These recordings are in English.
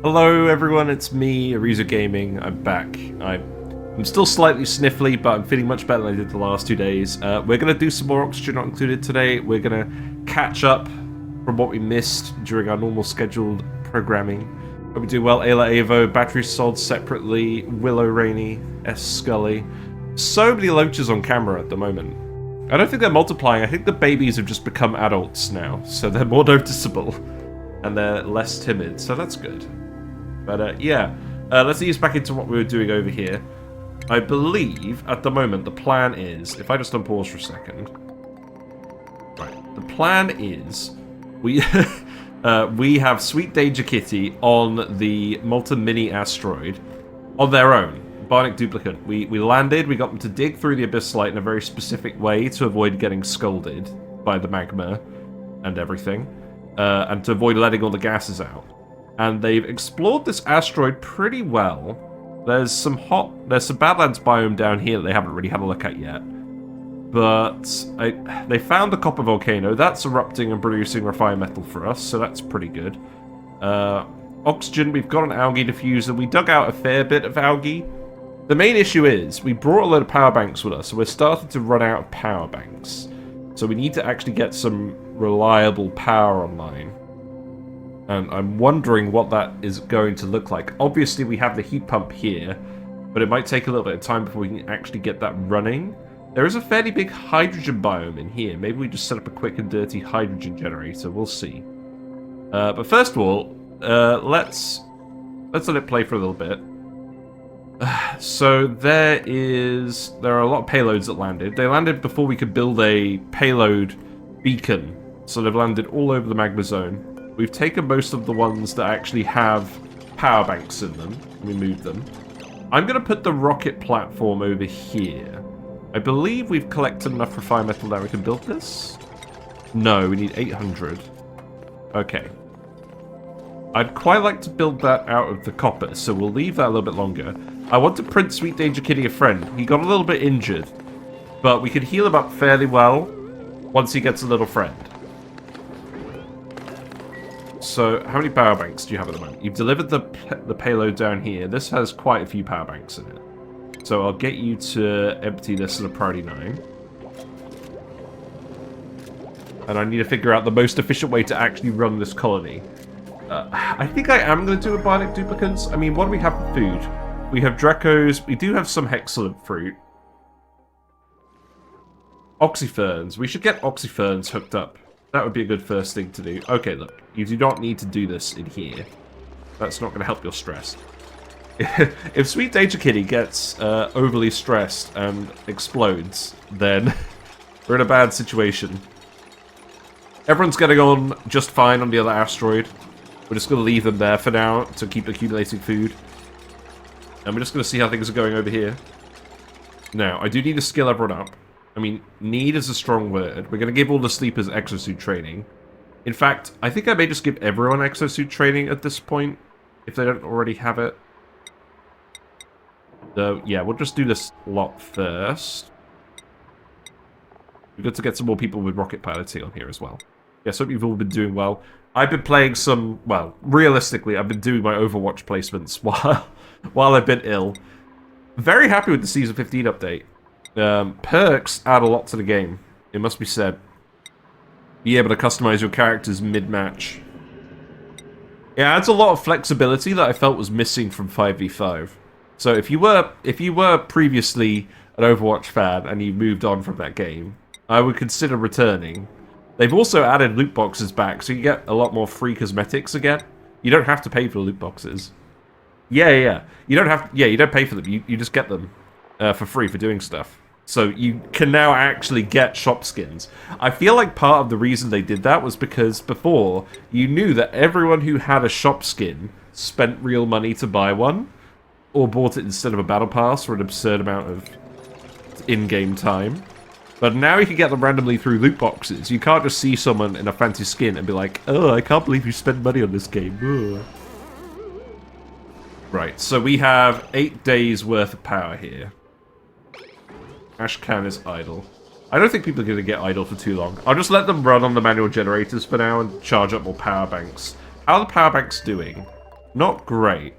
Hello everyone, it's me, Ariza Gaming. I'm back. I'm still slightly sniffly, but I'm feeling much better than I did the last 2 days. We're going to do some more Oxygen Not Included today. We're going to catch up from what we missed during our normal scheduled programming. Hope we do well. Ayla Avo, Battery Sold separately, Willow Rainey, S. Scully. So many loaches on camera at the moment. I don't think they're multiplying. I think the babies have just become adults now, so they're more noticeable. And they're less timid, so that's good. But yeah, let's ease back into what we were doing over here. I believe, at the moment, the plan is... If I just unpause for a second... Right, the plan is... We have Sweet Danger Kitty on the Molten Mini asteroid on their own. Bionic Duplicant. We landed, we got them to dig through the Abyss Light in a very specific way to avoid getting scalded by the magma and everything. And to avoid letting all the gases out. And they've explored this asteroid pretty well. There's some Badlands biome down here that they haven't really had a look at yet. But they found a copper volcano. That's erupting and producing refined metal for us, so that's pretty good. Oxygen, we've got an algae diffuser. We dug out a fair bit of algae. The main issue is, we brought a load of power banks with us, so we're starting to run out of power banks. So we need to actually get some reliable power online. And I'm wondering what that is going to look like. Obviously, we have the heat pump here, but it might take a little bit of time before we can actually get that running. There is a fairly big hydrogen biome in here. Maybe we just set up a quick and dirty hydrogen generator. We'll see. But first of all, let's let it play for a little bit. So there are a lot of payloads that landed. They landed before we could build a payload beacon. So they've landed all over the magma zone. We've taken most of the ones that actually have power banks in them. We moved them. I'm going to put the rocket platform over here. I believe we've collected enough refined metal that we can build this. No, we need 800. Okay. I'd quite like to build that out of the copper, so we'll leave that a little bit longer. I want to print Sweet Danger Kitty a friend. He got a little bit injured, but we could heal him up fairly well once he gets a little friend. So, how many power banks do you have at the moment? You've delivered the payload down here. This has quite a few power banks in it. So I'll get you to empty this at a priority 9. And I need to figure out the most efficient way to actually run this colony. I think I am going to do a Bionic Duplicants. I mean, what do we have for food? We have Dracos. We do have some Hexalent fruit. Oxyferns. We should get Oxyferns hooked up. That would be a good first thing to do. Okay, look. You do not need to do this in here. That's not going to help your stress. If Sweet Danger Kitty gets overly stressed and explodes, then we're in a bad situation. Everyone's getting on just fine on the other asteroid. We're just going to leave them there for now to keep accumulating food. And we're just going to see how things are going over here. Now, I do need to skill everyone up. I mean, need is a strong word. We're going to give all the sleepers exosuit training. In fact, I think I may just give everyone exosuit training at this point, if they don't already have it. So, yeah, we'll just do this lot first. We've got to get some more people with rocket piloting on here as well. Yes, hope you've all been doing well. I've been playing some, well, realistically, I've been doing my Overwatch placements while I've been ill. Very happy with the Season 15 update. Perks add a lot to the game, it must be said. Be able to customize your characters mid-match. It adds a lot of flexibility that I felt was missing from 5v5. So if you were previously an Overwatch fan and you moved on from that game, I would consider returning. They've also added loot boxes back, so you get a lot more free cosmetics again. You don't have to pay for the loot boxes. Yeah. You don't pay for them. You just get them for free for doing stuff. So you can now actually get shop skins. I feel like part of the reason they did that was because before, you knew that everyone who had a shop skin spent real money to buy one, or bought it instead of a battle pass for an absurd amount of in-game time. But now you can get them randomly through loot boxes. You can't just see someone in a fancy skin and be like, oh, I can't believe you spent money on this game. Ugh. Right, so we have 8 days worth of power here. Ashcan is idle. I don't think people are going to get idle for too long. I'll just let them run on the manual generators for now and charge up more power banks. How are the power banks doing? Not great.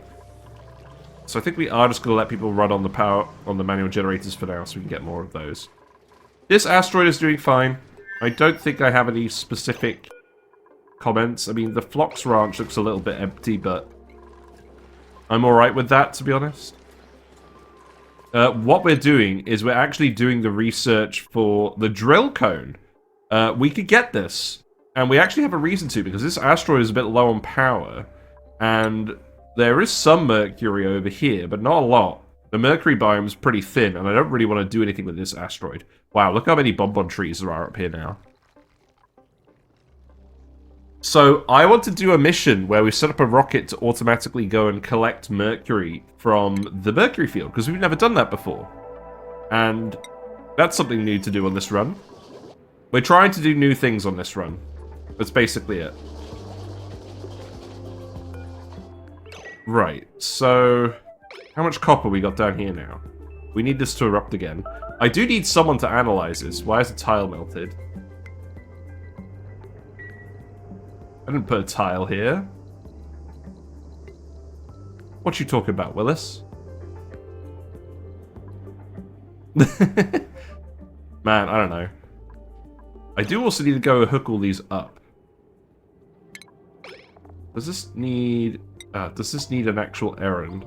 So I think we are just going to let people run on the power on the manual generators for now so we can get more of those. This asteroid is doing fine. I don't think I have any specific comments. I mean, the Phlox Ranch looks a little bit empty, but I'm alright with that, to be honest. What we're doing is we're actually doing the research for the Drillcone. We could get this, and we actually have a reason to, because this asteroid is a bit low on power, and there is some Mercury over here, but not a lot. The Mercury biome is pretty thin, and I don't really want to do anything with this asteroid. Wow, look how many bonbon trees there are up here now. So, I want to do a mission where we set up a rocket to automatically go and collect Mercury from the Mercury field, because we've never done that before. And that's something new to do on this run. We're trying to do new things on this run. That's basically it. Right, so how much copper we got down here now? We need this to erupt again. I do need someone to analyze this. Why is the tile melted? I didn't put a tile here. What you talking about, Willis? Man, I don't know. I do also need to go hook all these up. Does this need an actual errand?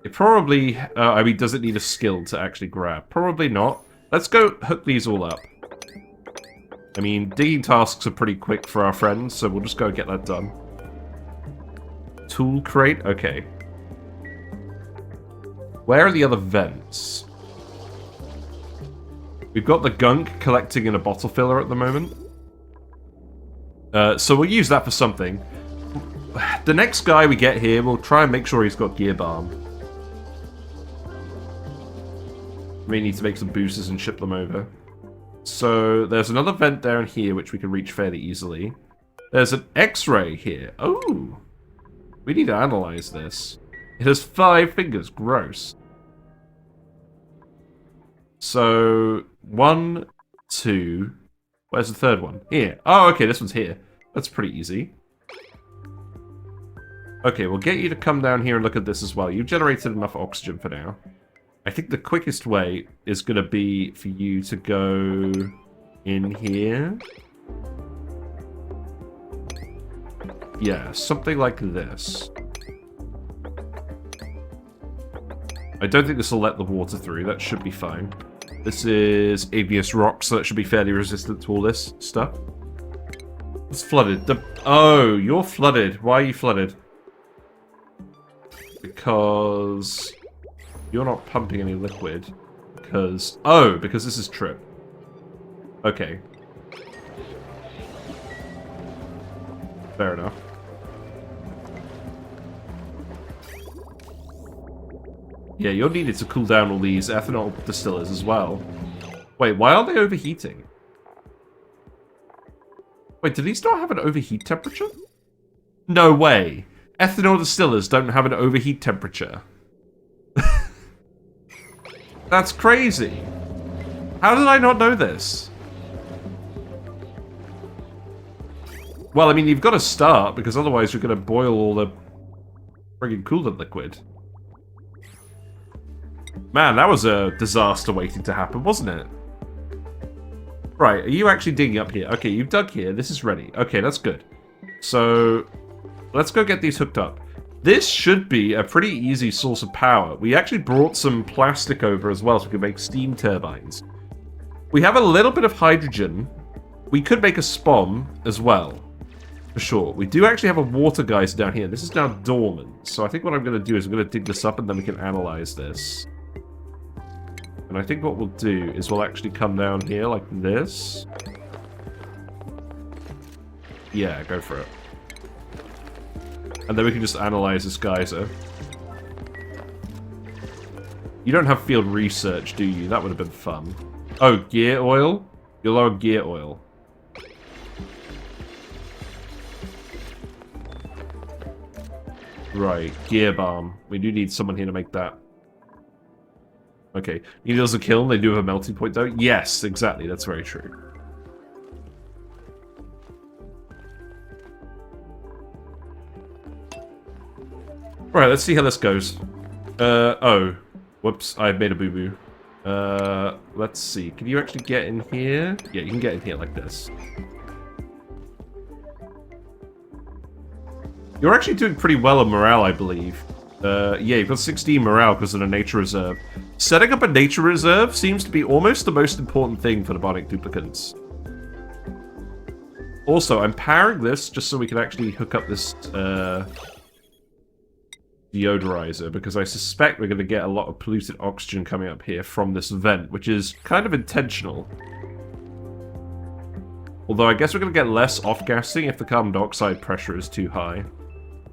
It probably, I mean, does it need a skill to actually grab? Probably not. Let's go hook these all up. I mean, digging tasks are pretty quick for our friends, so we'll just go get that done. Tool crate? Okay. Where are the other vents? We've got the gunk collecting in a bottle filler at the moment. So we'll use that for something. The next guy we get here, we'll try and make sure he's got gear balm. We need to make some boosters and ship them over. So there's another vent down here which we can reach fairly easily. There's an X-ray here. Oh! We need to analyze this. It has 5 fingers. Gross. So, 1, 2... Where's the third one? Here. Oh, okay, this one's here. That's pretty easy. Okay, we'll get you to come down here and look at this as well. You've generated enough oxygen for now. I think the quickest way is going to be for you to go in here. Yeah, something like this. I don't think this will let the water through. That should be fine. This is igneous rock, so that should be fairly resistant to all this stuff. It's flooded. Oh, you're flooded. Why are you flooded? Because you're not pumping any liquid. Because... Oh, because this is trip. Okay. Fair enough. Yeah, you're needed to cool down all these ethanol distillers as well. Wait, why are they overheating? Wait, do these not have an overheat temperature? No way. Ethanol distillers don't have an overheat temperature. That's crazy. How did I not know this? Well, I mean, you've got to start, because otherwise you're going to boil all the friggin' coolant liquid. Man, that was a disaster waiting to happen, wasn't it? Right, are you actually digging up here? Okay, you've dug here. This is ready. Okay, that's good. So, let's go get these hooked up. This should be a pretty easy source of power. We actually brought some plastic over as well so we can make steam turbines. We have a little bit of hydrogen. We could make a spom as well, for sure. We do actually have a water geyser down here. This is now dormant. So I think what I'm going to do is I'm going to dig this up and then we can analyze this. And I think what we'll do is we'll actually come down here like this. Yeah, go for it. And then we can just analyze this geyser. You don't have field research, do you? That would have been fun. Oh, gear oil? You're low on gear oil. Right, gear balm. We do need someone here to make that. Okay. Needles are kiln, they do have a melting point though? Yes, exactly, that's very true. Right, let's see how this goes. Oh. Whoops, I made a boo-boo. Let's see. Can you actually get in here? Yeah, you can get in here like this. You're actually doing pretty well on morale, I believe. Yeah, you've got 16 morale because of the nature reserve. Setting up a nature reserve seems to be almost the most important thing for the Bionic Duplicants. Also, I'm powering this just so we can actually hook up this deodorizer, because I suspect we're going to get a lot of polluted oxygen coming up here from this vent, which is kind of intentional. Although I guess we're going to get less off-gassing if the carbon dioxide pressure is too high.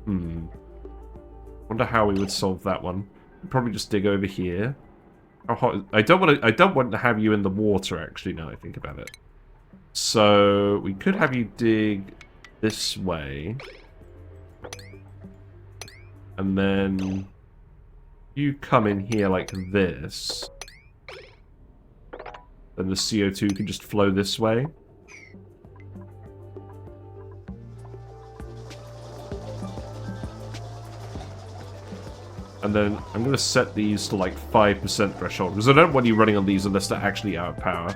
Wonder how we would solve that one. We'd probably just dig over here. How hot? I don't want to have you in the water, actually, now I think about it. So we could have you dig this way. And then you come in here like this. Then the CO2 can just flow this way. And then I'm going to set these to like 5% threshold, because I don't want you running on these unless they're actually out of power.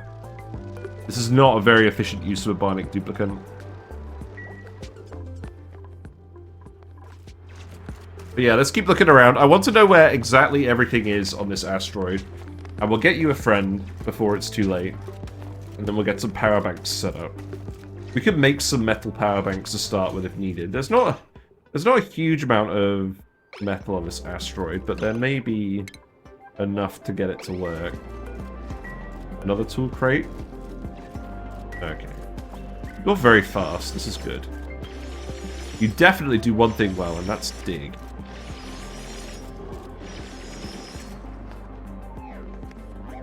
This is not a very efficient use of a Bionic Duplicant. But yeah, let's keep looking around. I want to know where exactly everything is on this asteroid. And we'll get you a friend before it's too late. And then we'll get some power banks set up. We could make some metal power banks to start with if needed. There's not a huge amount of metal on this asteroid, but there may be enough to get it to work. Another tool crate? Okay. You're very fast. This is good. You definitely do one thing well, and that's dig.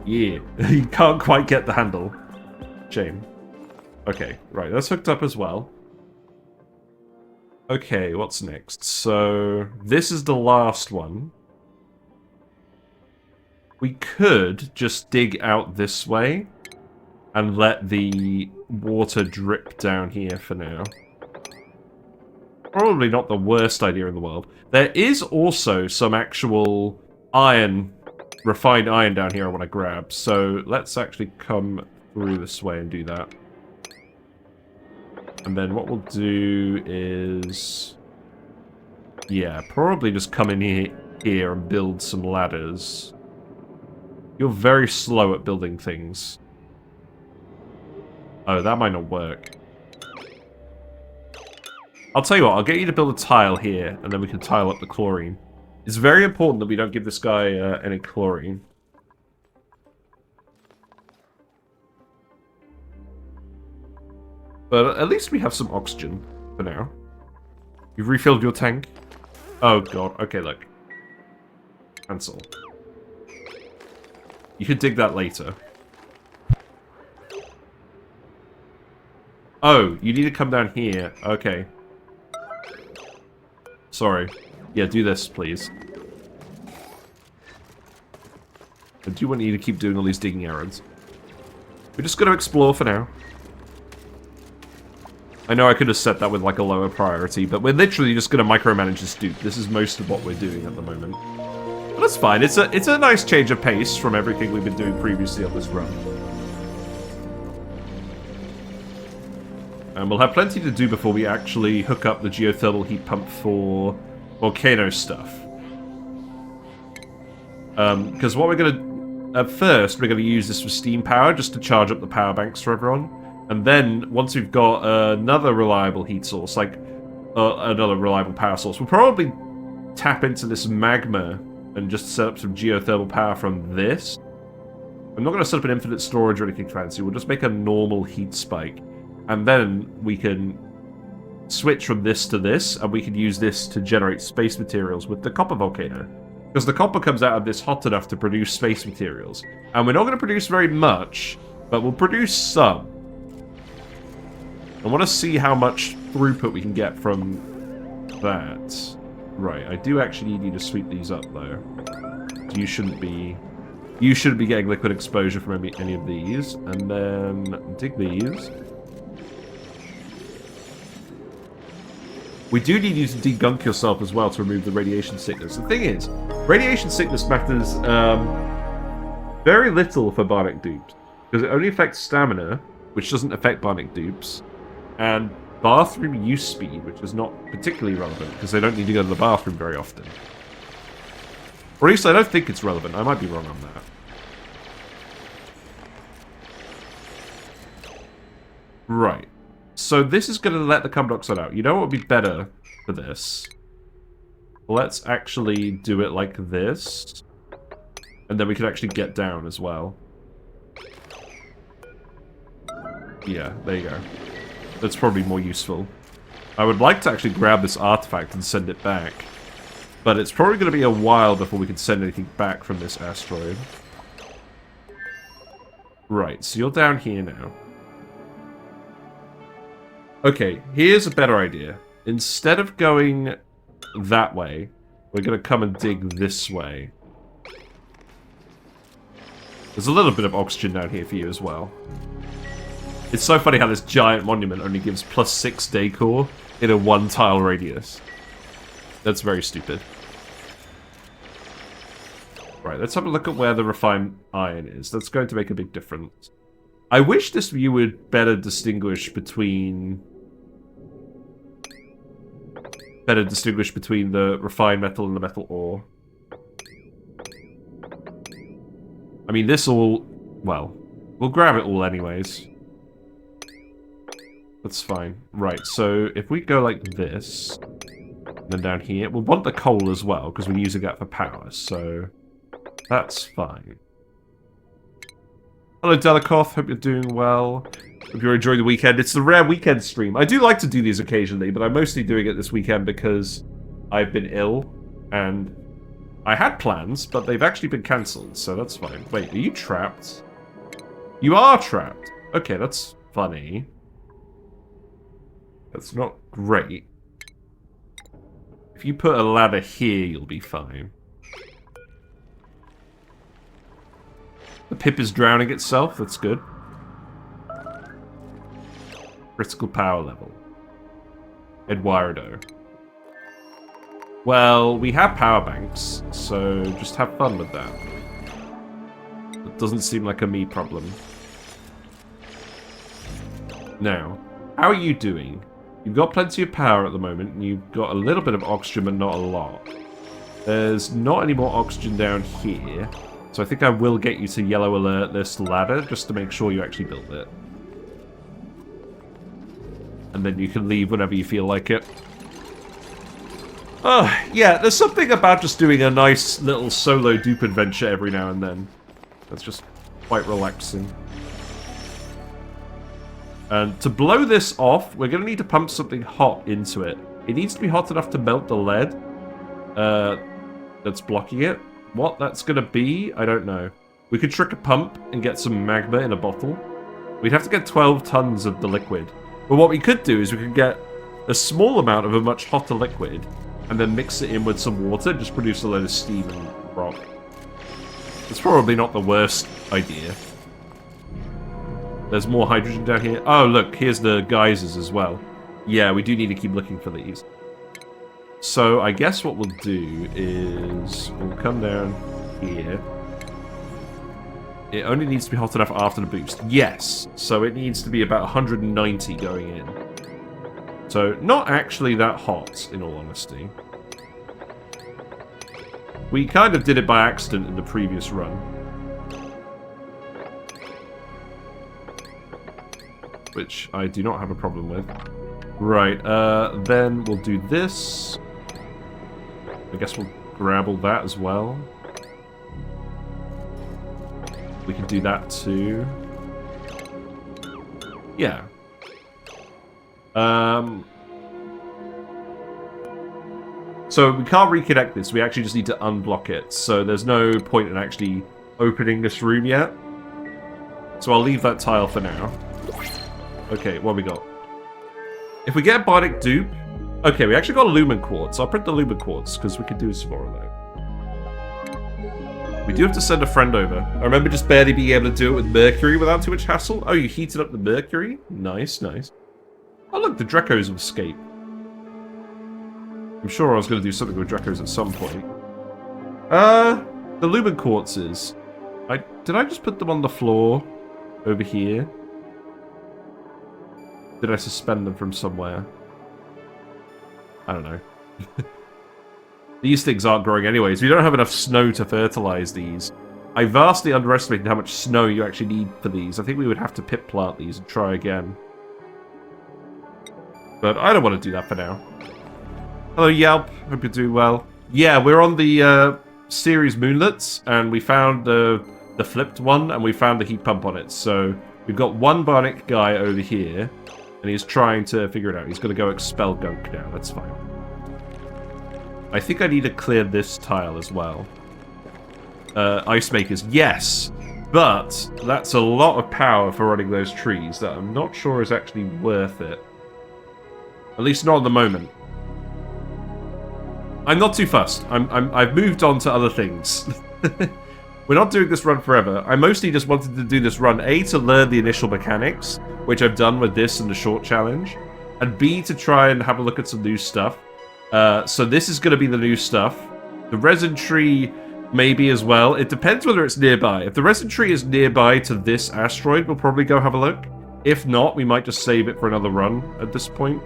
Yeah. You can't quite get the handle. Shame. Okay, right. That's hooked up as well. Okay, what's next? So, this is the last one. We could just dig out this way and let the water drip down here for now. Probably not the worst idea in the world. There is also some actual iron, refined iron down here I want to grab. So, let's actually come through this way and do that. And then what we'll do is... yeah, probably just come in here and build some ladders. You're very slow at building things. Oh, that might not work. I'll tell you what, I'll get you to build a tile here, and then we can tile up the chlorine. It's very important that we don't give this guy any chlorine. But at least we have some oxygen for now. You've refilled your tank? Oh god, okay, look. Cancel. You could dig that later. Oh, you need to come down here. Okay. Sorry. Yeah, do this, please. I do want you to keep doing all these digging errands. We're just going to explore for now. I know I could have set that with like a lower priority, but we're literally just going to micromanage this dude. This is most of what we're doing at the moment. But that's fine. It's a nice change of pace from everything we've been doing previously on this run. And we'll have plenty to do before we actually hook up the geothermal heat pump for volcano stuff. Because what we're going to... at first, we're going to use this for steam power, just to charge up the power banks for everyone. And then, once we've got another reliable heat source, like another reliable power source, we'll probably tap into this magma and just set up some geothermal power from this. I'm not going to set up an infinite storage or anything fancy. We'll just make a normal heat spike. And then we can switch from this to this, and we can use this to generate space materials with the copper volcano. Because the copper comes out of this hot enough to produce space materials. And we're not going to produce very much, but we'll produce some. I want to see how much throughput we can get from that. Right, I do actually need you to sweep these up, though. You shouldn't be getting liquid exposure from any of these. And then dig these. We do need you to degunk yourself as well to remove the radiation sickness. The thing is, radiation sickness matters very little for Bionic dupes, because it only affects stamina, which doesn't affect Bionic dupes, and bathroom use speed, which is not particularly relevant, because they don't need to go to the bathroom very often. Or at least I don't think it's relevant. I might be wrong on that. Right. So this is going to let the carbon dioxide out. You know what would be better for this? Let's actually do it like this. And then we can actually get down as well. Yeah, there you go. That's probably more useful. I would like to actually grab this artifact and send it back. But it's probably going to be a while before we can send anything back from this asteroid. Right, so you're down here now. Okay, here's a better idea. Instead of going that way, we're going to come and dig this way. There's a little bit of oxygen down here for you as well. It's so funny how this giant monument only gives +6 decor in a 1-tile radius. That's very stupid. Right, let's have a look at where the refined iron is. That's going to make a big difference. I wish this view would better distinguish between the refined metal and the metal ore. I mean, this all... well, we'll grab it all anyways. That's fine. Right, so if we go like this, then down here, we'll want the coal as well, because we're using that for power, so that's fine. Hello, Delakoth. Hope you're doing well. Hope you're enjoying the weekend. It's the rare weekend stream. I do like to do these occasionally, but I'm mostly doing it this weekend because I've been ill, and I had plans, but they've actually been cancelled, so that's fine. Wait, are you trapped? You are trapped. Okay, that's funny. That's not great. If you put a ladder here, you'll be fine. The pip is drowning itself. That's good. Critical power level. Eduardo. Well, we have power banks, so just have fun with that. It doesn't seem like a me problem. Now, how are you doing? You've got plenty of power at the moment, and you've got a little bit of oxygen, but not a lot. There's not any more oxygen down here, so I think I will get you to yellow alert this ladder, just to make sure you actually build it. And then you can leave whenever you feel like it. Yeah, there's something about just doing a nice little solo dupe adventure every now and then. That's just quite relaxing. And to blow this off, we're going to need to pump something hot into it. It needs to be hot enough to melt the lead that's blocking it. What that's going to be, I don't know. We could trick a pump and get some magma in a bottle. We'd have to get 12 tons of the liquid. But what we could do is we could get a small amount of a much hotter liquid and then mix it in with some water, just produce a load of steam and rock. It's probably not the worst idea. There's more hydrogen down here. Oh, look, here's the geysers as well. Yeah, we do need to keep looking for these. So I guess what we'll do is we'll come down here. It only needs to be hot enough after the boost. Yes, so it needs to be about 190 going in. So not actually that hot, in all honesty. We kind of did it by accident in the previous run. Which I do not have a problem with. Right, then we'll do this. I guess we'll grab all that as well. We can do that too. Yeah. So we can't reconnect this, we actually just need to unblock it. So there's no point in actually opening this room yet. So I'll leave that tile for now. Okay, what have we got? If we get a Bionic dupe... Okay, we actually got a Lumen Quartz. I'll print the Lumen Quartz, because we can do some more of that. We do have to send a friend over. I remember just barely being able to do it with Mercury without too much hassle. Oh, you heated up the Mercury? Nice, nice. Oh, look, the Drecos have escaped. I'm sure I was going to do something with Dracos at some point. The Lumen Quartzes. Did I just put them on the floor over here? Did I suspend them from somewhere? I don't know. These things aren't growing anyways. We don't have enough snow to fertilize these. I vastly underestimated how much snow you actually need for these. I think we would have to pit plant these and try again. But I don't want to do that for now. Hello, Yelp. Hope you're doing well. Yeah, we're on the Ceres Moonlets, and we found the flipped one, and we found the heat pump on it. So we've got one Bionic guy over here, and he's trying to figure it out. He's going to go expel gunk now. That's fine. I think I need to clear this tile as well. Ice makers, yes, but that's a lot of power for running those trees that I'm not sure is actually worth it. At least not at the moment. I'm not too fussed. I've moved on to other things. We're not doing this run forever. I mostly just wanted to do this run, A, to learn the initial mechanics, which I've done with this and the short challenge, and B, to try and have a look at some new stuff. So this is going to be the new stuff. The resin tree, maybe as well. It depends whether it's nearby. If the resin tree is nearby to this asteroid, we'll probably go have a look. If not, we might just save it for another run at this point.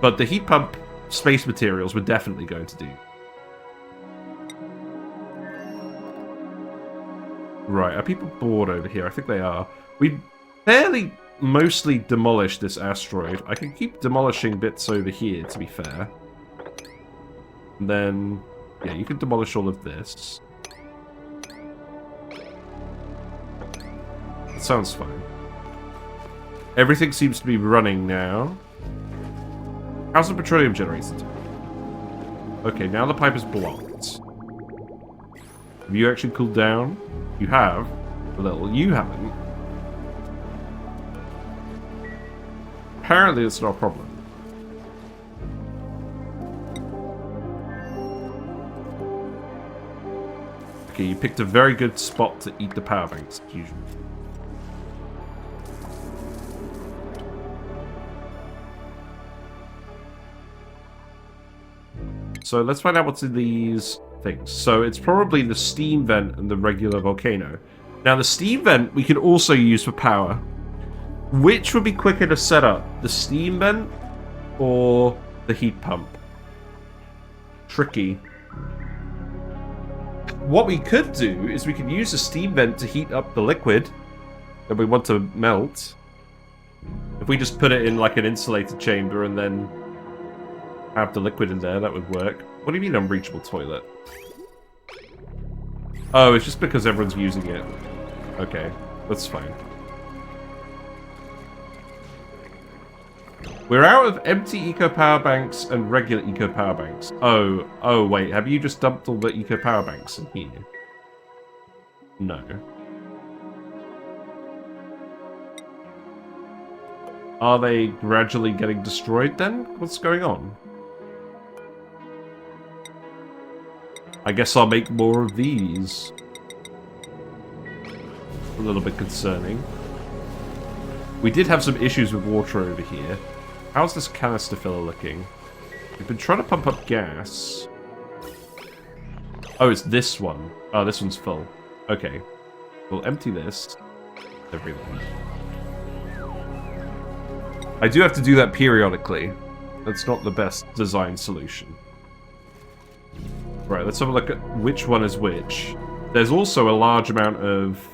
But the heat pump space materials we're definitely going to do. Right, are people bored over here? I think they are. We fairly mostly demolished this asteroid. I can keep demolishing bits over here, to be fair. And then, yeah, you can demolish all of this. That sounds fine. Everything seems to be running now. How's the petroleum generator doing? Okay, now the pipe is blocked. Have you actually cooled down? You have. A little. You haven't. Apparently it's not a problem. Okay, you picked a very good spot to eat the power banks, as usual. So let's find out what's in these things. So it's probably the steam vent and the regular volcano. Now the steam vent we can also use for power. Which would be quicker to set up? The steam vent or the heat pump? Tricky. What we could do is we could use the steam vent to heat up the liquid that we want to melt. If we just put it in like an insulated chamber and then have the liquid in there, that would work. What do you mean unreachable toilet? Oh, it's just because everyone's using it. Okay, that's fine. We're out of empty eco power banks and regular eco power banks. Oh wait, have you just dumped all the eco power banks in here? No. Are they gradually getting destroyed then? What's going on? I guess I'll make more of these. A little bit concerning. We did have some issues with water over here. How's this canister filler looking? We've been trying to pump up gas. Oh, it's this one. Oh, this one's full. Okay. We'll empty this. Everything. I do have to do that periodically. That's not the best design solution. Right, let's have a look at which one is which. There's also a large amount of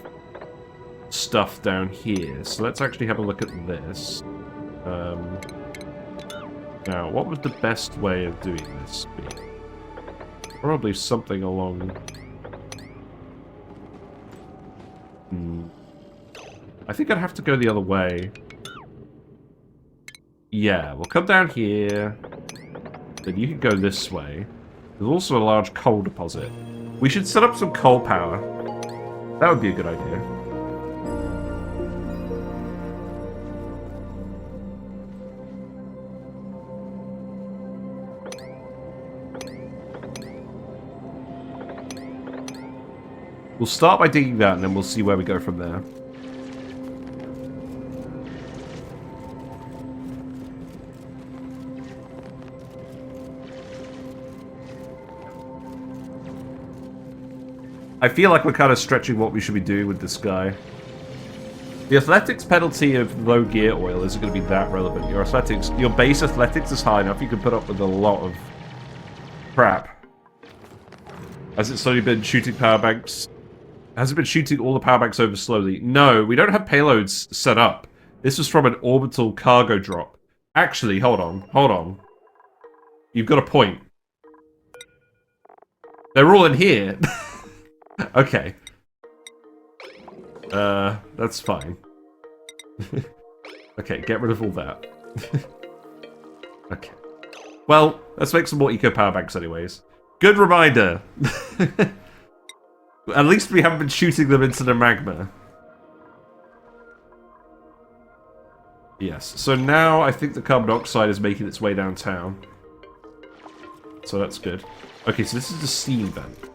stuff down here, so let's actually have a look at this. Now, what would the best way of doing this be? Probably something along... I think I'd have to go the other way. Yeah, we'll come down here. Then you can go this way. There's also a large coal deposit. We should set up some coal power. That would be a good idea. We'll start by digging that, and then we'll see where we go from there. I feel like we're kind of stretching what we should be doing with this guy. The athletics penalty of low gear oil isn't going to be that relevant. Your base athletics is high enough. You can put up with a lot of crap. Has it slowly been shooting power banks? Has it been shooting all the power banks over slowly? No, we don't have payloads set up. This was from an orbital cargo drop. Actually, hold on. You've got a point. They're all in here. Okay. That's fine. Okay, get rid of all that. Okay. Well, let's make some more eco power banks anyways. Good reminder! At least we haven't been shooting them into the magma. Yes, so now I think the carbon dioxide is making its way downtown. So that's good. Okay, so this is the steam vent.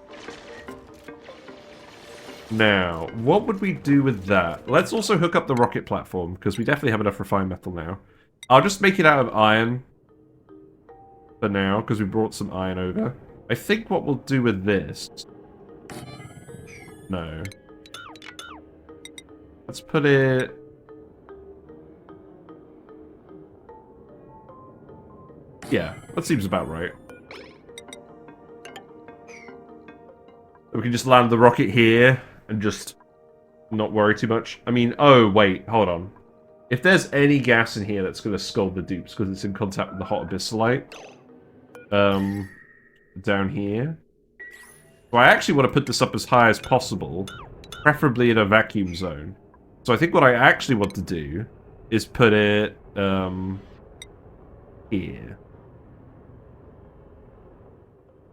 Now, what would we do with that? Let's also hook up the rocket platform, because we definitely have enough refined metal now. I'll just make it out of iron for now, because we brought some iron over. I think what we'll do with this... No. Let's put it... Yeah, that seems about right. We can just land the rocket here and just not worry too much. I mean, oh, wait, hold on. If there's any gas in here that's going to scald the dupes because it's in contact with the hot abyss light, down here. So I actually want to put this up as high as possible, preferably in a vacuum zone. So I think what I actually want to do is put it here.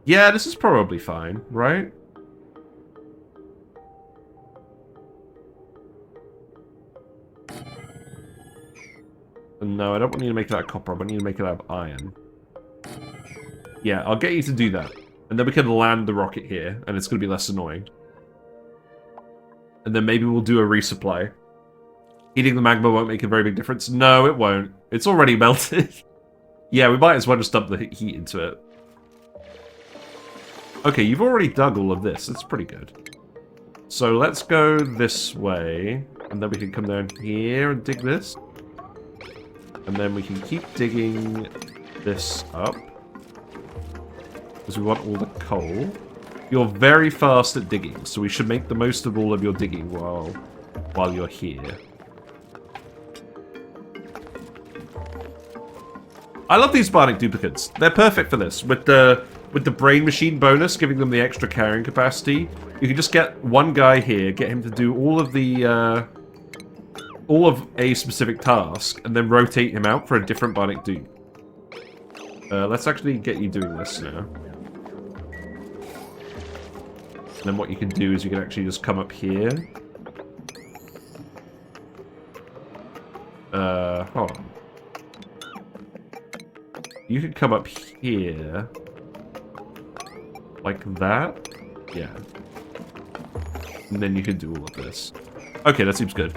Yeah, this is probably fine, right? No, I don't want you to make it out of copper. I want you to make it out of iron. Yeah, I'll get you to do that. And then we can land the rocket here, and it's going to be less annoying. And then maybe we'll do a resupply. Heating the magma won't make a very big difference. No, it won't. It's already melted. Yeah, we might as well just dump the heat into it. Okay, you've already dug all of this. That's pretty good. So let's go this way. And then we can come down here and dig this. And then we can keep digging this up. Because we want all the coal. You're very fast at digging, so we should make the most of all of your digging while you're here. I love these Bionic Duplicants. They're perfect for this. With the brain machine bonus, giving them the extra carrying capacity, you can just get one guy here, get him to do all of a specific task, and then rotate him out for a different Bionic Dupe. Let's actually get you doing this now. And then what you can do is you can actually just come up here. Hold on. You can come up here. Like that? Yeah. And then you can do all of this. Okay, that seems good.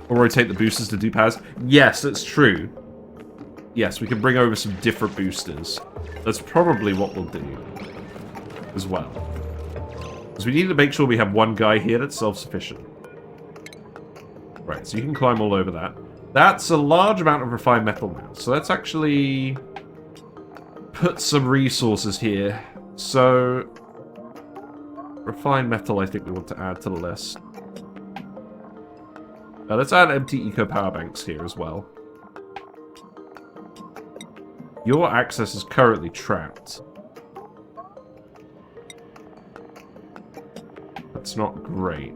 Or rotate the boosters to dupe has. Yes, that's true. Yes, we can bring over some different boosters. That's probably what we'll do. As well. Because we need to make sure we have one guy here that's self-sufficient. Right, so you can climb all over that. That's a large amount of refined metal now. So let's actually put some resources here. So, refined metal I think we want to add to the list. Let's add empty eco power banks here as well. Your access is currently trapped. That's not great.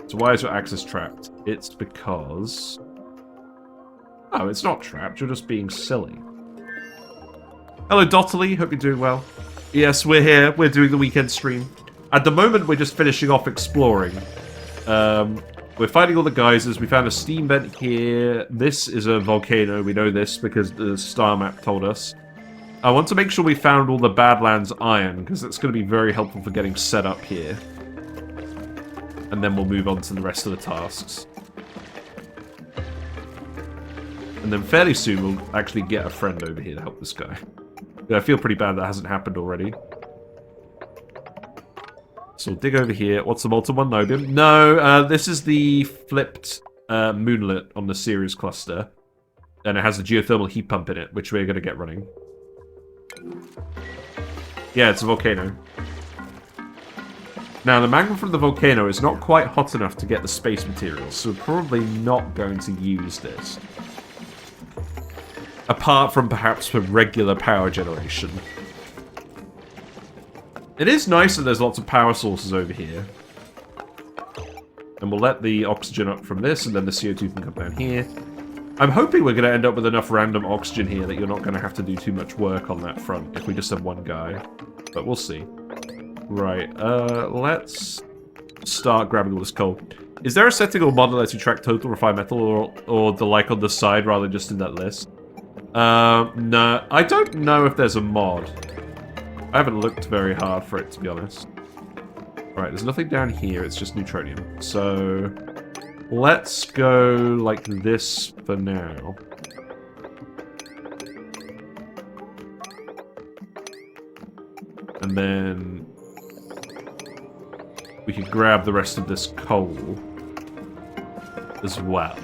So why is your access trapped? It's because... Oh, it's not trapped. You're just being silly. Hello, Dotterly. Hope you're doing well. Yes, we're here. We're doing the weekend stream. At the moment, we're just finishing off exploring. We're finding all the geysers. We found a steam vent here. This is a volcano. We know this because the star map told us. I want to make sure we found all the Badlands iron, because that's going to be very helpful for getting set up here. And then we'll move on to the rest of the tasks. And then fairly soon we'll actually get a friend over here to help this guy. I feel pretty bad that hasn't happened already. So we'll dig over here. What's the molten one? Nobium? No, this is the flipped moonlet on the Ceres cluster. And it has a geothermal heat pump in it, which we're going to get running. Yeah, it's a volcano. Now, the magma from the volcano is not quite hot enough to get the space materials, so we're probably not going to use this. Apart from perhaps for regular power generation. It is nice that there's lots of power sources over here. And we'll let the oxygen up from this, and then the CO2 can come down here. I'm hoping we're going to end up with enough random oxygen here that you're not going to have to do too much work on that front if we just have one guy. But we'll see. Right, let's start grabbing all this coal. Is there a setting or mod that lets you track total refined metal or the like on the side rather than just in that list? No, I don't know if there's a mod. I haven't looked very hard for it, to be honest. Right, there's nothing down here, it's just neutronium. So, let's go like this for now. And then we can grab the rest of this coal as well.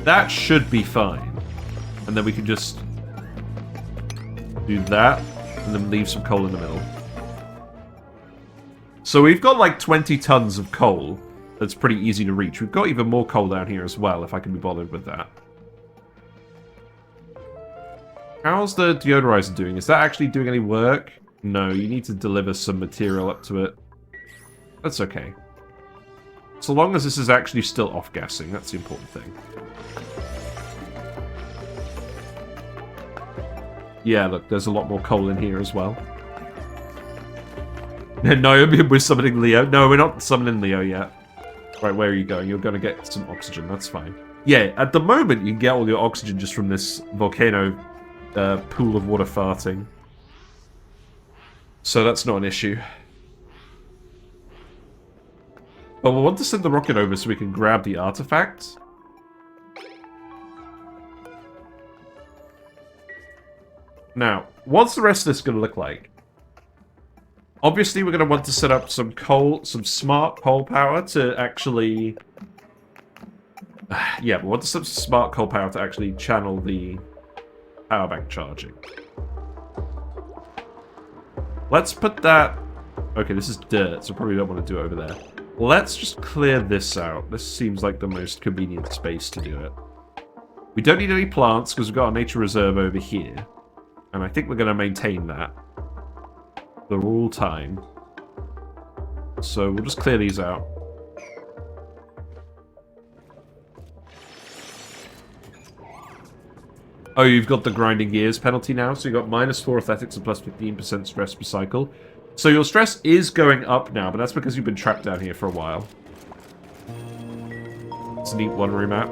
That should be fine. And then we can just do that, and then leave some coal in the middle. So we've got like 20 tons of coal that's pretty easy to reach. We've got even more coal down here as well, if I can be bothered with that. How's the deodorizer doing? Is that actually doing any work? No, you need to deliver some material up to it. That's okay. So long as this is actually still off-gassing, that's the important thing. Yeah, look, there's a lot more coal in here as well. No, we're summoning Leo. No, we're not summoning Leo yet. Right, where are you going? You're going to get some oxygen, that's fine. Yeah, at the moment, you can get all your oxygen just from this volcano pool of water farting. So that's not an issue. But we'll want to send the rocket over so we can grab the artifact. Now, what's the rest of this going to look like? Obviously, we're going to want to set up some smart coal power to actually... yeah, we want to set up some smart coal power to actually channel the power bank charging. Let's put that... Okay, this is dirt, so probably don't want to do it over there. Let's just clear this out. This seems like the most convenient space to do it. We don't need any plants because we've got our nature reserve over here. And I think we're going to maintain that for all time. So we'll just clear these out. Oh, you've got the grinding gears penalty now. So you've got -4 athletics and plus 15% stress per cycle. So your stress is going up now, but that's because you've been trapped down here for a while. It's a neat one-room map.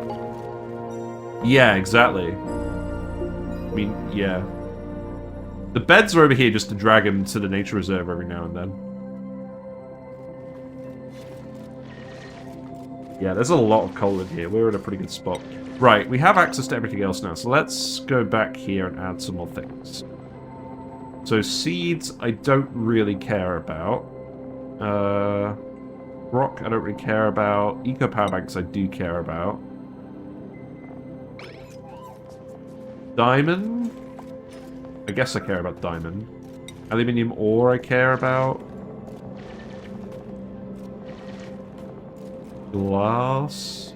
Yeah, exactly. I mean, yeah. The beds are over here just to drag him to the nature reserve every now and then. Yeah, there's a lot of coal in here. We're in a pretty good spot. Right, we have access to everything else now, so let's go back here and add some more things. So seeds, I don't really care about. Rock, I don't really care about. Eco power banks, I do care about. Diamond? I guess I care about diamond. Aluminium ore I care about. Glass.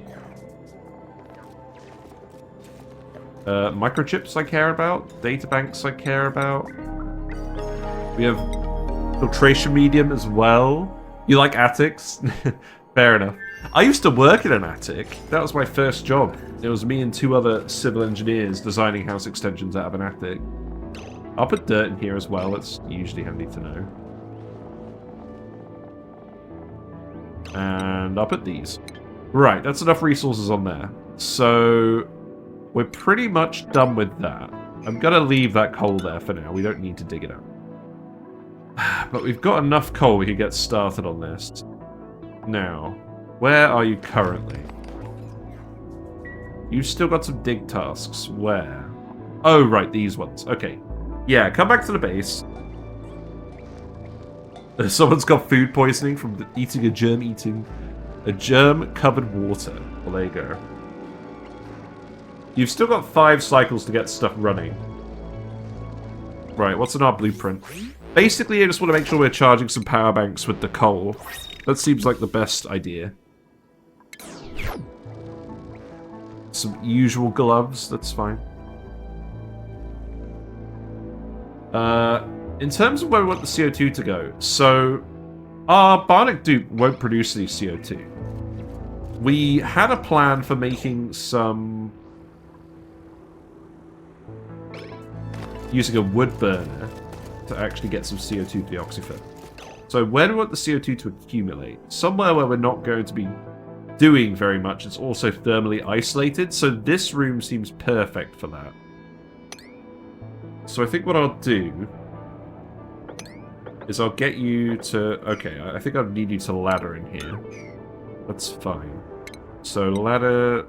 Microchips I care about. Data banks I care about. We have filtration medium as well. You like attics? Fair enough. I used to work in an attic. That was my first job. It was me and 2 other civil engineers designing house extensions out of an attic. I'll put dirt in here as well. It's usually handy to know. And I'll put these. Right, that's enough resources on there. So we're pretty much done with that. I'm going to leave that coal there for now. We don't need to dig it out. But we've got enough coal we can get started on this. Now, Where are you currently? You've still got some dig tasks. Where? Oh, right, these ones. Okay. Yeah, come back to the base. Someone's got food poisoning from eating a germ-covered water. Well, there you go. You've still got 5 cycles to get stuff running. Right, what's in our blueprint? Basically, I just want to make sure we're charging some power banks with the coal. That seems like the best idea. Some usual gloves, that's fine. In terms of where we want the CO2 to go, so our Bionic dupe won't produce any CO2. We had a plan for making some... using a wood burner to actually get some CO2 to the oxygen. So where do we want the CO2 to accumulate? Somewhere where we're not going to be doing very much. It's also thermally isolated, so this room seems perfect for that. So I think what I'll do is I'll get you to... Okay, I think I'll need you to ladder in here. That's fine. So ladder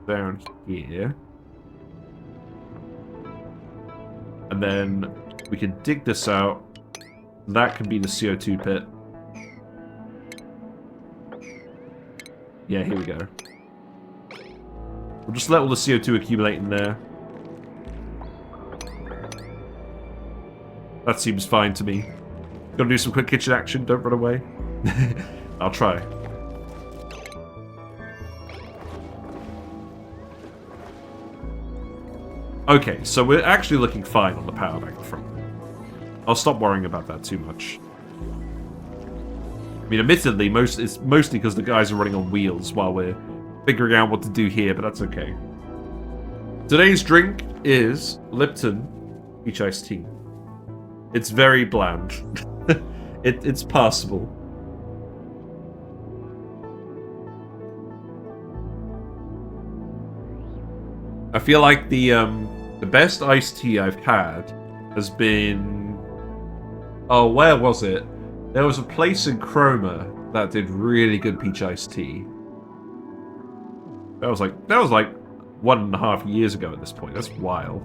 down here. And then we can dig this out. That can be the CO2 pit. Yeah, here we go. We'll just let all the CO2 accumulate in there. That seems fine to me. Gotta do some quick kitchen action, don't run away. I'll try. Okay, so we're actually looking fine on the power bank front. I'll stop worrying about that too much. I mean, admittedly, it's mostly because the guys are running on wheels while we're figuring out what to do here, but that's okay. Today's drink is Lipton Peach Iced Tea. It's very bland. It's passable. I feel like the best iced tea I've had has been... Oh, where was it? There was a place in Chroma that did really good peach iced tea. That was like 1.5 years ago at this point. That's wild.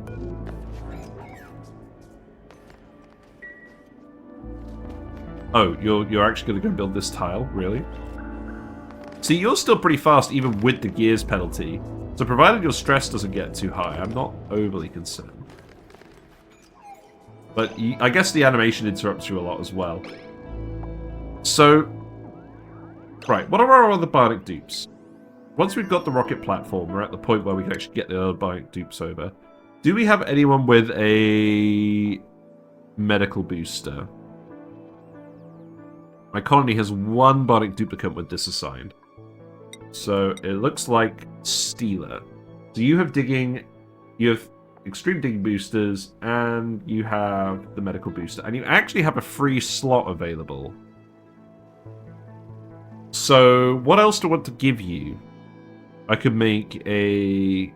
Oh, you're actually going to go build this tile? Really? See, you're still pretty fast even with the gears penalty. So provided your stress doesn't get too high, I'm not overly concerned. But I guess the animation interrupts you a lot as well. So, right, what are our other Bionic dupes? Once we've got the rocket platform, we're at the point where we can actually get the other Bionic dupes over. Do we have anyone with a medical booster? My colony has 1 Bionic duplicant with this assigned. So it looks like Steeler. So you have digging, you have extreme digging boosters, and you have the medical booster. And you actually have a free slot available. So what else do I want to give you? I could make a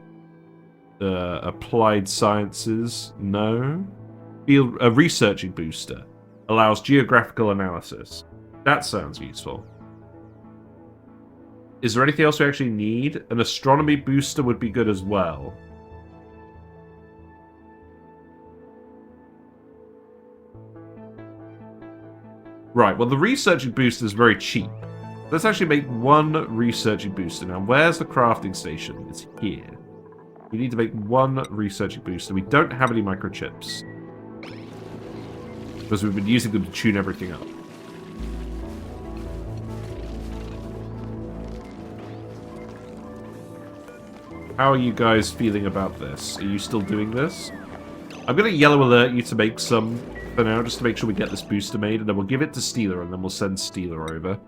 applied sciences. No. A researching booster. Allows geographical analysis. That sounds useful. Is there anything else we actually need? An astronomy booster would be good as well. Right, well the researching booster is very cheap. Let's actually make 1 researching booster. Now, where's the crafting station? It's here. We need to make 1 researching booster. We don't have any microchips. Because we've been using them to tune everything up. How are you guys feeling about this? Are you still doing this? I'm going to yellow alert you to make some for now, just to make sure we get this booster made, and then we'll give it to Steeler, and then we'll send Steeler over.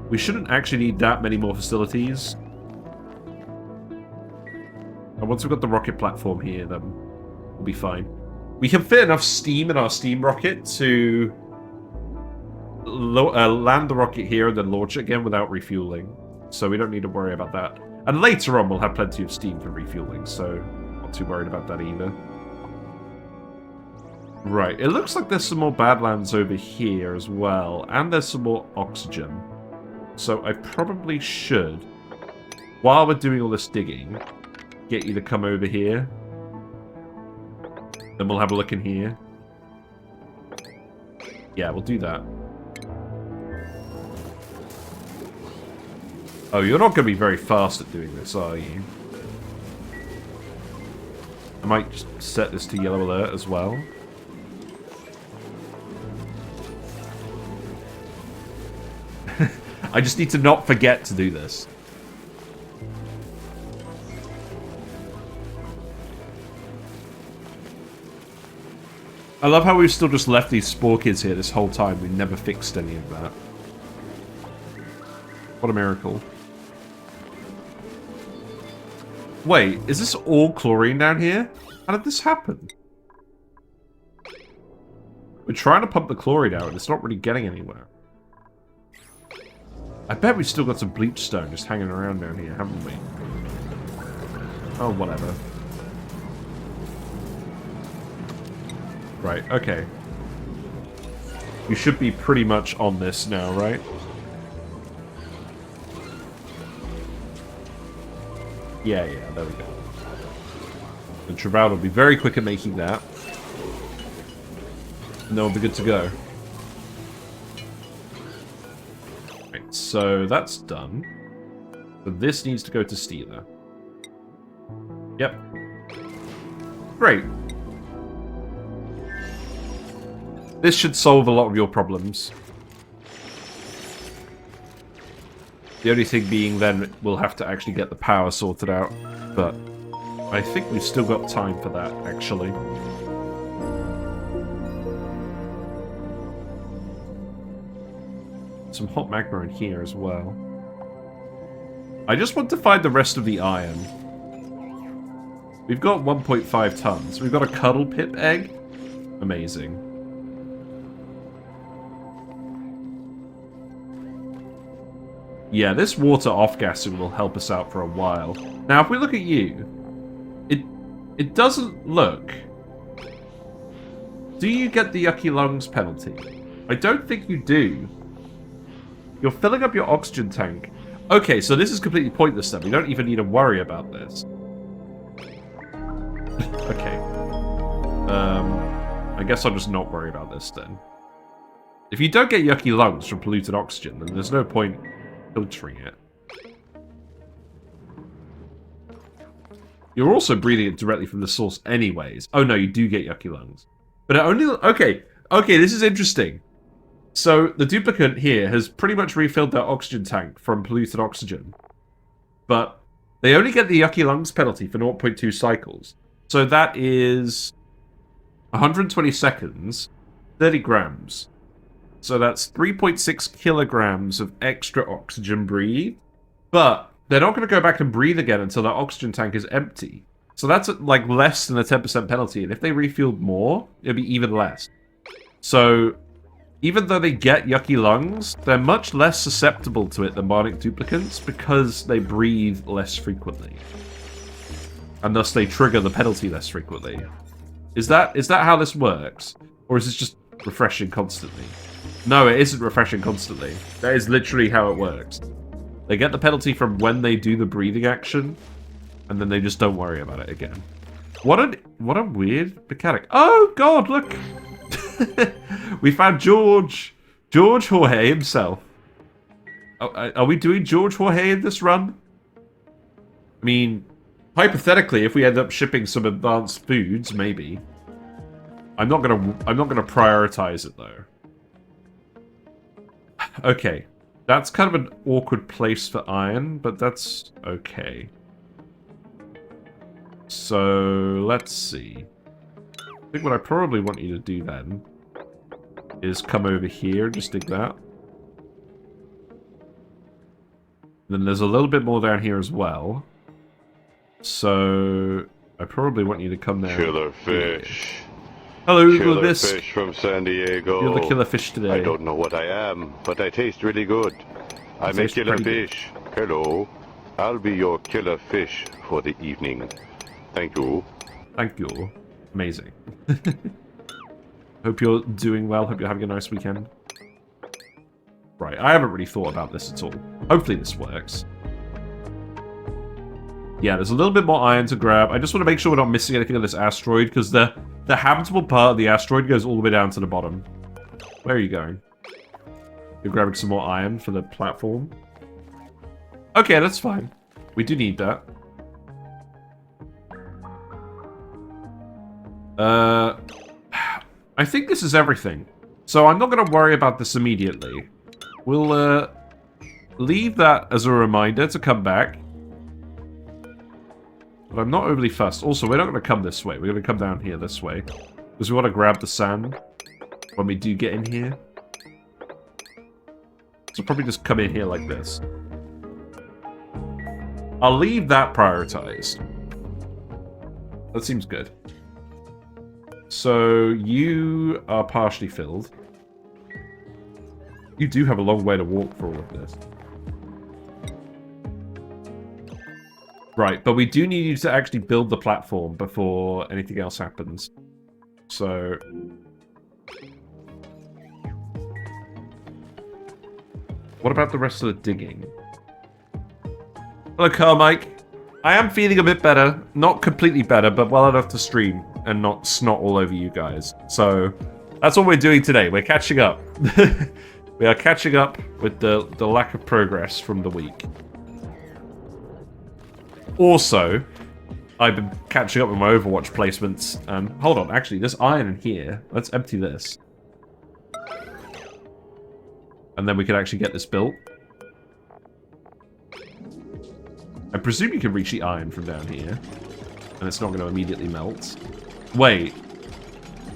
We shouldn't actually need that many more facilities. And once we've got the rocket platform here, then we'll be fine. We can fit enough steam in our steam rocket to land the rocket here and then launch it again without refueling. So we don't need to worry about that. And later on, we'll have plenty of steam for refueling, so not too worried about that either. Right, it looks like there's some more Badlands over here as well, and there's some more oxygen. So I probably should, while we're doing all this digging, get you to come over here. Then we'll have a look in here. Yeah, we'll do that. Oh, you're not going to be very fast at doing this, are you? I might just set this to yellow alert as well. I just need to not forget to do this. I love how we've still just left these spore kids here this whole time. We never fixed any of that. What a miracle. Wait, is this all chlorine down here? How did this happen? We're trying to pump the chlorine out and it's not really getting anywhere. I bet we've still got some bleach stone just hanging around down here, haven't we? Oh, whatever. Right, okay. You should be pretty much on this now, right? Yeah, there we go. And Travail will be very quick at making that. And then we'll be good to go. Right, so that's done. So this needs to go to Steeler. Yep. Great. This should solve a lot of your problems. The only thing being then we'll have to actually get the power sorted out. But I think we've still got time for that, actually. Some hot magma in here as well. I just want to find the rest of the iron. We've got 1.5 tons. We've got a cuddle pip egg. Amazing. Yeah, this water off-gassing will help us out for a while. Now, if we look at you, it doesn't look... Do you get the yucky lungs penalty? I don't think you do. You're filling up your oxygen tank. Okay, so this is completely pointless then. We don't even need to worry about this. Okay. I guess I'll just not worry about this then. If you don't get yucky lungs from polluted oxygen, then there's no point filtering it. You're also breathing it directly from the source anyways. Oh no, you do get yucky lungs. But it only... Okay, this is interesting. So, the duplicant here has pretty much refilled their oxygen tank from polluted oxygen. But they only get the yucky lungs penalty for 0.2 cycles. So that is 120 seconds, 30 grams. So that's 3.6 kilograms of extra oxygen breathed. But they're not going to go back and breathe again until their oxygen tank is empty. So that's like less than a 10% penalty. And if they refueled more, it'd be even less. So even though they get yucky lungs, they're much less susceptible to it than Bionic Duplicants because they breathe less frequently. And thus they trigger the penalty less frequently. Is that how this works? Or is this just refreshing constantly? No, it isn't refreshing constantly. That is literally how it works. They get the penalty from when they do the breathing action, and then they just don't worry about it again. What a weird mechanic. Oh god, look! We found George! George Jorge himself. Are we doing George Jorge in this run? I mean, hypothetically, if we end up shipping some advanced foods, maybe. I'm not gonna prioritize it though. Okay, that's kind of an awkward place for iron, but that's okay. So let's see. I think what I probably want you to do then is come over here and just dig that. Then there's a little bit more down here as well. So I probably want you to come there. Killer fish. Hello, Killer fish from San Diego. You're the killer fish today. I don't know what I am, but I taste really good. I'm a killer fish. Hello. I'll be your killer fish for the evening. Thank you. Thank you. Amazing. Hope you're doing well. Hope you're having a nice weekend. Right, I haven't really thought about this at all. Hopefully this works. Yeah, there's a little bit more iron to grab. I just want to make sure we're not missing anything on this asteroid, because the habitable part of the asteroid goes all the way down to the bottom. Where are you going? You're grabbing some more iron for the platform? Okay, that's fine. We do need that. I think this is everything. So I'm not going to worry about this immediately. We'll leave that as a reminder to come back. But I'm not overly fussed. Also, we're not going to come this way. We're going to come down here this way. Because we want to grab the sand when we do get in here. So probably just come in here like this. I'll leave that prioritized. That seems good. So, you are partially filled. You do have a long way to walk for all of this. Right, but we do need you to actually build the platform before anything else happens. So... what about the rest of the digging? Hello, Carmike. I am feeling a bit better. Not completely better, but well enough to stream and not snot all over you guys. So, that's what we're doing today. We're catching up. We are catching up with the lack of progress from the week. Also, I've been catching up with my Overwatch placements. Hold on, actually, there's iron in here. Let's empty this. And then we can actually get this built. I presume you can reach the iron from down here. And it's not going to immediately melt. Wait.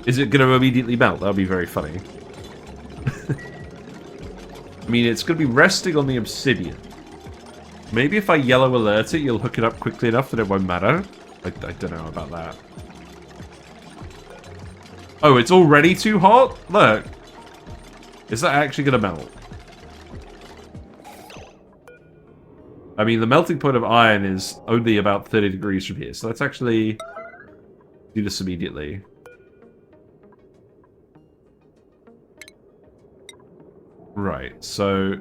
Is it going to immediately melt? That would be very funny. I mean, it's going to be resting on the obsidian. Maybe if I yellow alert it, you'll hook it up quickly enough that it won't matter. I don't know about that. Oh, it's already too hot? Look. Is that actually going to melt? I mean, the melting point of iron is only about 30 degrees from here, so let's actually do this immediately. Right, so...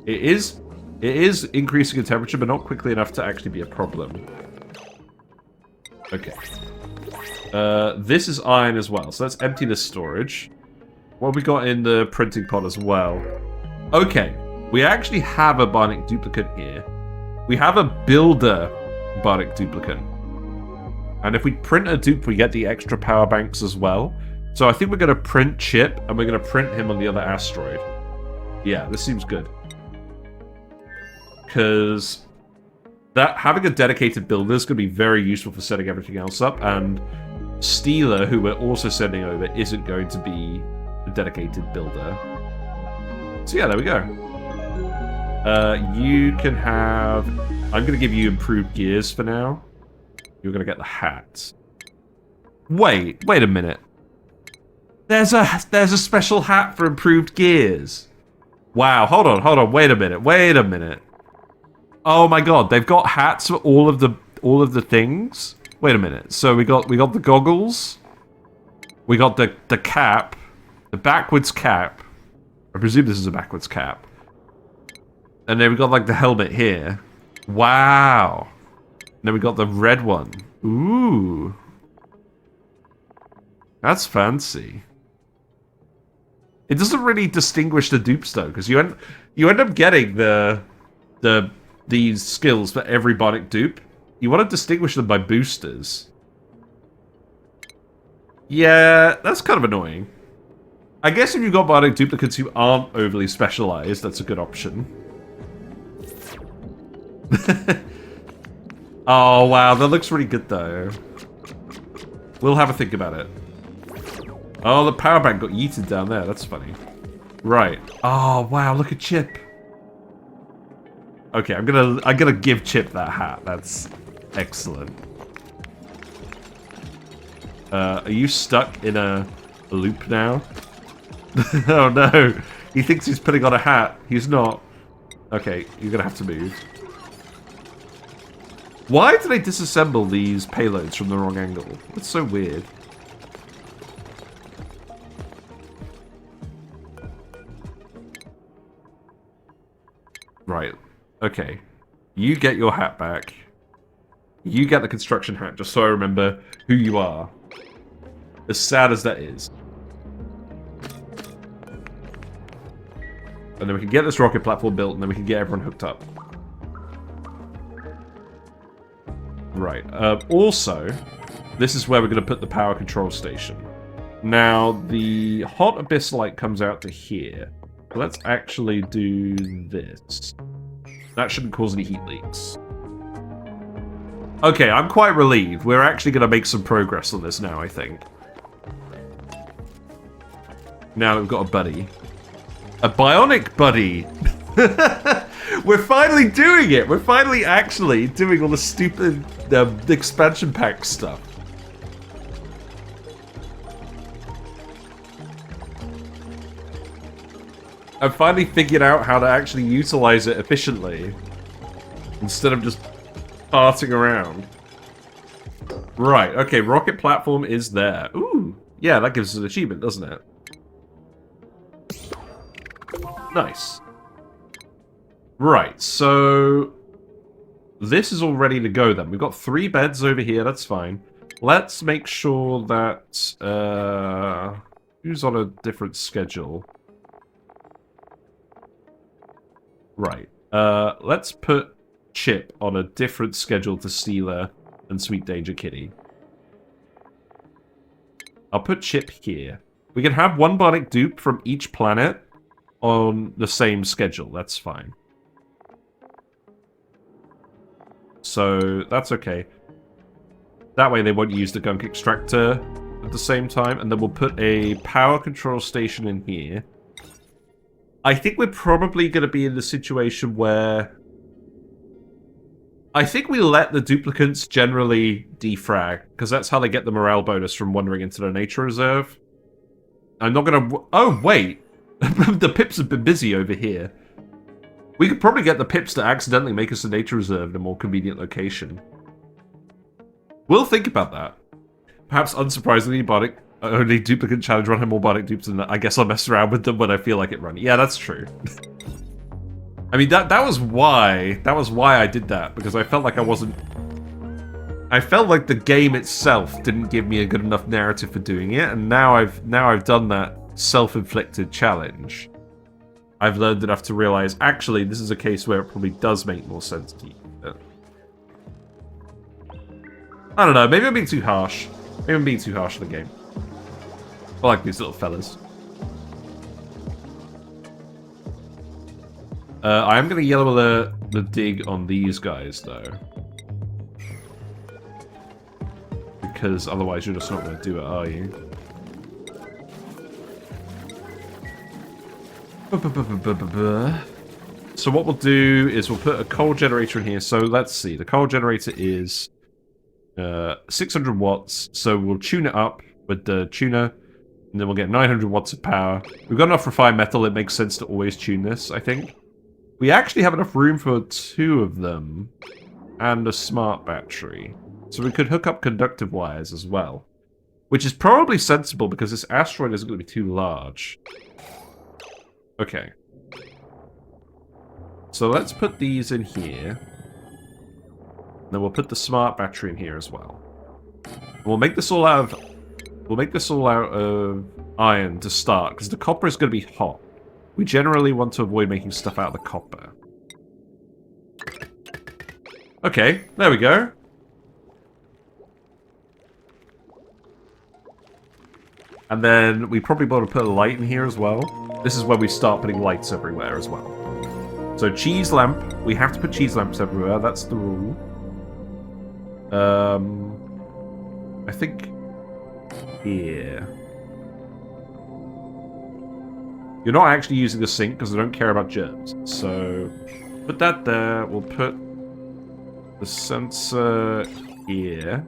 It is increasing in temperature, but not quickly enough to actually be a problem. Okay. This is iron as well, so let's empty this storage. What have we got in the printing pot as well? Okay, we actually have a Bionic Duplicant here. We have a builder Bionic Duplicant. And if we print a dupe, we get the extra power banks as well. So I think we're going to print Chip, and we're going to print him on the other asteroid. Yeah, this seems good. Because having a dedicated builder is going to be very useful for setting everything else up, and Steeler, who we're also sending over, isn't going to be a dedicated builder. So yeah, there we go. You can have... I'm going to give you improved gears for now. You're going to get the hat. Wait a minute. There's a special hat for improved gears. Wow, hold on, wait a minute. Oh my god, they've got hats for all of the things? Wait a minute. So we got the goggles. We got the cap, the backwards cap. I presume this is a backwards cap. And then we got like the helmet here. Wow. And then we got the red one. Ooh. That's fancy. It doesn't really distinguish the dupes though, because you end up getting these skills for every Bionic dupe. You want to distinguish them by boosters. Yeah, that's kind of annoying. I guess if you've got Bionic Duplicants who aren't overly specialized, that's a good option. Oh, wow, that looks really good, though. We'll have a think about it. Oh, the power bank got yeeted down there. That's funny. Right. Oh, wow, look at Chip. Okay, I'm gonna give Chip that hat. That's excellent. Are you stuck in a loop now? Oh no, he thinks he's putting on a hat. He's not. Okay, you're gonna have to move. Why do they disassemble these payloads from the wrong angle? That's so weird. Right. Okay. You get your hat back. You get the construction hat, just so I remember who you are. As sad as that is. And then we can get this rocket platform built, and then we can get everyone hooked up. Right. Also, this is where we're going to put the power control station. Now, the hot abyss light comes out to here. Let's actually do this. That shouldn't cause any heat leaks. Okay, I'm quite relieved. We're actually going to make some progress on this now, I think. Now we've got a buddy. A bionic buddy! We're finally doing it! We're finally actually doing all the stupid expansion pack stuff. I've finally figured out how to actually utilize it efficiently. Instead of just farting around. Right, okay, rocket platform is there. Ooh, yeah, that gives us an achievement, doesn't it? Nice. Right, so this is all ready to go then. We've got 3 beds over here, that's fine. Let's make sure that who's on a different schedule? Right. Let's put Chip on a different schedule to Steeler and Sweet Danger Kitty. I'll put Chip here. We can have one Bionic dupe from each planet on the same schedule. That's fine. So, that's okay. That way they won't use the gunk extractor at the same time. And then we'll put a power control station in here. I think we're probably going to be in the situation where... I think we let the duplicants generally defrag, because that's how they get the morale bonus from wandering into the nature reserve. I'm not going to... Oh, wait! The pips have been busy over here. We could probably get the pips to accidentally make us a nature reserve in a more convenient location. We'll think about that. Perhaps unsurprisingly, Bionic only duplicate challenge run have more Bionic dupes than that. I guess I'll mess around with them when I feel like it running. Yeah, that's true. I mean, that was why I did that, because I felt like I wasn't... I felt like the game itself didn't give me a good enough narrative for doing it, and now I've done that self-inflicted challenge. I've learned enough to realize, actually, this is a case where it probably does make more sense to you. I don't know, maybe I'm being too harsh. Maybe I'm being too harsh on the game. I like these little fellas. I am going to yellow the dig on these guys, though. Because otherwise you're just not going to do it, are you? So what we'll do is we'll put a coal generator in here. So let's see. The coal generator is 600 watts. So we'll tune it up with the tuner. And then we'll get 900 watts of power. We've got enough refined metal. It makes sense to always tune this, I think. We actually have enough room for 2 of them. And a smart battery. So we could hook up conductive wires as well. Which is probably sensible because this asteroid isn't going to be too large. Okay. So let's put these in here. Then we'll put the smart battery in here as well. We'll make this all out of... We'll make this all out of iron to start, because the copper is going to be hot. We generally want to avoid making stuff out of the copper. Okay, there we go. And then we probably want to put a light in here as well. This is where we start putting lights everywhere as well. So cheese lamp. We have to put cheese lamps everywhere. That's the rule. I think... here. You're not actually using the sink because I don't care about germs. So put that there. We'll put the sensor here.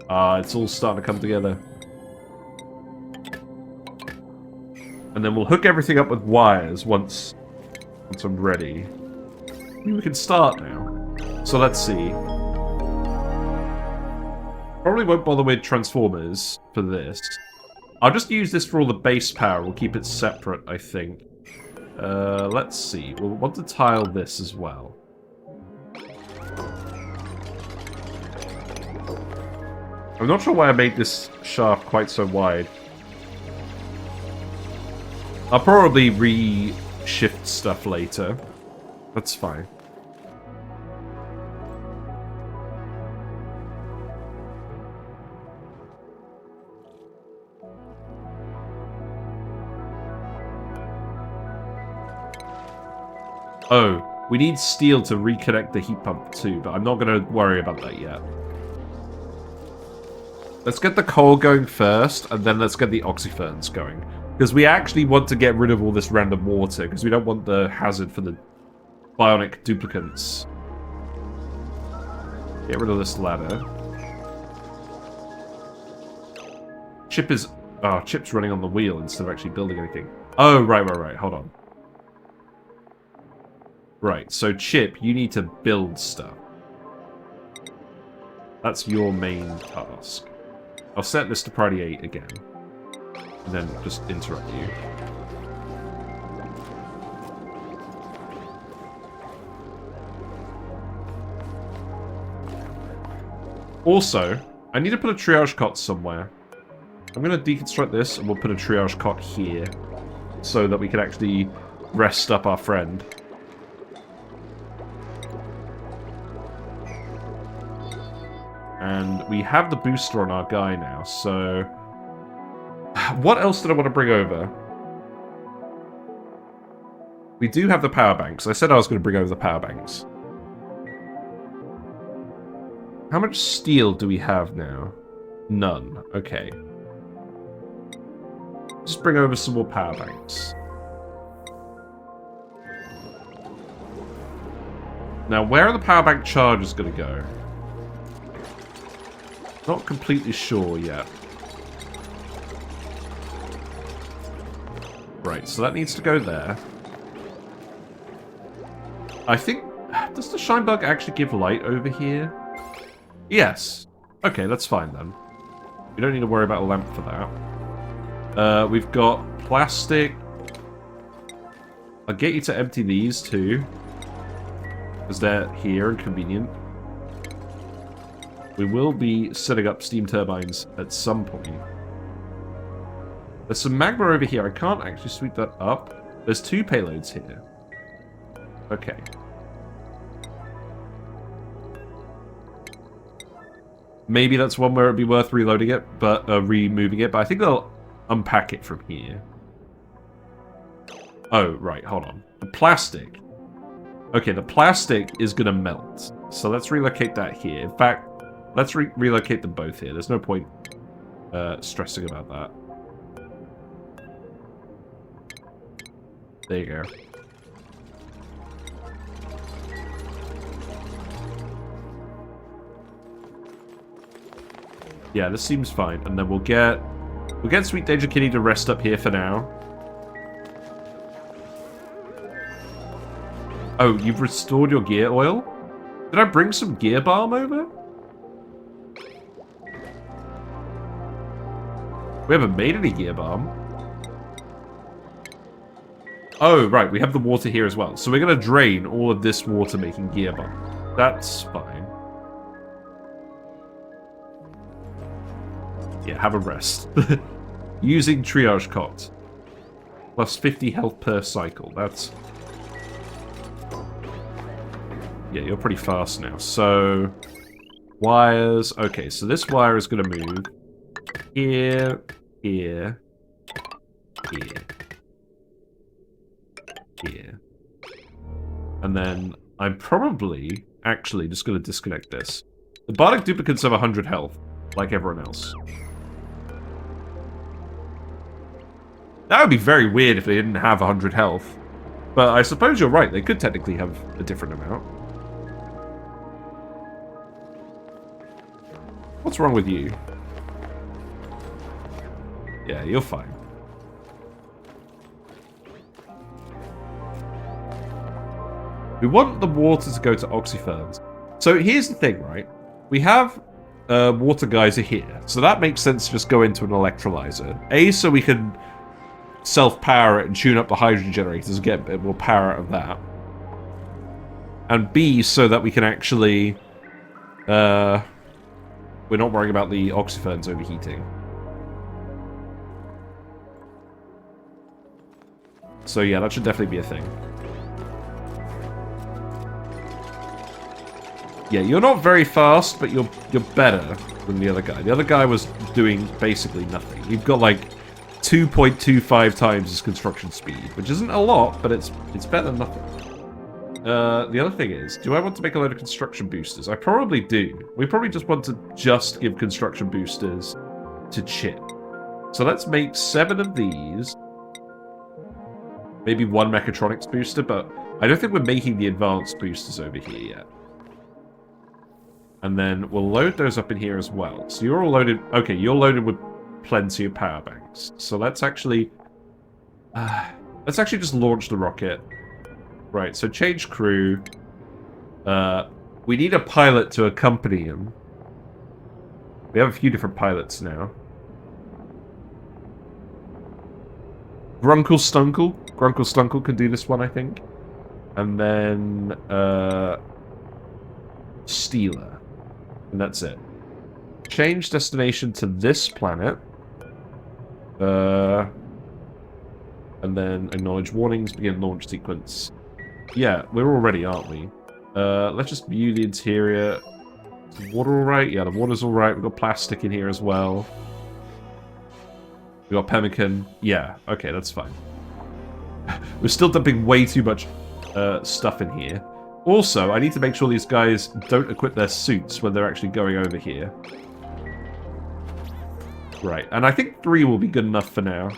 It's all starting to come together. And then we'll hook everything up with wires once I'm ready. We can start now. So let's see. Probably won't bother with transformers for this. I'll just use this for all the base power. We'll keep it separate, I think. Let's see. We'll want to tile this as well. I'm not sure why I made this shaft quite so wide. I'll probably re-shift stuff later. That's fine. Oh, we need steel to reconnect the heat pump too, but I'm not going to worry about that yet. Let's get the coal going first, and then let's get the oxyferns going. Because we actually want to get rid of all this random water, because we don't want the hazard for the Bionic Duplicants. Get rid of this ladder. Chip is... Oh, Chip's running on the wheel instead of actually building anything. Oh, right. Hold on. Right, so Chip, you need to build stuff. That's your main task. I'll set this to priority 8 again. And then just interrupt you. Also, I need to put a triage cot somewhere. I'm going to deconstruct this, and we'll put a triage cot here. So that we can actually rest up our friend. And we have the booster on our guy now, so... What else did I want to bring over? We do have the power banks. I said I was going to bring over the power banks. How much steel do we have now? None. Okay. Just bring over some more power banks. Now, where are the power bank chargers going to go? Not completely sure yet. Right, so that needs to go there. I think... Does the shine bug actually give light over here? Yes. Okay, that's fine then. We don't need to worry about a lamp for that. We've got plastic. I'll get you to empty these too. Because they're here and convenient. We will be setting up steam turbines at some point. There's some magma over here. I can't actually sweep that up. There's 2 payloads here. Okay. Maybe that's one where it'd be worth reloading it, but removing it. But I think they'll unpack it from here. Oh, right. Hold on. The plastic. Okay, the plastic is going to melt. So let's relocate that here. In fact, let's relocate them both here. There's no point stressing about that. There you go. Yeah, this seems fine. And then we'll get Sweet Danger Kitty to rest up here for now. Oh, you've restored your gear oil? Did I bring some gear balm over? We haven't made any gear balm. Oh, right, we have the water here as well. So we're going to drain all of this water making gear balm. That's fine. Yeah, have a rest. Using triage cot. Plus 50 health per cycle. That's... Yeah, you're pretty fast now. So, wires. Okay, so this wire is going to move here, here, here, here. And then I'm probably actually just going to disconnect this. The Bionic Duplicants have 100 health, like everyone else. That would be very weird if they didn't have 100 health. But I suppose you're right, they could technically have a different amount. What's wrong with you? Yeah, you're fine. We want the water to go to oxyferns. So here's the thing, right? We have water geyser here. So that makes sense to just go into an electrolyzer. A, so we can self-power it and tune up the hydrogen generators and get a bit more power out of that. And B, so that we can actually... we're not worrying about the oxyferns overheating. So yeah, that should definitely be a thing. Yeah, you're not very fast, but you're better than the other guy. The other guy was doing basically nothing. You've got like 2.25 times his construction speed, which isn't a lot, but it's better than nothing. The other thing is, do I want to make a load of construction boosters? I probably do. We probably just want to give construction boosters to Chip. So let's make 7 of these. Maybe 1 mechatronics booster, but I don't think we're making the advanced boosters over here yet. And then we'll load those up in here as well. So you're all loaded... Okay, you're loaded with plenty of power banks. So let's actually... let's actually just launch the rocket. Right, so change crew. We need a pilot to accompany him. We have a few different pilots now. Grunkle Stunkle. Grunkle Stunkle can do this one, I think. And then... Steeler. And that's it. Change destination to this planet. And then acknowledge warnings, begin launch sequence. Yeah, we're all ready, aren't we? Let's just view the interior. Is the water alright? Yeah, the water's alright. We've got plastic in here as well. We got pemmican. Yeah, okay, that's fine. We're still dumping way too much stuff in here. Also, I need to make sure these guys don't equip their suits when they're actually going over here. Right, and I think 3 will be good enough for now.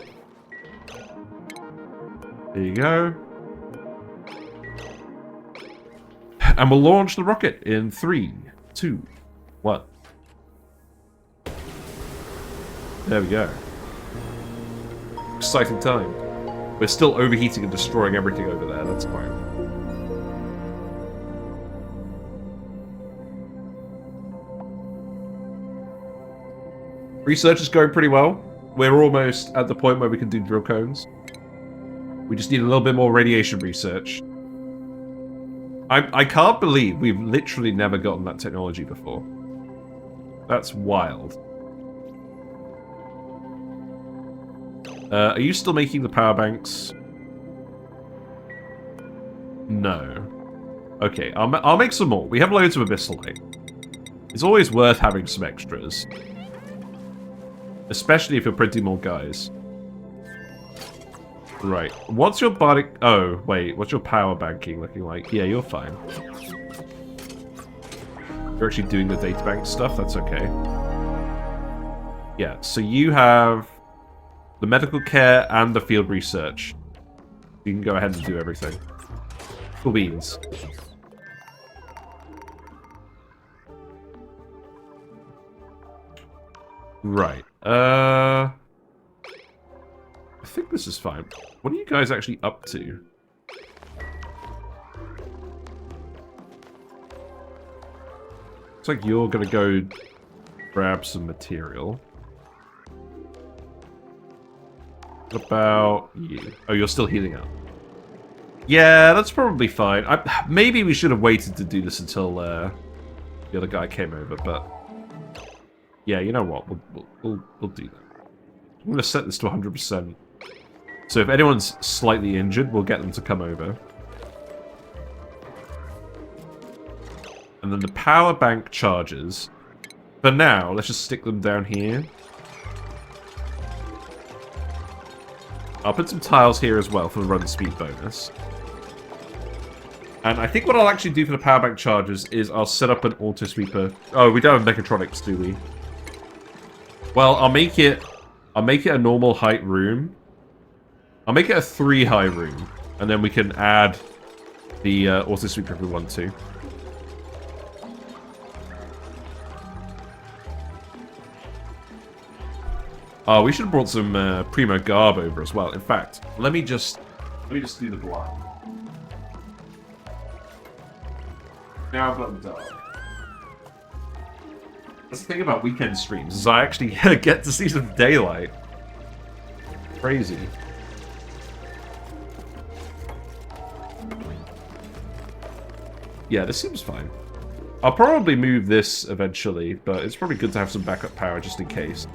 There you go. And we'll launch the rocket in 3, 2, 1. There we go. Exciting time. We're still overheating and destroying everything over there, that's fine. Research is going pretty well. We're almost at the point where we can do drill cones. We just need a little bit more radiation research. I can't believe we've literally never gotten that technology before. That's wild. Are you still making the power banks? No. Okay, I'll make some more. We have loads of abyssal. It's always worth having some extras. Especially if you're printing more guys. Right. What's your bionic... Oh, wait. What's your power banking looking like? Yeah, you're fine. You're actually doing the databank stuff. That's okay. Yeah, so you have the medical care and the field research. You can go ahead and do everything. Cool beans. Right. I think this is fine. What are you guys actually up to? Looks like you're gonna go grab some material. What about you? Oh, you're still healing up. Yeah, that's probably fine. Maybe we should have waited to do this until the other guy came over, but yeah, you know what? We'll do that. I'm going to set this to 100%. So if anyone's slightly injured, we'll get them to come over. And then the power bank charges. For now, let's just stick them down here. I'll put some tiles here as well for the run speed bonus. And I think what I'll actually do for the power bank charges is I'll set up an auto sweeper. Oh, we don't have mechatronics, do we? Well, I'll make it a normal height room. I'll make it a 3 high room. And then we can add the auto sweeper if we want to. Oh, we should have brought some Primo Garb over as well. In fact, let me just do the blind. Now I've got the dark. That's the thing about weekend streams, is I actually get to see some daylight. Crazy. Yeah, this seems fine. I'll probably move this eventually, but it's probably good to have some backup power just in case.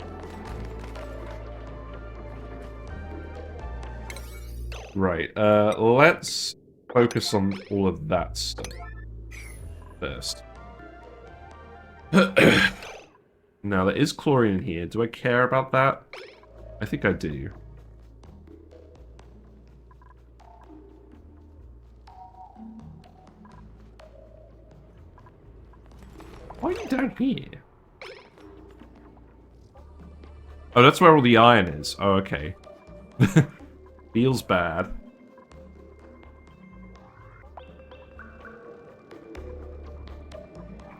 Right, let's focus on all of that stuff first. Now, there is chlorine in here. Do I care about that? I think I do. Why are you down here? Oh, that's where all the iron is. Oh, okay. Feels bad.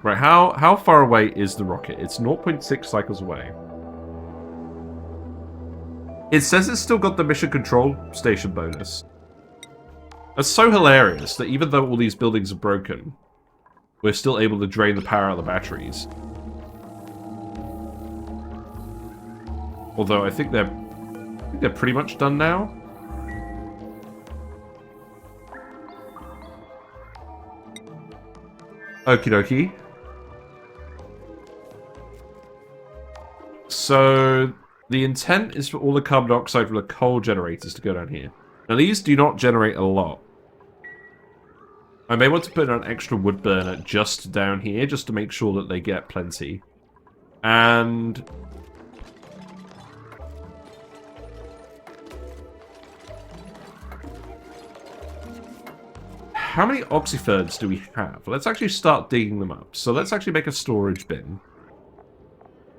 Right, how far away is the rocket? It's 0.6 cycles away. It says it's still got the mission control station bonus. That's so hilarious that even though all these buildings are broken, we're still able to drain the power out of the batteries. Although I think they're pretty much done now. Okie dokie. So the intent is for all the carbon dioxide from the coal generators to go down here. Now these do not generate a lot. I may want to put an extra wood burner just down here, just to make sure that they get plenty. And how many oxyferns do we have? Let's actually start digging them up. So let's actually make a storage bin.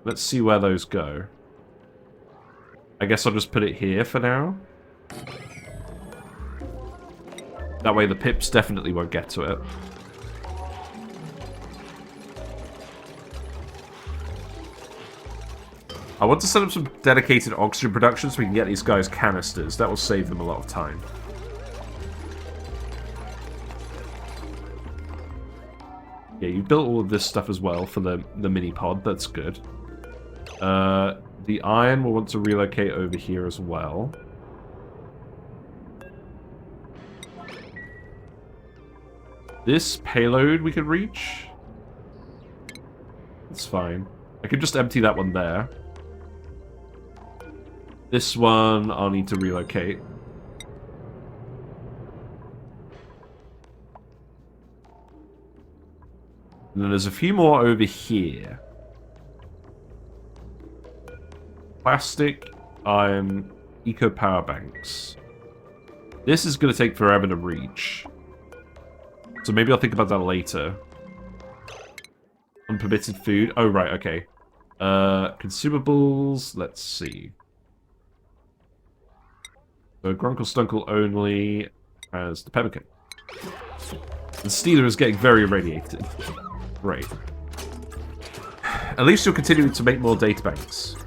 Let's see where those go. I guess I'll just put it here for now. That way the pips definitely won't get to it. I want to set up some dedicated oxygen production so we can get these guys canisters. That will save them a lot of time. Yeah, you built all of this stuff as well for the mini pod. That's good. The iron will want to relocate over here as well. This payload we could reach. That's fine. I could just empty that one there. This one I'll need to relocate. And then there's a few more over here. Plastic, iron, eco power banks. This is going to take forever to reach. So maybe I'll think about that later. Unpermitted food. Oh, right, okay. Consumables, let's see. So Grunkle Stunkle only has the pemmican. The Steeler is getting very irradiated. Great. At least you're continuing to make more databanks.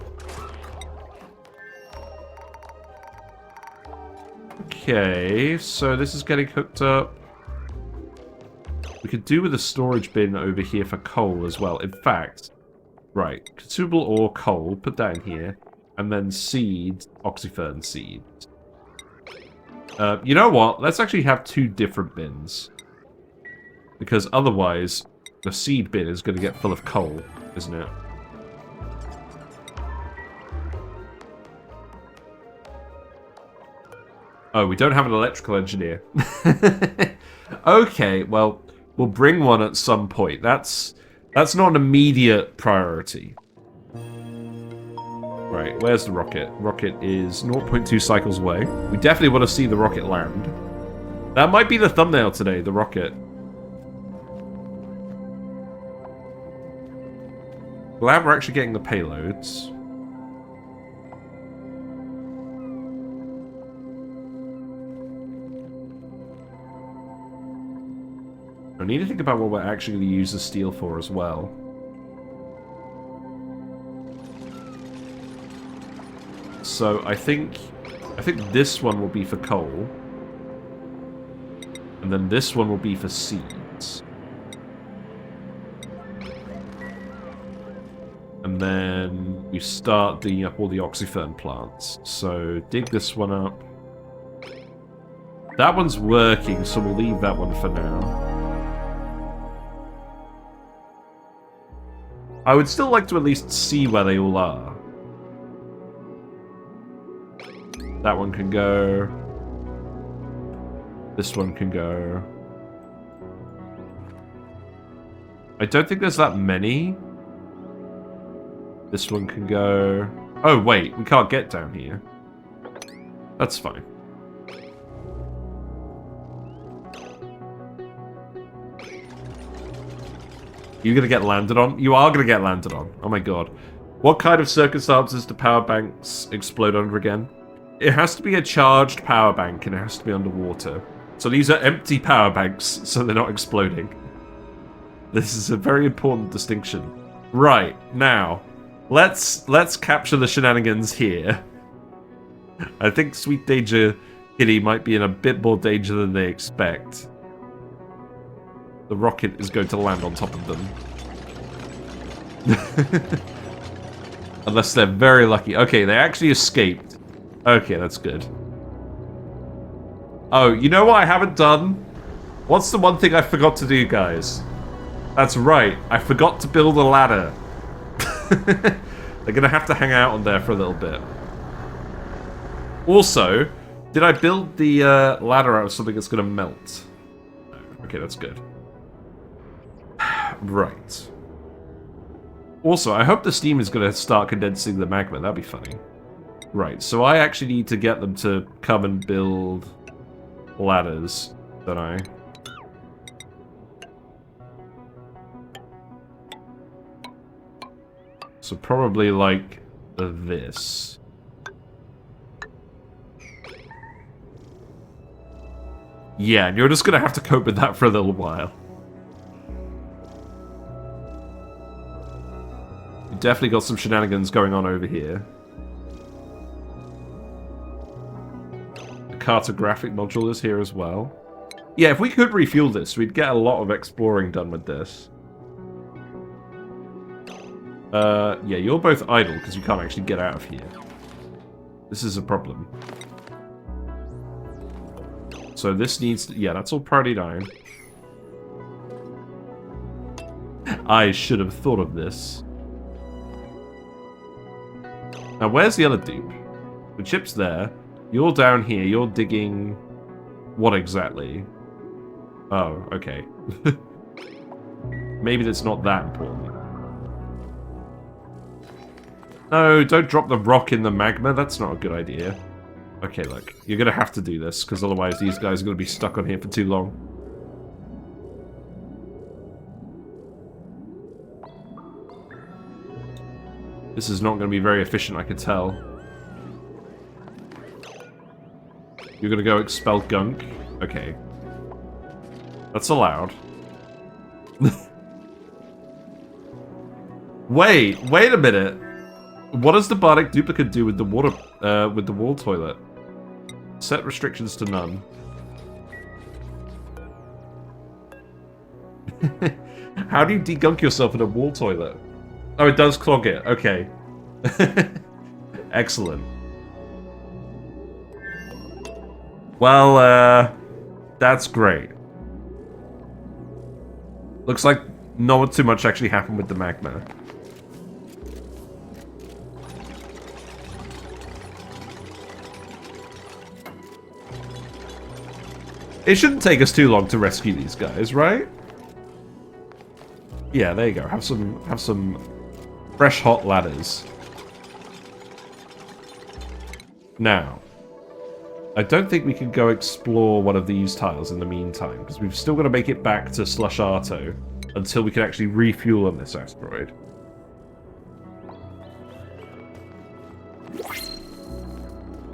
Okay, so this is getting hooked up. We could do with a storage bin over here for coal as well. In fact, right, consumable ore, coal, put that in here. And then seeds, oxyfern seeds. You know what? Let's actually have two different bins. Because otherwise, the seed bin is going to get full of coal, isn't it? Oh, we don't have an electrical engineer. Okay, well, we'll bring one at some point. That's not an immediate priority. Right, where's the rocket? Rocket is 0.2 cycles away. We definitely want to see the rocket land. That might be the thumbnail today, the rocket. Glad we're actually getting the payloads. I need to think about what we're actually going to use the steel for as well. So I think this one will be for coal. And then this one will be for seeds. And then we start digging up all the oxyfern plants. So dig this one up. That one's working, so we'll leave that one for now. I would still like to at least see where they all are. That one can go. This one can go. I don't think there's that many. This one can go. Oh, wait, we can't get down here. That's fine. You're gonna get landed on? You are gonna get landed on. Oh my god. What kind of circumstances do power banks explode under again? It has to be a charged power bank and it has to be underwater. So these are empty power banks, so they're not exploding. This is a very important distinction. Right, now, let's capture the shenanigans here. I think Sweet Danger Kitty might be in a bit more danger than they expect. The rocket is going to land on top of them. Unless they're very lucky. Okay, they actually escaped. Okay, that's good. Oh, you know what I haven't done? What's the one thing I forgot to do, guys? That's right, I forgot to build a ladder. They're gonna have to hang out on there for a little bit. Also, did I build the ladder out of something that's gonna melt? No. Okay, that's good. Right. Also, I hope the steam is gonna start condensing the magma. That'd be funny. Right, so I actually need to get them to come and build ladders, don't I? So probably like this. Yeah, and you're just gonna have to cope with that for a little while. You definitely got some shenanigans going on over here. The cartographic module is here as well. Yeah, if we could refuel this, we'd get a lot of exploring done with this. Yeah, you're both idle because you can't actually get out of here. This is a problem. So this needs to, yeah, that's all priority 9. I should have thought of this. Now, where's the other dupe? The chip's there. You're down here. You're digging... what exactly? Oh, okay. Maybe that's not that important. No, don't drop the rock in the magma. That's not a good idea. Okay, look. You're going to have to do this, because otherwise these guys are going to be stuck on here for too long. This is not going to be very efficient, I can tell. You're going to go expel gunk? Okay. That's allowed. Wait a minute. What does the Bionic Duplicant do with the water, with the wall toilet? Set restrictions to none. How do you degunk yourself in a wall toilet? Oh, it does clog it. Okay. Excellent. Well, that's great. Looks like not too much actually happened with the magma. It shouldn't take us too long to rescue these guys, right? Yeah, there you go. Have some fresh hot ladders. Now, I don't think we can go explore one of these tiles in the meantime, because we've still got to make it back to Slush Arto until we can actually refuel on this asteroid.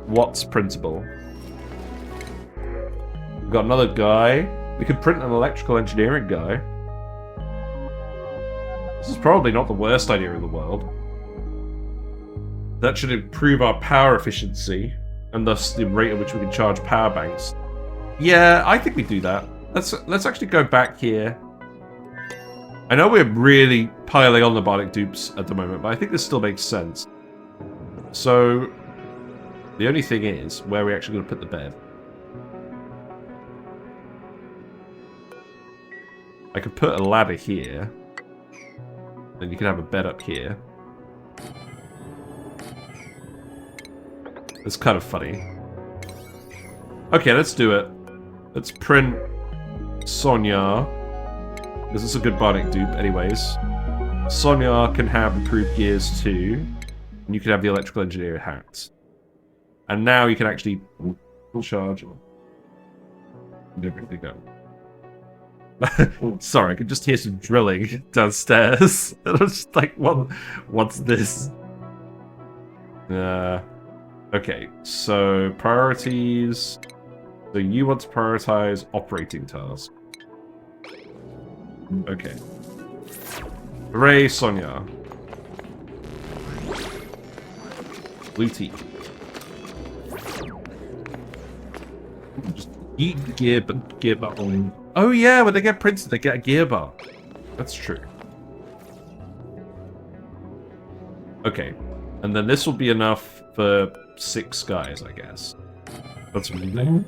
What's printable? We've got another guy. We could print an electrical engineering guy. This is probably not the worst idea in the world. That should improve our power efficiency, and thus the rate at which we can charge power banks. Yeah, I think we do that. Let's actually go back here. I know we're really piling on the Bionic dupes at the moment, but I think this still makes sense. So, the only thing is, where are we actually going to put the bed? I could put a ladder here. Then you can have a bed up here. It's kind of funny. Okay, let's do it. Let's print Sonya. This is a good Bionic dupe, anyways. Sonya can have improved gears too. And you can have the electrical engineer hat. And now you can actually full charge. And everything go. Sorry, I could just hear some drilling downstairs. And I was just like, what's this? Okay, so priorities. So you want to prioritize operating tasks. Okay. Hooray, Sonya. Blue tea. Just eat the gear bar. Oh yeah, when they get printed, they get a gear bar. That's true. Okay, and then this will be enough for 6 guys, I guess. That's really.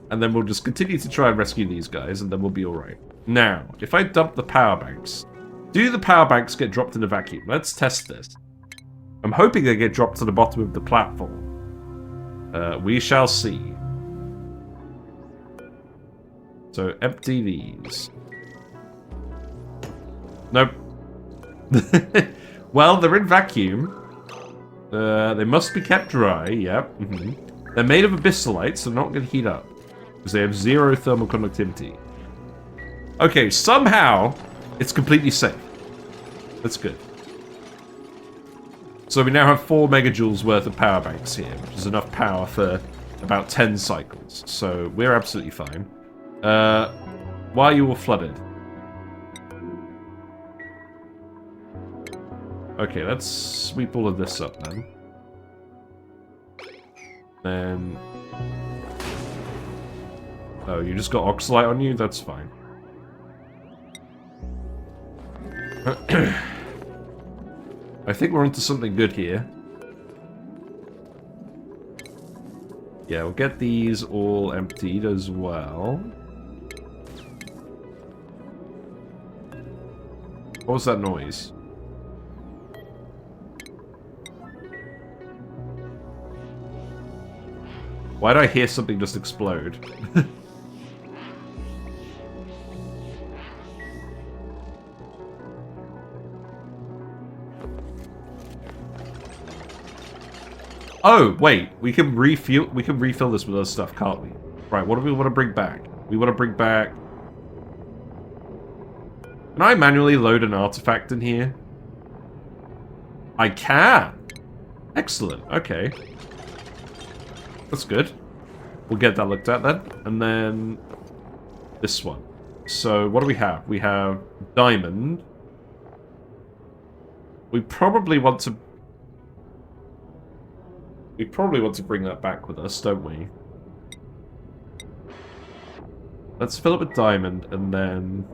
And then we'll just continue to try and rescue these guys, and then we'll be alright. Now, if I dump the power banks, do the power banks get dropped in a vacuum? Let's test this. I'm hoping they get dropped to the bottom of the platform. We shall see. So, empty these. Nope. Well, they're in vacuum. They must be kept dry, yep. They're made of abyssalites, so they're not going to heat up. Because they have 0 thermal conductivity. Okay, somehow, it's completely safe. That's good. So we now have 4 megajoules worth of power banks here, which is enough power for about 10 cycles. So we're absolutely fine. Why are you all flooded? Okay, let's sweep all of this up then. Then... Oh, you just got Oxalite on you? That's fine. I think we're onto something good here. Yeah, we'll get these all emptied as well. What was that noise? Why did I hear something just explode? Oh, wait, we can refill this with other stuff, can't we? Right, what do we want to bring back? We want to bring back... Can I manually load an artifact in here? I can! Excellent, okay. That's good. We'll get that looked at then. And then... this one. So, what do we have? We have diamond. We probably want to... bring that back with us, don't we? Let's fill it with diamond, and then...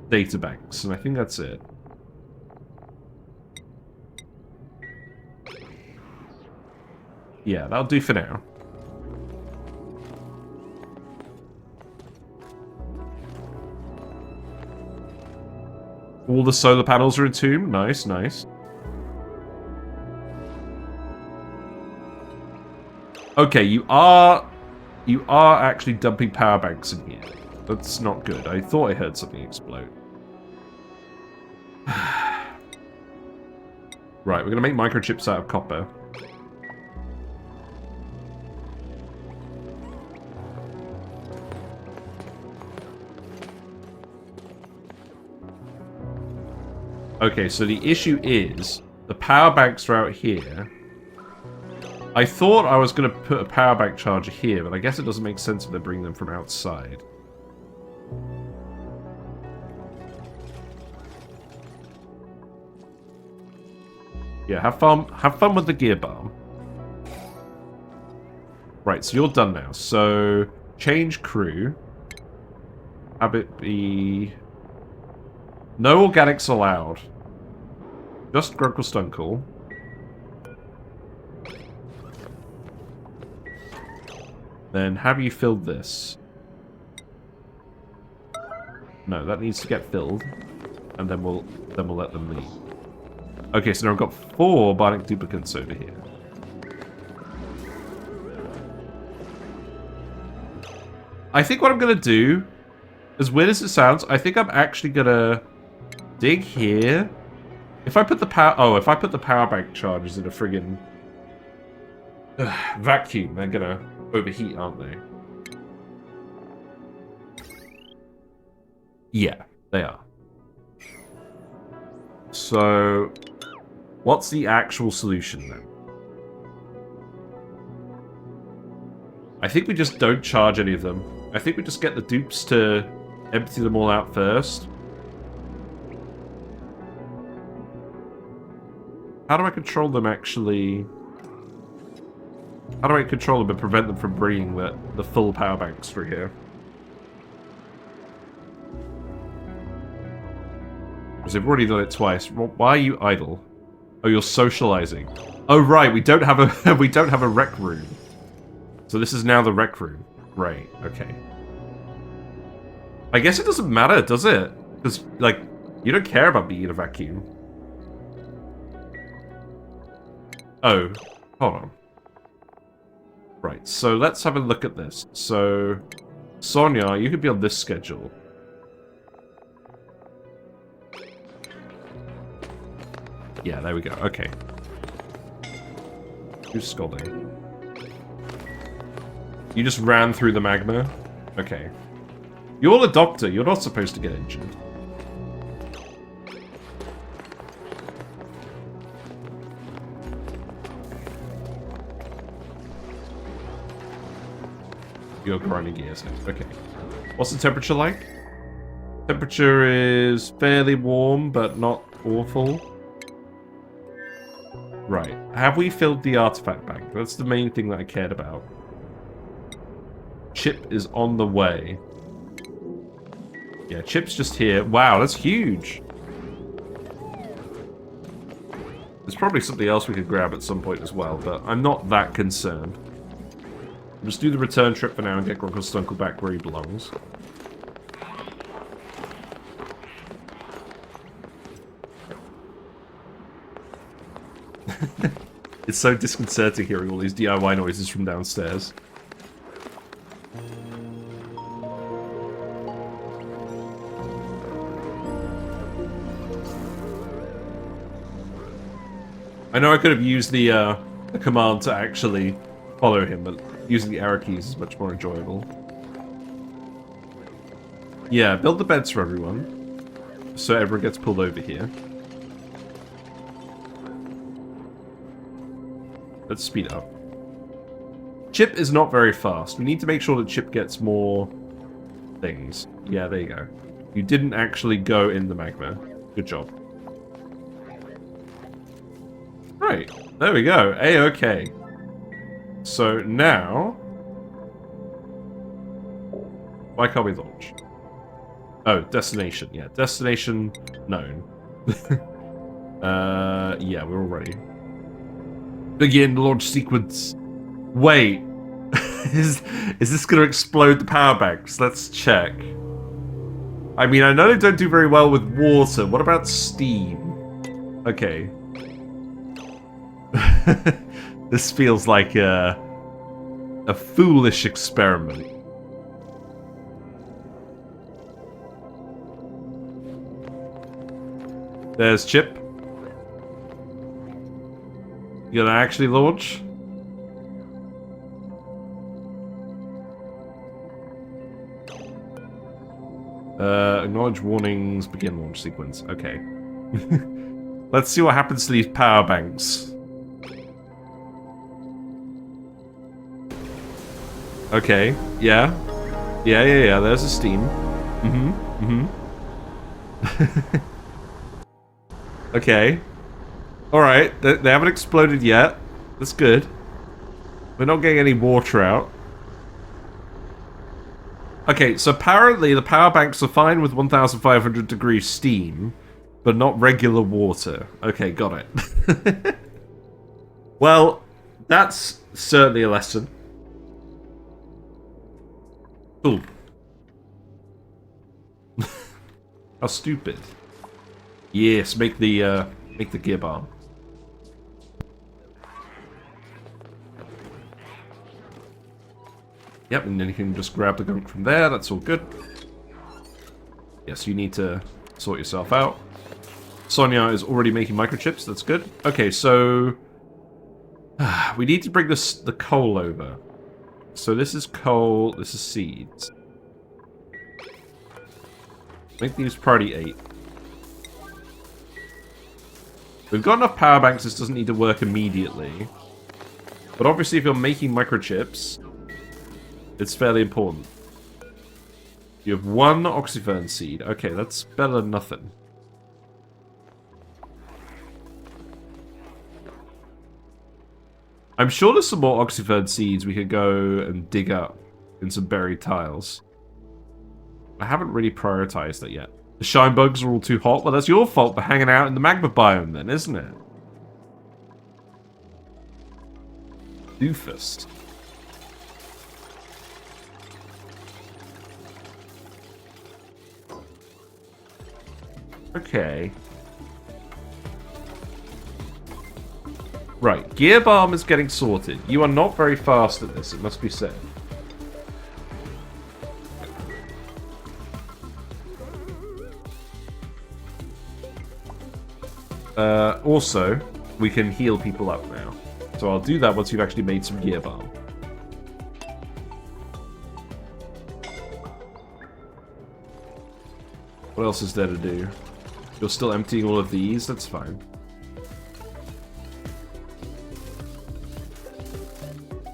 databanks, and I think that's it. Yeah, that'll do for now. All the solar panels are entombed. Nice, nice. Okay, you are actually dumping power banks in here. That's not good. I thought I heard something explode. Right, we're gonna make microchips out of copper. Okay, so the issue is the power banks are out here. I thought I was going to put a power bank charger here, but I guess it doesn't make sense if they're bringing them from outside. Yeah, have fun with the gear bar. Right, so you're done now. So, change crew. Have it be... No organics allowed. Just Grunkle Stunkle. Then have you filled this? No, that needs to get filled. And then we'll let them leave. Okay, so now we've got 4 Bionic Duplicants over here. I think what I'm gonna do, as weird as it sounds, I think I'm actually gonna dig here. If I put the power bank charges in a friggin' vacuum, they're gonna overheat, aren't they? Yeah, they are. So, what's the actual solution then? I think we just don't charge any of them. I think we just get the dupes to empty them all out first. How do I control them actually? How do I control them and prevent them from bringing the full power banks through here? Because they've already done it twice. Why are you idle? Oh, you're socializing. Oh right, we don't have a we don't have a rec room. So this is now the rec room. Right, okay. I guess it doesn't matter, does it? Because, like, you don't care about being in a vacuum. Oh, hold on. Right, so let's have a look at this. So, Sonia, you could be on this schedule. Yeah, there we go, okay. Who's scolding? You just ran through the magma? Okay. You're a doctor. You're not supposed to get injured. You're grinding gears. Okay. What's the temperature like? Temperature is fairly warm, but not awful. Right. Have we filled the artifact bank? That's the main thing that I cared about. Chip is on the way. Yeah, Chip's just here. Wow, that's huge. There's probably something else we could grab at some point as well, but I'm not that concerned. Just do the return trip for now and get Grunkle back where he belongs. It's so disconcerting hearing all these DIY noises from downstairs. I know I could have used the command to actually follow him, but using the arrow keys is much more enjoyable. Yeah, build the beds for everyone, so everyone gets pulled over here. Let's speed up. Chip is not very fast. We need to make sure that Chip gets more things. Yeah, there you go. You didn't actually go in the magma. Good job. Right, there we go. A-okay. So now... Why can't we launch? Oh, destination. Yeah, destination known. Yeah, we're all ready. Begin launch sequence. Wait. Is this going to explode the power banks? Let's check. I mean, I know they don't do very well with water. What about steam? Okay. This feels like a foolish experiment. There's Chip. You gonna actually launch? Acknowledge warnings, begin launch sequence. Okay. Let's see what happens to these power banks. Okay, yeah. Yeah, there's a steam. Okay. Alright, they haven't exploded yet. That's good. We're not getting any water out. Okay, so apparently the power banks are fine with 1,500 degree steam, but not regular water. Okay, got it. Well, that's certainly a lesson. Cool. How stupid. Yes, make the gear bomb. Yep, and then you can just grab the gunk from there. That's all good. Yes, you need to sort yourself out. Sonia is already making microchips. That's good. Okay, so we need to bring the coal over. So this is coal. This is seeds. Make these priority 8. We've got enough power banks. This doesn't need to work immediately. But obviously, if you're making microchips, it's fairly important. You have 1 oxyfern seed. Okay, that's better than nothing. I'm sure there's some more oxyfern seeds we could go and dig up in some buried tiles. I haven't really prioritized that yet. The shine bugs are all too hot. Well, that's your fault for hanging out in the magma biome then, isn't it? Doofus. Okay. Right, gear bomb is getting sorted. You are not very fast at this, it must be said. Also, we can heal people up now. So I'll do that once you've actually made some gear bomb. What else is there to do? You're still emptying all of these? That's fine.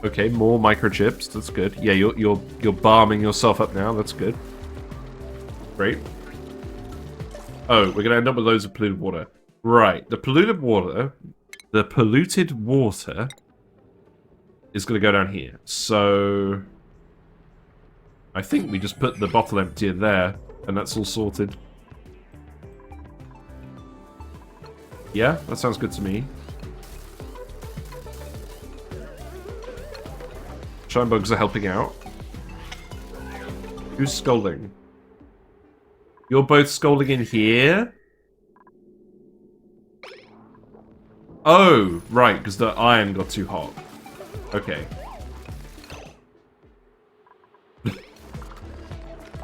Okay, more microchips. That's good. Yeah, you're balming yourself up now. That's good. Great. Oh, we're gonna end up with loads of polluted water. Right, the polluted water is gonna go down here. So I think we just put the bottle emptier there, and that's all sorted. Yeah, that sounds good to me. Shine bugs are helping out. Who's scolding? You're both scolding in here? Oh, right, because the iron got too hot. Okay.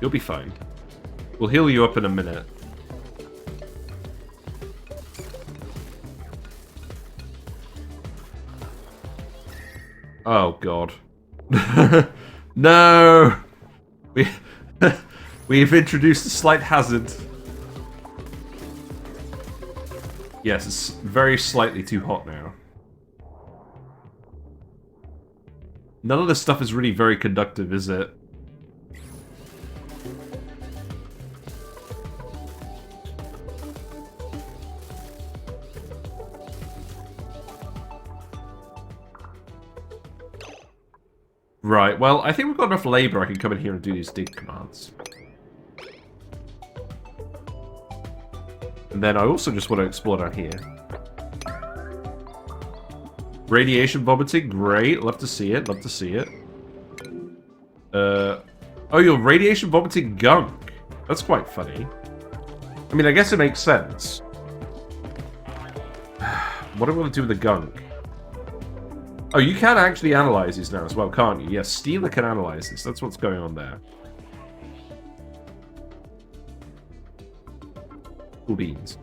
You'll be fine. We'll heal you up in a minute. Oh, God. No! We've introduced a slight hazard. Yes, it's very slightly too hot now. None of this stuff is really very conductive, is it? Right, well, I think we've got enough labor I can come in here and do these dig commands. And then I also just want to explore down here. Radiation vomiting, great. Love to see it, love to see it. Oh, you're radiation vomiting gunk. That's quite funny. I mean, I guess it makes sense. What do I want to do with the gunk? Oh, you can actually analyze these now as well, can't you? Yes, Steeler can analyze this. That's what's going on there. Cool beans.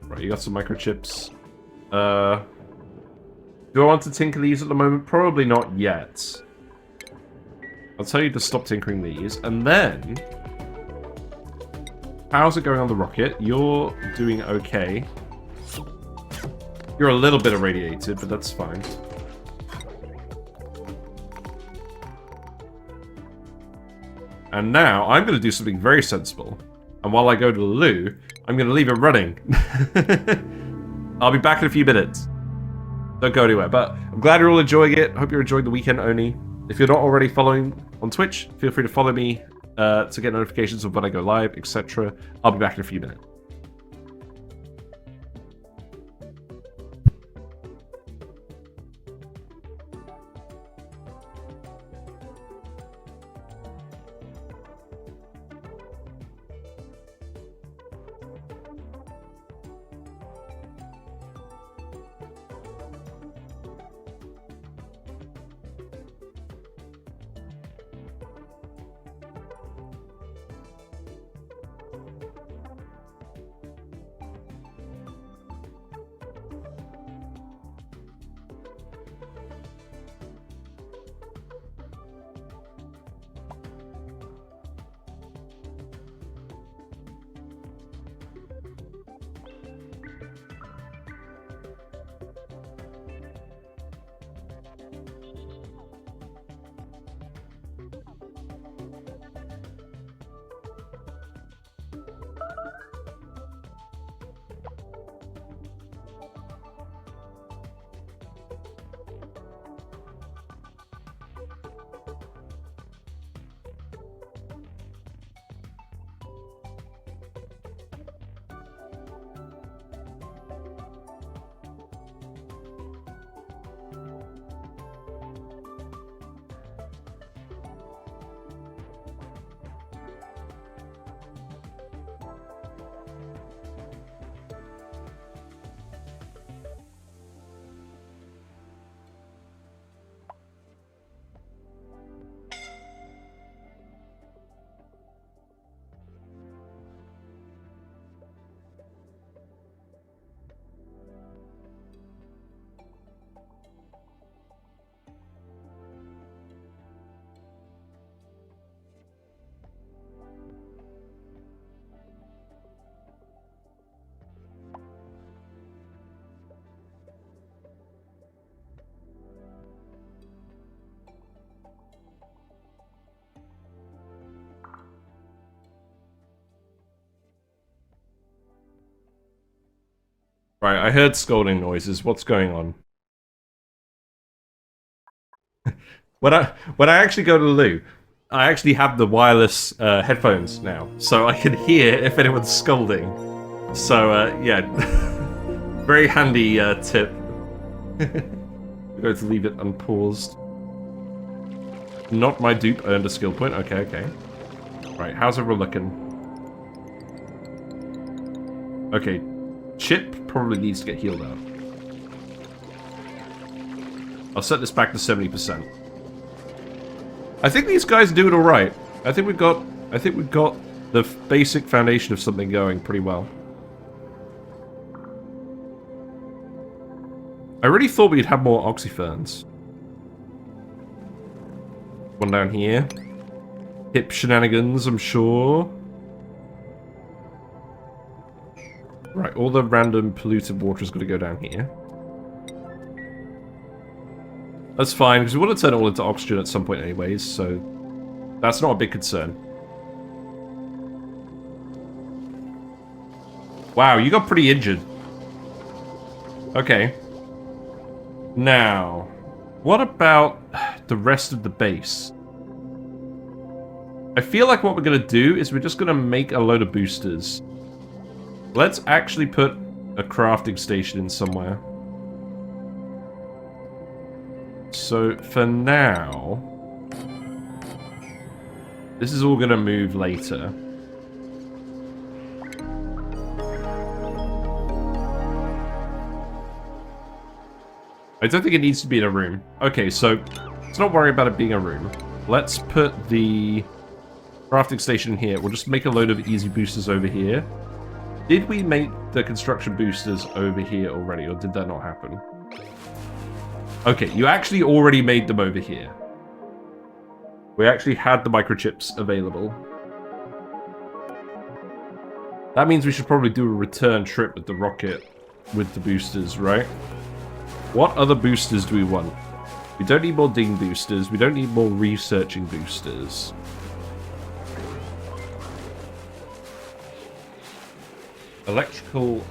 Right, you got some microchips. Do I want to tinker these at the moment? Probably not yet. I'll tell you to stop tinkering these. And then... how's it going on the rocket? You're doing okay. You're a little bit irradiated, but that's fine. And now, I'm going to do something very sensible. And while I go to the loo, I'm going to leave it running. I'll be back in a few minutes. Don't go anywhere, but I'm glad you're all enjoying it. Hope you're enjoying the weekend, Oni. If you're not already following on Twitch, feel free to follow me to get notifications of when I go live, etc. I'll be back in a few minutes. Right, I heard scolding noises. What's going on? When I actually go to the loo, I actually have the wireless headphones now, so I can hear if anyone's scolding. So yeah, very handy tip. I'm going to leave it unpaused. Not my dupe earned a skill point. Okay, okay. Right, how's everyone looking? Okay, Chip probably needs to get healed up. I'll set this back to 70%. I think these guys are doing all right. I think we've got the basic foundation of something going pretty well. I really thought we'd have more oxyferns. One down here. Hip shenanigans, I'm sure. Right, all the random polluted water is going to go down here. That's fine, because we want to turn it all into oxygen at some point anyways, so that's not a big concern. Wow, you got pretty injured. Okay. Now, what about the rest of the base? I feel like what we're going to do is we're just going to make a load of boosters. Let's actually put a crafting station in somewhere. So, for now... this is all going to move later. I don't think it needs to be in a room. Okay, so let's not worry about it being a room. Let's put the crafting station in here. We'll just make a load of easy boosters over here. Did we make the construction boosters over here already, or did that not happen? Okay, you actually already made them over here. We actually had the microchips available. That means we should probably do a return trip with the rocket with the boosters, right? What other boosters do we want? We don't need more ding boosters. We don't need more researching boosters. Electrical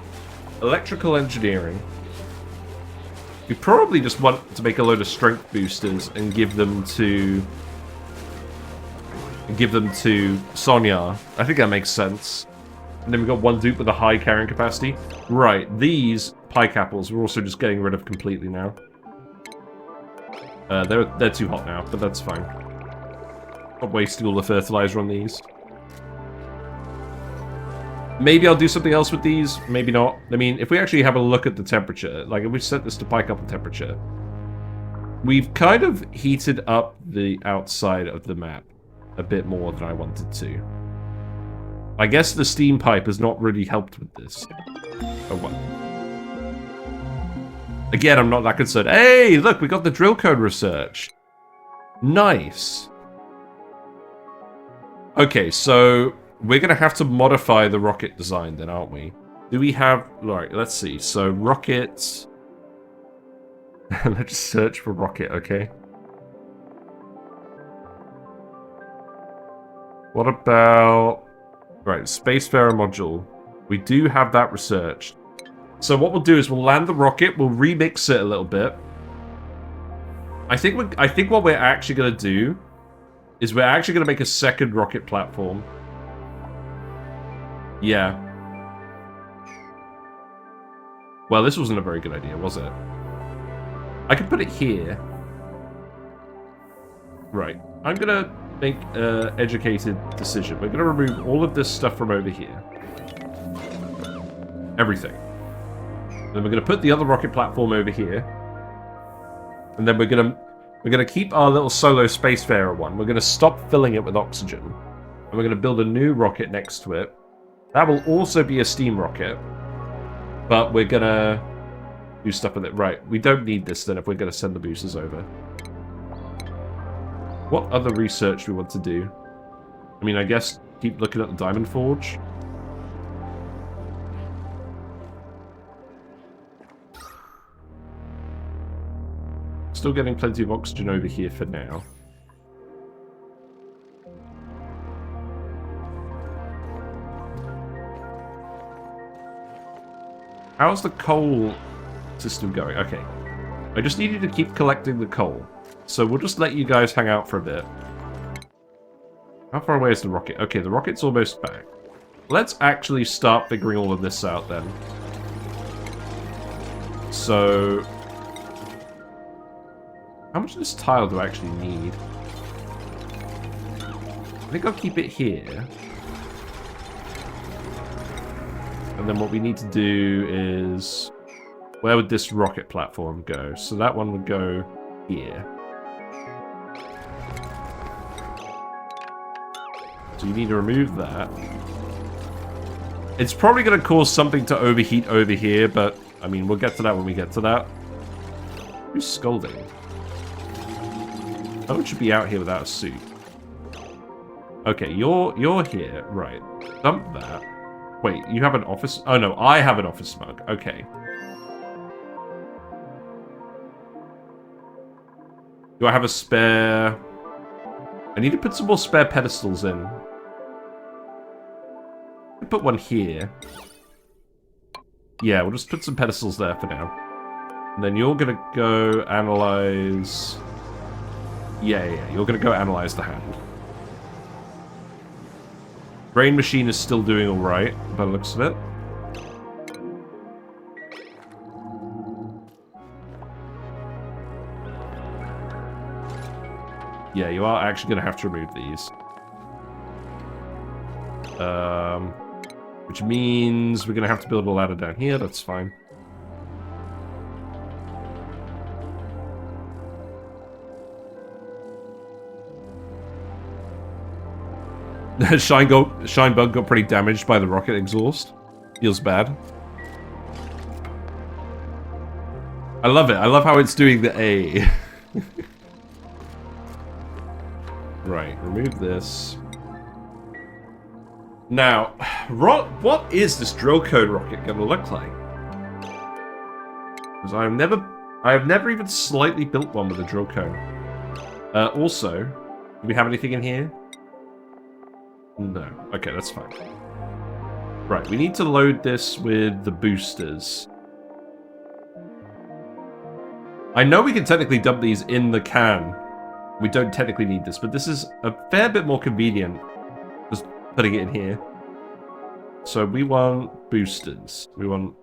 engineering. We probably just want to make a load of strength boosters and give them to Sonya. I think that makes sense. And then we've got one dupe with a high carrying capacity. Right, these pike apples we're also just getting rid of completely now. They're too hot now, but that's fine. Not wasting all the fertilizer on these. Maybe I'll do something else with these, maybe not. I mean, if we actually have a look at the temperature, like if we set this to pike apple temperature, we've kind of heated up the outside of the map a bit more than I wanted to. I guess the steam pipe has not really helped with this. Oh well. Again, I'm not that concerned. Hey, look, we got the Drillcone research. Nice. Okay, so we're going to have to modify the rocket design then, aren't we? Do we have... Right, let's see. So, rocket... Let's search for rocket, okay? What about... Right, Spacefarer module. We do have that researched. So what we'll do is we'll land the rocket, we'll remix it a little bit. I think what we're actually going to do is we're actually going to make a second rocket platform. Yeah. Well, this wasn't a very good idea, was it? I could put it here. Right. I'm going to make an educated decision. We're going to remove all of this stuff from over here. Everything. Then we're going to put the other rocket platform over here. And then we're going to keep our little solo Spacefarer one. We're going to stop filling it with oxygen. And we're going to build a new rocket next to it. That will also be a steam rocket. But we're going to do stuff with it. Right, we don't need this then if we're going to send the boosters over. What other research do we want to do? I mean, I guess keep looking at the Diamond Forge. Still getting plenty of oxygen over here for now. How's the coal system going? Okay. I just need you to keep collecting the coal. So we'll just let you guys hang out for a bit. How far away is the rocket? Okay, the rocket's almost back. Let's actually start figuring all of this out then. So... how much of this tile do I actually need? I think I'll keep it here. And then what we need to do is... where would this rocket platform go? So that one would go here. So you need to remove that. It's probably going to cause something to overheat over here, but, I mean, we'll get to that when we get to that. Who's scolding? No one should be out here without a suit. Okay, you're here. Right. Dump that. Wait, you have an office... oh, no, I have an office mug. Okay. Do I have a spare... I need to put some more spare pedestals in. I'll put one here. Yeah, we'll just put some pedestals there for now. And then you're gonna go analyze... yeah, you're gonna go analyze the hand. Brain machine is still doing alright, by the looks of it. Yeah, you are actually going to have to remove these. Which means we're going to have to build a ladder down here, that's fine. Shinebug got pretty damaged by the rocket exhaust. Feels bad. I love it. I love how it's doing the A. Right, remove this. Now, what is this Drillcone rocket going to look like? Because I have never even slightly built one with a Drillcone. Also, do we have anything in here? No. Okay, that's fine. Right, we need to load this with the boosters. I know we can technically dump these in the can. We don't technically need this, but this is a fair bit more convenient just putting it in here. So we want boosters. We want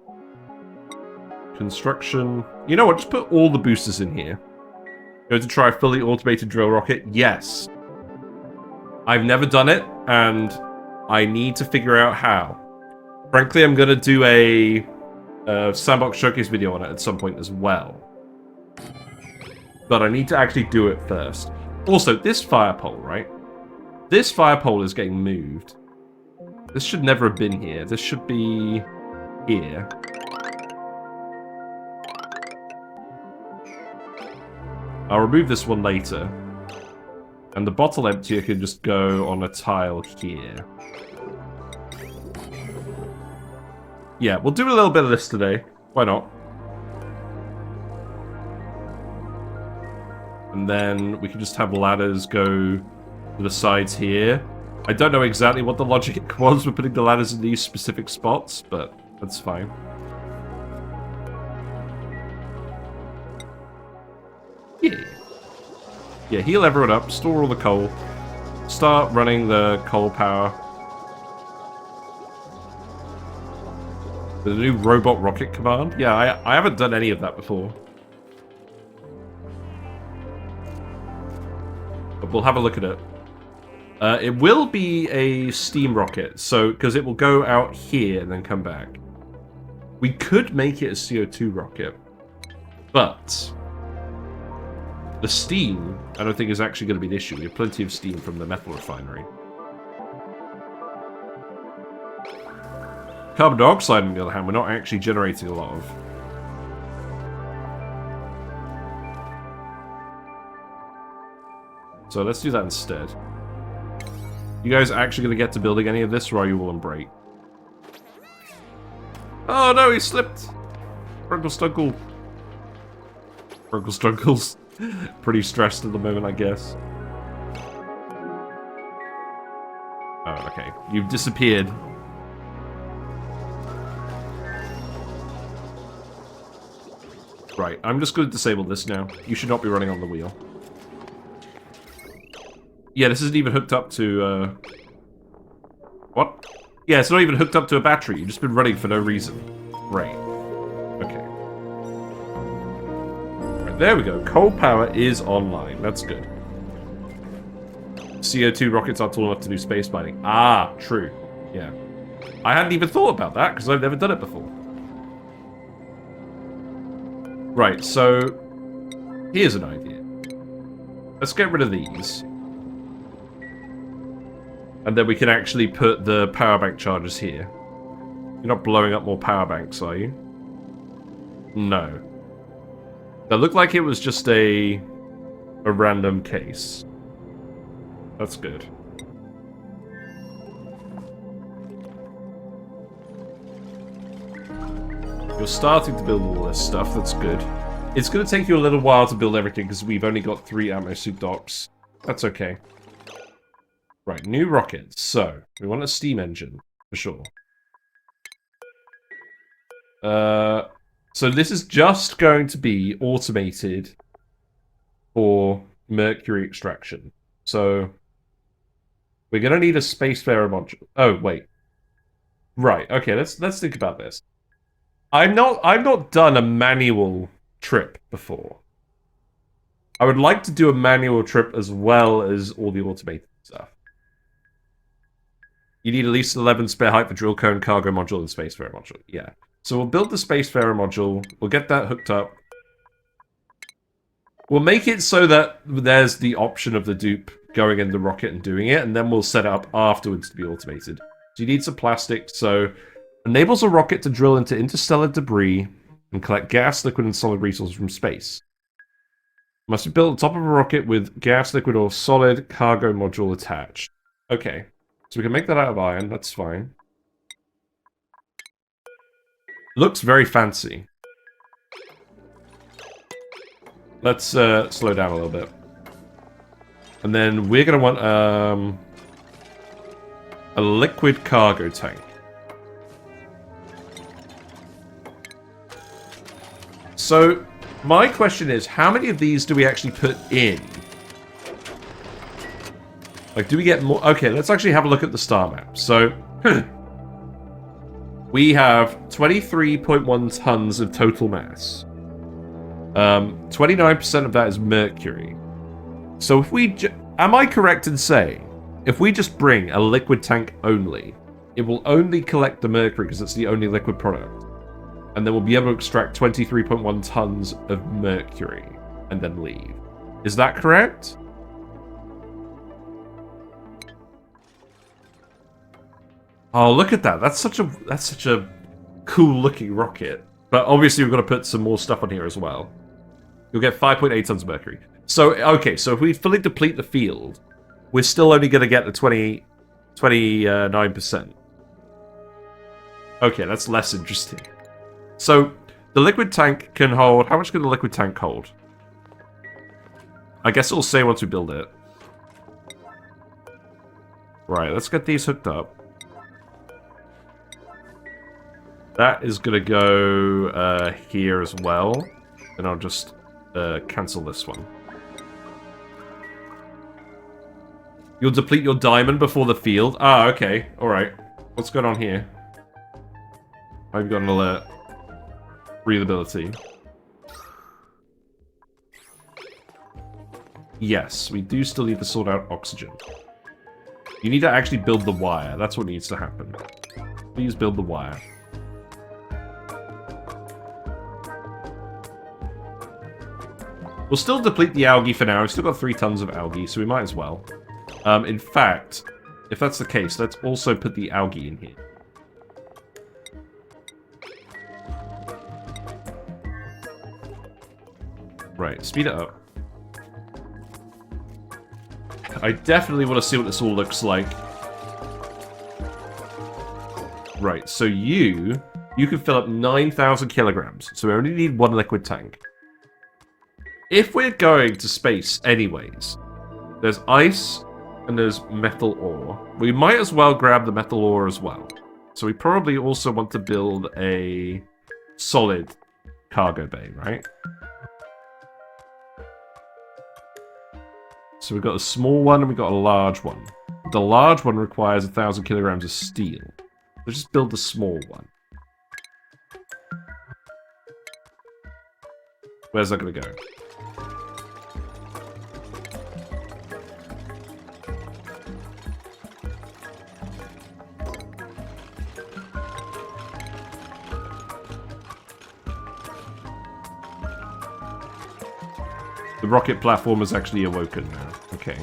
construction. You know what? Just put all the boosters in here. Going to try a fully automated drill rocket? Yes. I've never done it, and I need to figure out how. Frankly, I'm going to do a Sandbox Showcase video on it at some point as well. But I need to actually do it first. Also, this fire pole, right? This fire pole is getting moved. This should never have been here. This should be here. I'll remove this one later. And the bottle emptier can just go on a tile here. Yeah, we'll do a little bit of this today. Why not? And then we can just have ladders go to the sides here. I don't know exactly what the logic was for putting the ladders in these specific spots, but that's fine. Yeah. Yeah, heal everyone up, store all the coal, start running the coal power. The new robot rocket command? Yeah, I haven't done any of that before. But we'll have a look at it. It will be a steam rocket, so because it will go out here and then come back. We could make it a CO2 rocket, but the steam, I don't think is actually going to be an issue. We have plenty of steam from the metal refinery. Carbon dioxide, on the other hand, we're not actually generating a lot of. So let's do that instead. You guys actually going to get to building any of this, or are you all on break? Oh no, he slipped! Grunkle Stunkle. Grunkle Stunkle's pretty stressed at the moment, I guess. Oh, okay. You've disappeared. Right, I'm just going to disable this now. You should not be running on the wheel. Yeah, this isn't even hooked up to, What? Yeah, it's not even hooked up to a battery. You've just been running for no reason. Great. Okay. Right, there we go. Coal power is online. That's good. CO2 rockets aren't tall enough to do space mining. Ah, true. Yeah. I hadn't even thought about that, because I've never done it before. Right, so... here's an idea. Let's get rid of these. And then we can actually put the power bank chargers here. You're not blowing up more power banks, are you? No. That looked like it was just a random case. That's good. You're starting to build all this stuff, that's good. It's going to take you a little while to build everything because we've only got 3 atmosuit docks. That's okay. Right, new rockets. So, we want a steam engine, for sure. So this is just going to be automated for Mercury extraction. So, we're going to need a spacefarer module. Oh, wait. Right, okay, let's think about this. I've not done a manual trip before. I would like to do a manual trip as well as all the automated stuff. You need at least 11 spare height for Drillcone, cargo module, and spacefarer module. Yeah. So we'll build the spacefarer module. We'll get that hooked up. We'll make it so that there's the option of the dupe going in the rocket and doing it, and then we'll set it up afterwards to be automated. So you need some plastic, so... enables a rocket to drill into interstellar debris and collect gas, liquid, and solid resources from space. Must be built on top of a rocket with gas, liquid, or solid cargo module attached. Okay. So we can make that out of iron, that's fine. Looks very fancy. Let's slow down a little bit. And then we're going to want a liquid cargo tank. So, my question is, how many of these do we actually put in? Like, do we get more? Okay, let's actually have a look at the star map. So, we have 23.1 tons of total mass. 29% of that is Mercury. So if we... am I correct in saying, if we just bring a liquid tank only, it will only collect the Mercury because it's the only liquid product. And then we'll be able to extract 23.1 tons of Mercury and then leave. Is that correct? Oh, look at that. That's such a cool looking rocket. But obviously we've got to put some more stuff on here as well. You'll get 5.8 tons of Mercury. So, okay, so if we fully deplete the field, we're still only going to get the 29%. Okay, that's less interesting. So, the liquid tank can hold... how much can the liquid tank hold? I guess it'll say once we build it. Right, let's get these hooked up. That is going to go here as well. And I'll just cancel this one. You'll deplete your diamond before the field? Ah, okay. Alright. What's going on here? I've got an alert. Breathability. Yes, we do still need to sort out oxygen. You need to actually build the wire. That's what needs to happen. Please build the wire. We'll still deplete the algae for now. We've still got 3 tons of algae, so we might as well. In fact, if that's the case, let's also put the algae in here. Right, speed it up. I definitely want to see what this all looks like. Right, so you can fill up 9,000 kilograms, so we only need 1 liquid tank. If we're going to space anyways, there's ice and there's metal ore. We might as well grab the metal ore as well. So we probably also want to build a solid cargo bay, right? So we've got a small one and we've got a large one. The large one requires 1,000 kilograms of steel. Let's just build the small one. Where's that going to go? The rocket platform is actually awoken now. Okay.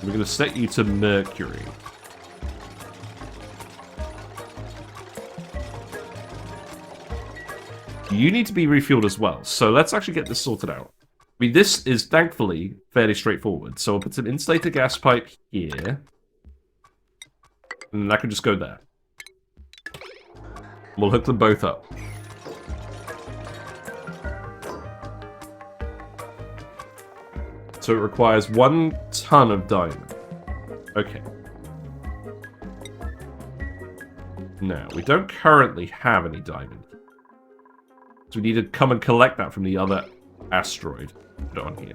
We're going to set you to Mercury. You need to be refueled as well. So let's actually get this sorted out. I mean, this is thankfully fairly straightforward. So I'll put an insulator gas pipe here. And that can just go there. We'll hook them both up. So it requires 1 ton of diamond. Okay. Now, we don't currently have any diamond. So we need to come and collect that from the other asteroid. Put it on here.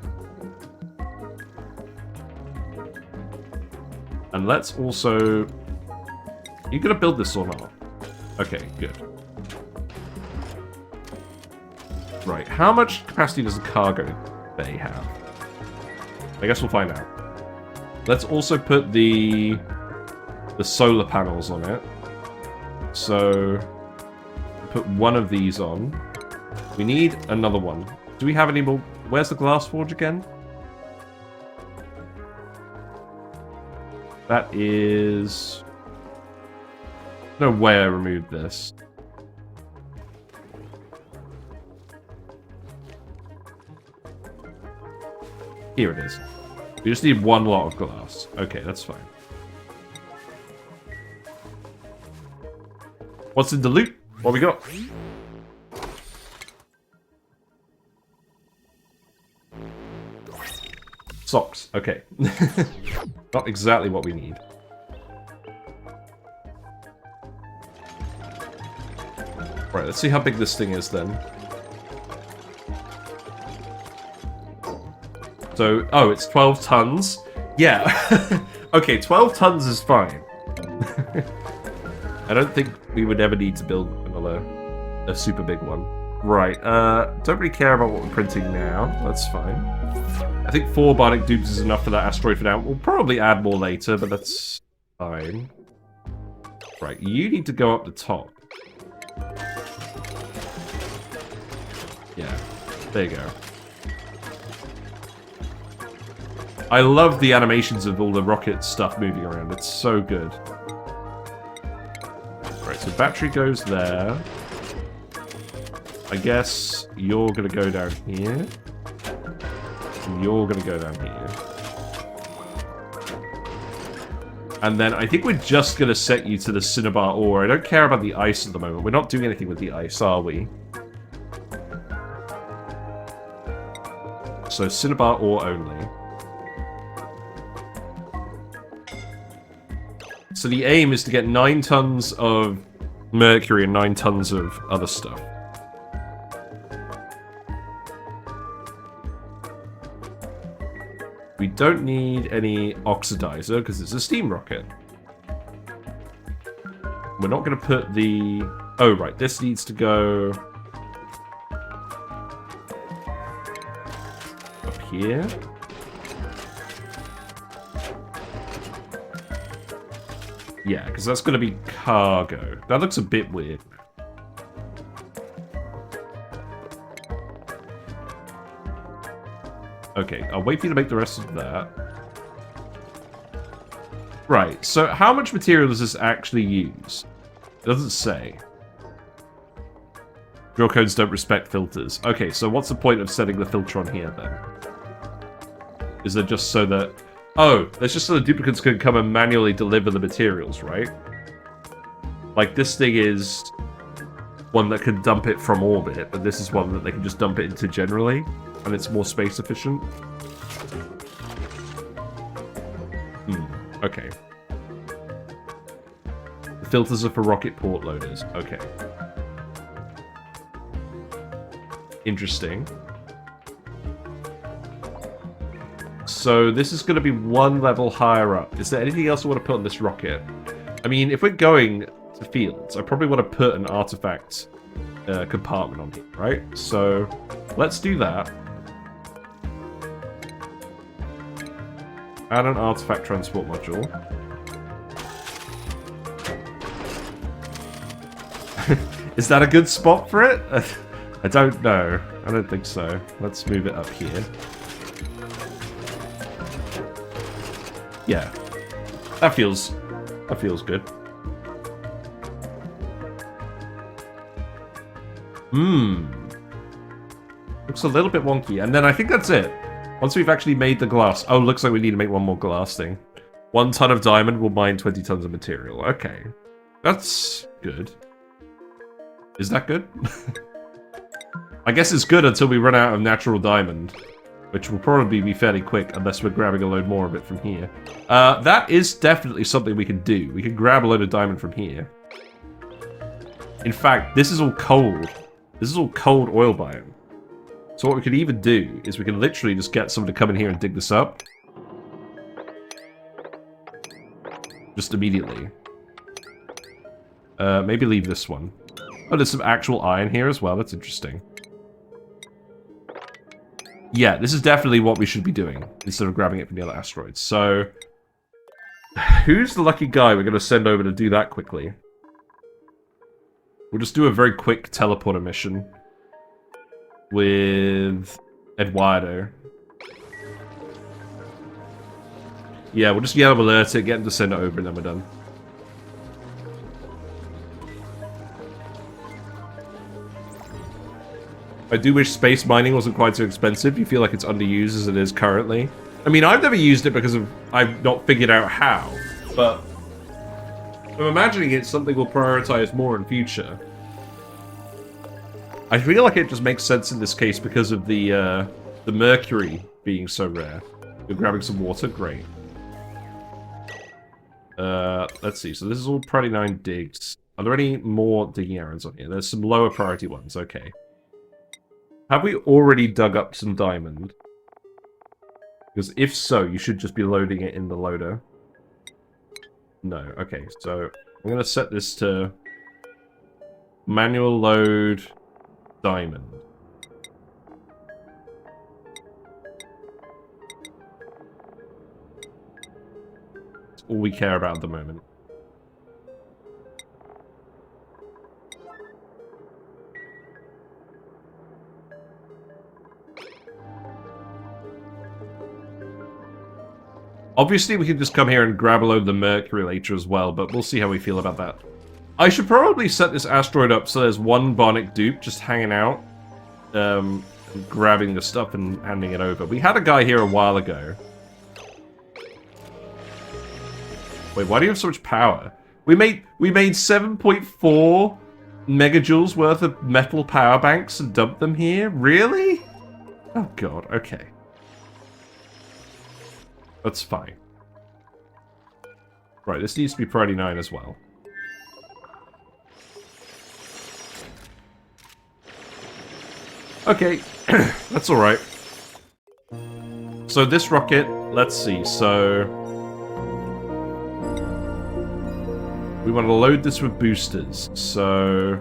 And let's also... You gonna build this or not? Okay, good. Right, how much capacity does the cargo bay have? I guess we'll find out. Let's also put the solar panels on it. So, put one of these on. We need another one. Do we have any more? Where's the glass forge again? That is... No way I removed this. Here it is. We just need 1 lot of glass. Okay, that's fine. What's in the loot? What we got? Socks. Okay. Not exactly what we need. Right, let's see how big this thing is then. So, oh, it's 12 tons? Yeah. Okay, 12 tons is fine. I don't think we would ever need to build a super big one. Right, don't really care about what we're printing now. That's fine. I think 4 Bionic dupes is enough for that asteroid for now. We'll probably add more later, but that's fine. Right, you need to go up the top. Yeah, there you go. I love the animations of all the rocket stuff moving around. It's so good. Right, so battery goes there. I guess you're going to go down here. And you're going to go down here. And then I think we're just going to set you to the cinnabar ore. I don't care about the ice at the moment. We're not doing anything with the ice, are we? So cinnabar ore only. So the aim is to get 9 tons of mercury and 9 tons of other stuff. We don't need any oxidizer because it's a steam rocket. We're not going to put the... Oh, right. This needs to go... up here. Yeah, because that's going to be cargo. That looks a bit weird. Okay, I'll wait for you to make the rest of that. Right, so how much material does this actually use? It doesn't say. Drillcones don't respect filters. Okay, so what's the point of setting the filter on here, then? Is it just so that... Oh, that's just so the duplicants can come and manually deliver the materials, right? Like, this thing is one that can dump it from orbit, but this is one that they can just dump it into generally, and it's more space efficient. Okay. The filters are for rocket port loaders. Okay. Interesting. So this is going to be one level higher up. Is there anything else I want to put on this rocket? I mean, if we're going to fields, I probably want to put an artifact compartment on here, right? So let's do that. Add an artifact transport module. Is that a good spot for it? I don't know. I don't think so. Let's move it up here. Yeah. That feels good. Looks a little bit wonky. And then I think that's it. Once we've actually made the glass... Oh, looks like we need to make one more glass thing. 1 ton of diamond will mine 20 tons of material. Okay. That's good. Is that good? I guess it's good until we run out of natural diamond. Which will probably be fairly quick unless we're grabbing a load more of it from here. That is definitely something we can do. We can grab a load of diamond from here. In fact, this is all cold. This is all cold oil biome. So what we could even do is we can literally just get someone to come in here and dig this up. Just immediately. Maybe leave this one. Oh, there's some actual iron here as well. That's interesting. Yeah, this is definitely what we should be doing, instead of grabbing it from the other asteroids. So, who's the lucky guy we're going to send over to do that quickly? We'll just do a very quick teleporter mission with Eduardo. Yeah, we'll just yell alert it, get him to send it over, and then we're done. I do wish space mining wasn't quite so expensive. You feel like it's underused as it is currently. I mean, I've never used it because I've not figured out how, but I'm imagining it's something we'll prioritize more in future. I feel like it just makes sense in this case because of the Mercury being so rare. You're grabbing some water, great. Let's see, so this is all priority 9 digs. Are there any more digging errands on here? There's some lower priority ones, okay. Have we already dug up some diamond? Because if so, you should just be loading it in the loader. No, okay, so I'm going to set this to manual load diamond. That's all we care about at the moment. Obviously, we can just come here and grab a load of the Mercury later as well, but we'll see how we feel about that. I should probably set this asteroid up so there's one Bionic dupe just hanging out, grabbing the stuff and handing it over. We had a guy here a while ago. Wait, why do you have so much power? We made 7.4 megajoules worth of metal power banks and dumped them here? Really? Oh god, okay. That's fine. Right, this needs to be priority 9 as well. Okay, that's alright. So this rocket, let's see, so... we want to load this with boosters, so...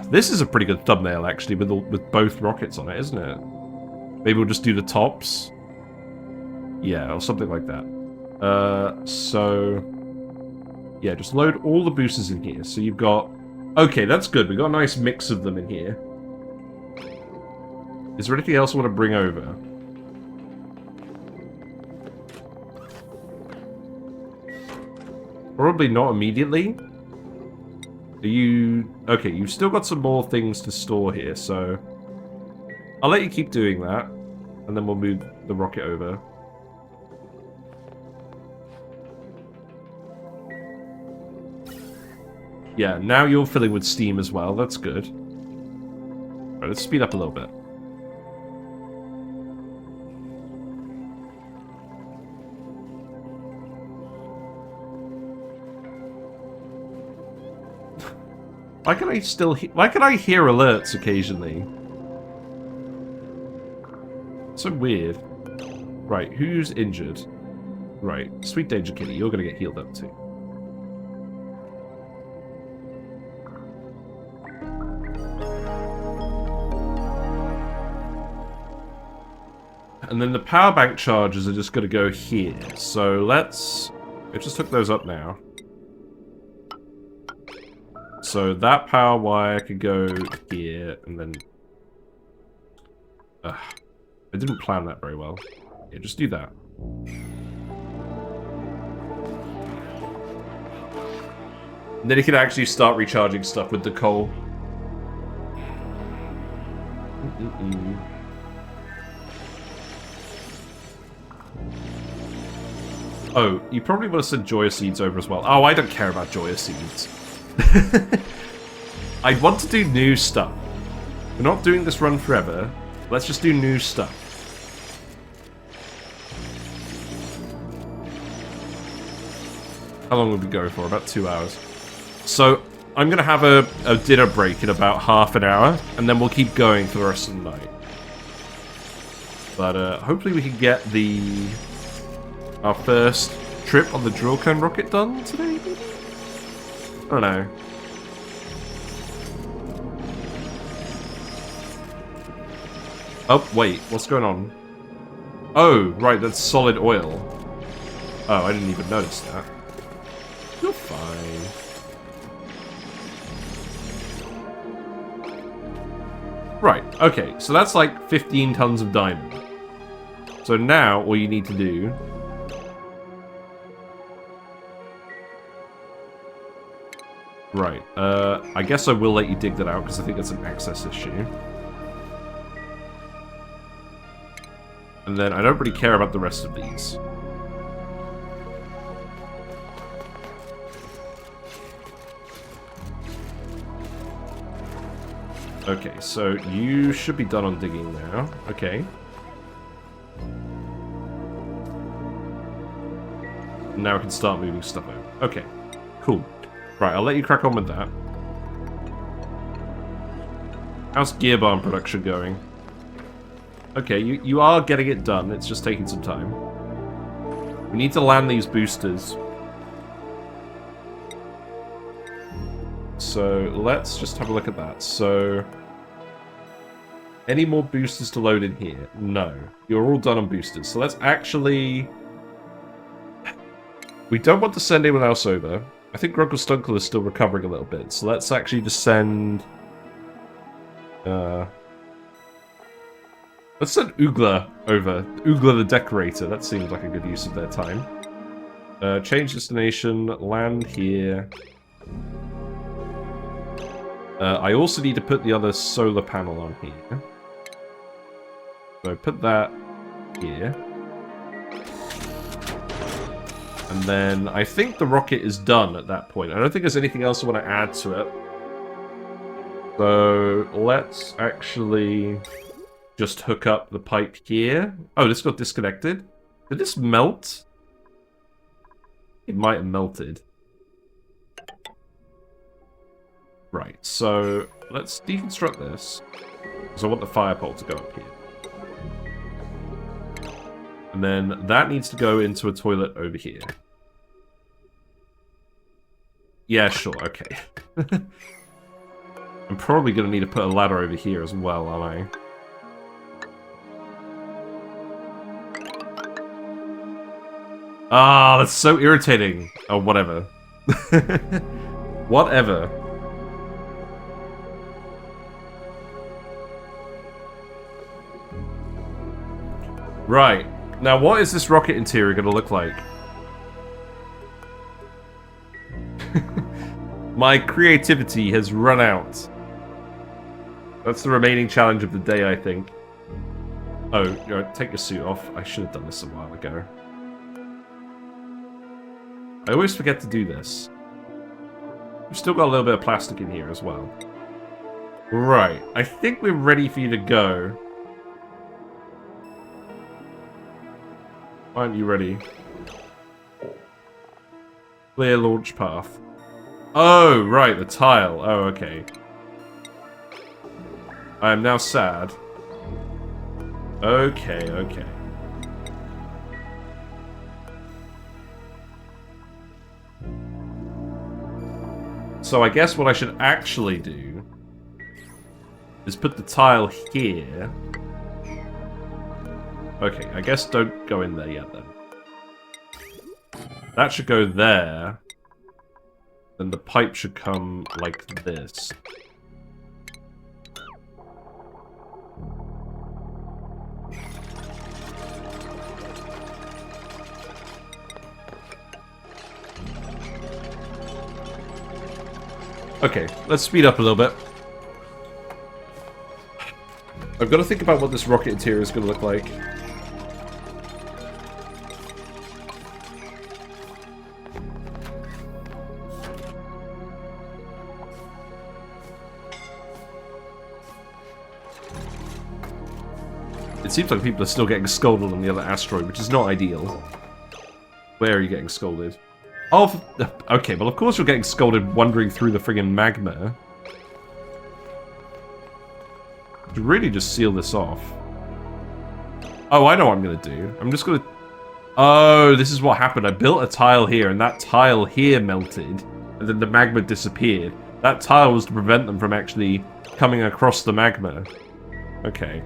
this is a pretty good thumbnail, actually, with both rockets on it, isn't it? Maybe we'll just do the tops. Yeah, or something like that. So... yeah, just load all the boosters in here. So you've got... okay, that's good. We've got a nice mix of them in here. Is there anything else I want to bring over? Probably not immediately. Are you... okay, you've still got some more things to store here, so... I'll let you keep doing that. And then we'll move the rocket over. Yeah, now you're filling with steam as well. That's good. Right, let's speed up a little bit. Why can I still why can I hear alerts occasionally? So weird. Right, who's injured? Right, Sweet Danger Kitty, you're gonna get healed up too. And then the power bank charges are just gonna go here. So let's... I just hook those up now. So that power wire could go here, and then... I didn't plan that very well. Yeah, just do that. And then you can actually start recharging stuff with the coal. Oh, you probably would have sent Joya Seeds over as well. Oh, I don't care about Joya Seeds. I want to do new stuff. We're not doing this run forever. Let's just do new stuff. How long would we go for? About 2 hours. So, I'm going to have a dinner break in about half an hour, and then we'll keep going for the rest of the night. But hopefully we can get our first trip on the Drillcone rocket done today, maybe? I don't know. Oh, wait, what's going on? Oh, right, that's solid oil. Oh, I didn't even notice that. You're fine. Right, okay, so that's like 15 tons of diamond. So now, all you need to do... Right, I guess I will let you dig that out, because I think that's an access issue. And then I don't really care about the rest of these. Okay, so you should be done on digging now. Okay. Now we can start moving stuff over. Okay, cool. Right, I'll let you crack on with that. How's gear barn production going? Okay, you are getting it done. It's just taking some time. We need to land these boosters. So let's just have a look at that. So, any more boosters to load in here? No. You're all done on boosters. So let's actually... We don't want to send anyone else over. I think Grunkle Stunkle is still recovering a little bit. So let's actually just send... Let's send Oogla over. Oogla the Decorator. That seems like a good use of their time. Change destination. Land here. I also need to put the other solar panel on here. So put that here. And then I think the rocket is done at that point. I don't think there's anything else I want to add to it. So let's actually just hook up the pipe here. Oh, this got disconnected. Did this melt? It might have melted. Right, so let's deconstruct this. Because I want the fire pole to go up here. And then that needs to go into a toilet over here. Yeah, sure, okay. I'm probably going to need to put a ladder over here as well, aren't I? Ah, that's so irritating. Oh, whatever. Whatever. Right. Now, what is this rocket interior going to look like? My creativity has run out. That's the remaining challenge of the day, I think. Oh, take your suit off. I should have done this a while ago. I always forget to do this. We've still got a little bit of plastic in here as well. Right. I think we're ready for you to go. Aren't you ready? Clear launch path. Oh, right, the tile. Oh, okay. I am now sad. Okay, okay. So I guess what I should actually do is put the tile here. Okay, I guess don't go in there yet then. That should go there. Then the pipe should come like this. Okay, let's speed up a little bit. I've got to think about what this rocket interior is going to look like. It seems like people are still getting scolded on the other asteroid, which is not ideal. Where are you getting scolded? Oh, okay, well of course you're getting scolded wandering through the friggin' magma. To really just seal this off. Oh, I know what I'm gonna do. I'm just gonna... Oh, this is what happened. I built a tile here, and that tile here melted, and then the magma disappeared. That tile was to prevent them from actually coming across the magma. Okay.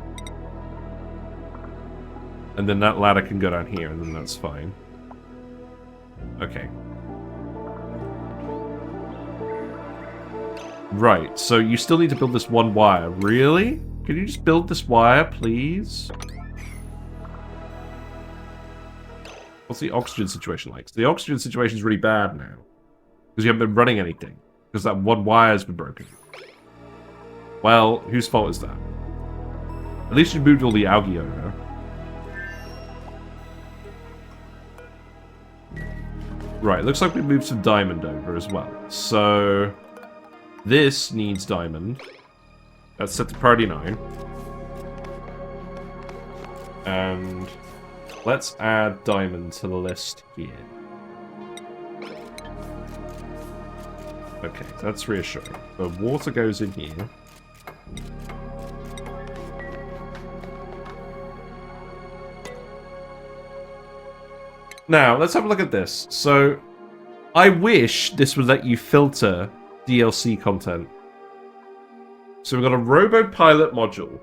And then that ladder can go down here, and then that's fine. Okay. Right, so you still need to build this one wire. Really? Can you just build this wire, please? What's the oxygen situation like? So the oxygen situation is really bad now. Because you haven't been running anything. Because that one wire's been broken. Well, whose fault is that? At least you moved all the algae over. Right, looks like we moved some diamond over as well. So... this needs diamond. That's set to priority 9. And let's add diamond to the list here. Okay, that's reassuring. The water goes in here. Now, let's have a look at this. So, I wish this would let you filter DLC content. So we've got a robo-pilot module.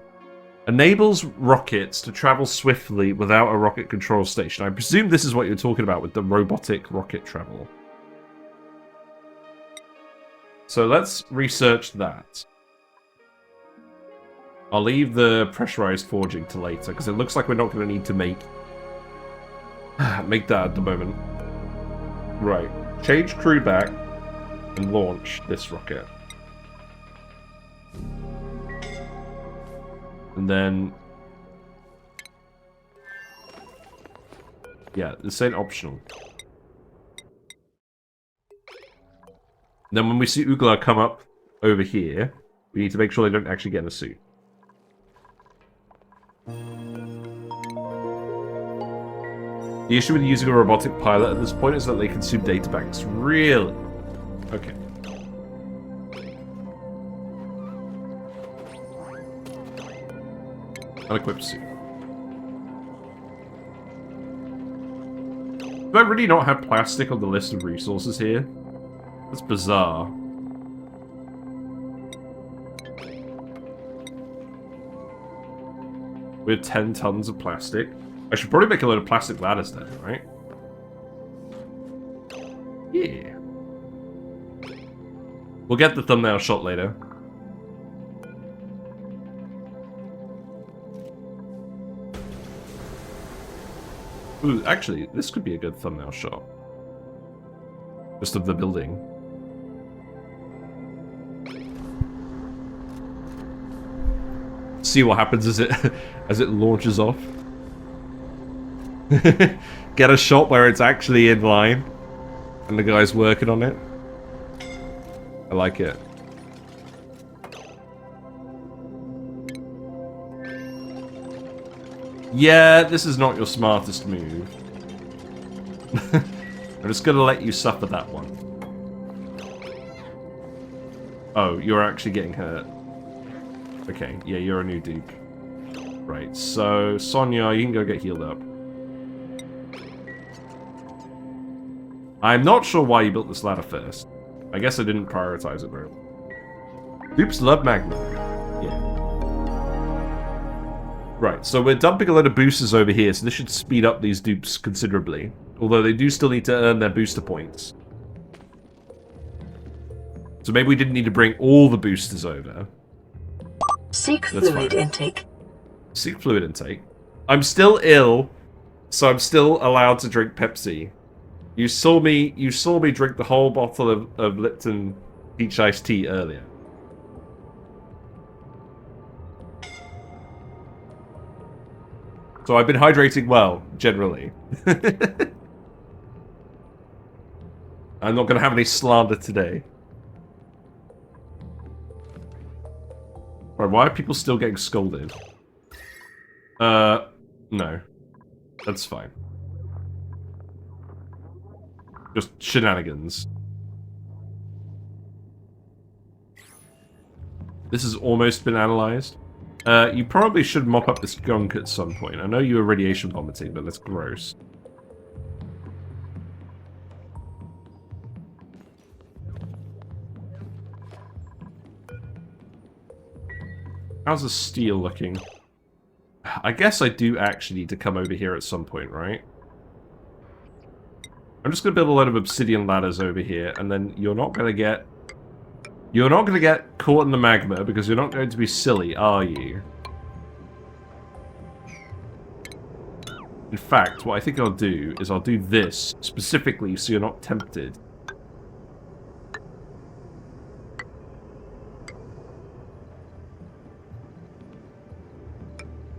Enables rockets to travel swiftly without a rocket control station. I presume this is what you're talking about with the robotic rocket travel. So let's research that. I'll leave the pressurized forging to later, because it looks like we're not going to need to make that at the moment. Right. Change crew back and launch this rocket. And then... yeah, this ain't optional. Then when we see Oogla come up over here, we need to make sure they don't actually get in a suit. The issue with using a robotic pilot at this point is that they consume data banks. Really? Okay. Unequipped suit. Do I really not have plastic on the list of resources here? That's bizarre. We have 10 tons of plastic. I should probably make a load of plastic ladders then, right? Yeah. We'll get the thumbnail shot later. Ooh, actually, this could be a good thumbnail shot. Just of the building. See what happens as it launches off. Get a shot where it's actually in line and the guy's working on it. I like it. Yeah, this is not your smartest move. I'm just gonna let you suffer that one. Oh, you're actually getting hurt. Okay, yeah, you're a new dupe. Right, so Sonya, you can go get healed up. I'm not sure why you built this ladder first. I guess I didn't prioritize it very well. Dupes love magma. Yeah. Right, so we're dumping a lot of boosters over here, so this should speed up these dupes considerably. Although they do still need to earn their booster points. So maybe we didn't need to bring all the boosters over. Seek fluid intake. Seek fluid intake. I'm still ill, so I'm still allowed to drink Pepsi. You saw me drink the whole bottle of Lipton peach iced tea earlier. So I've been hydrating well, generally. I'm not going to have any slander today. Right, why are people still getting scolded? No. That's fine. Just shenanigans. This has almost been analyzed. You probably should mop up this gunk at some point. I know you were radiation vomiting, but that's gross. How's the steel looking? I guess I do actually need to come over here at some point, right? I'm just going to build a load of obsidian ladders over here, and then you're not going to get... You're not going to get caught in the magma, because you're not going to be silly, are you? In fact, what I think I'll do is I'll do this, specifically so you're not tempted.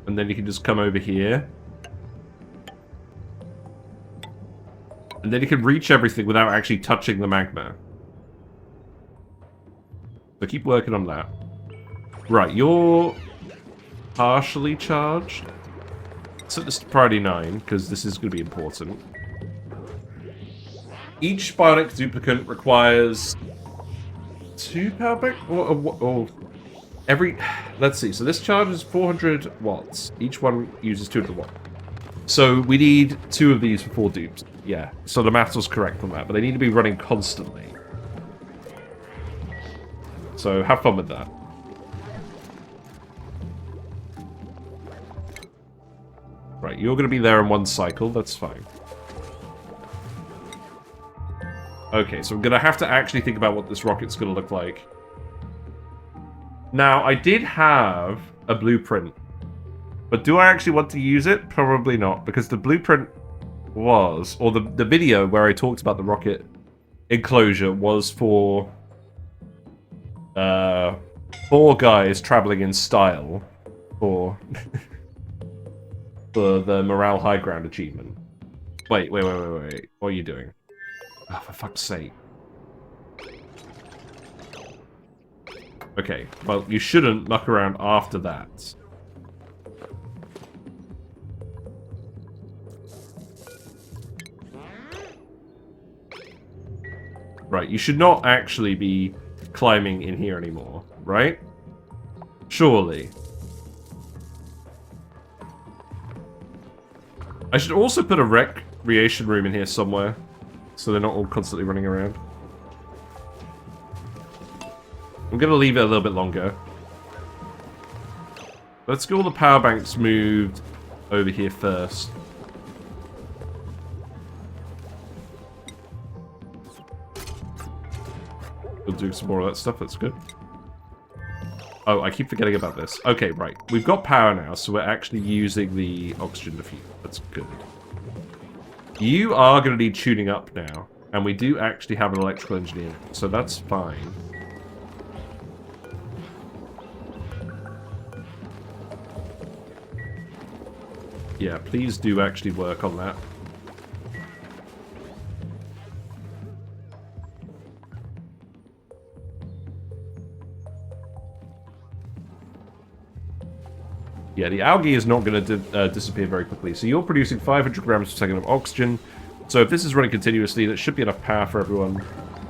And then you can just come over here. And then you can reach everything without actually touching the magma. So keep working on that. Right, you're partially charged. Set this to priority 9, because this is going to be important. Each Bionic Duplicant requires 2 power bank? Or every... Let's see, so this charges 400 watts. Each one uses 200 watts. So we need 2 of these for 4 dupes. Yeah, so the math was correct on that, but they need to be running constantly. So have fun with that. Right, you're going to be there in 1 cycle, that's fine. Okay, so I'm going to have to actually think about what this rocket's going to look like. Now, I did have a blueprint, but do I actually want to use it? Probably not, because the blueprint was, or the video where I talked about the rocket enclosure was for 4 guys traveling in style for for the morale high ground achievement. Wait. What are you doing? Oh, for fuck's sake. Okay, well, you shouldn't muck around after that. Right, you should not actually be climbing in here anymore, right? Surely. I should also put a recreation room in here somewhere, so they're not all constantly running around. I'm going to leave it a little bit longer. Let's get all the power banks moved over here first. We'll do some more of that stuff, that's good. Oh, I keep forgetting about this. Okay, right. We've got power now, so we're actually using the oxygen diffuser. That's good. You are going to need tuning up now. And we do actually have an electrical engineer, so that's fine. Yeah, please do actually work on that. Yeah, the algae is not going to disappear very quickly. So you're producing 500 grams per second of oxygen. So if this is running continuously, that should be enough power for everyone.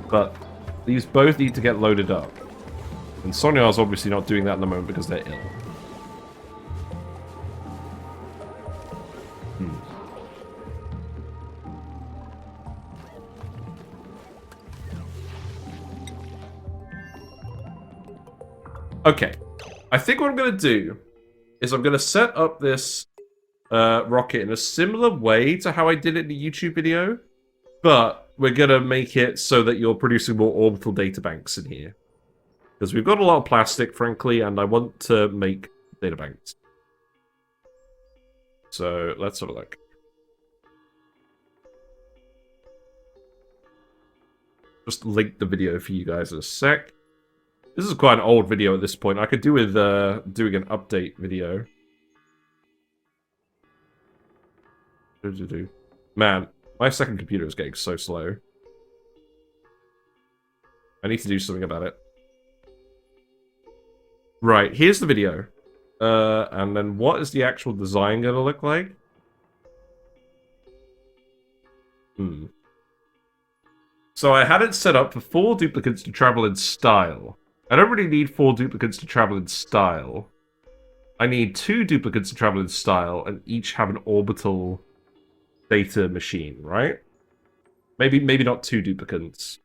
But these both need to get loaded up. And Sonyar's obviously not doing that at the moment because they're ill. Okay. I think what I'm going to do is I'm going to set up this rocket in a similar way to how I did it in the YouTube video, but we're going to make it so that you're producing more orbital data banks in here. Because we've got a lot of plastic, frankly, and I want to make data banks. So, let's have a look. Just link the video for you guys in a sec. This is quite an old video at this point. I could do with doing an update video. Man, my second computer is getting so slow. I need to do something about it. Right, here's the video. And then what is the actual design going to look like? So I had it set up for 4 duplicants to travel in style. I don't really need 4 duplicants to travel in style. I need 2 duplicants to travel in style and each have an orbital data machine, right? Maybe not 2 duplicants.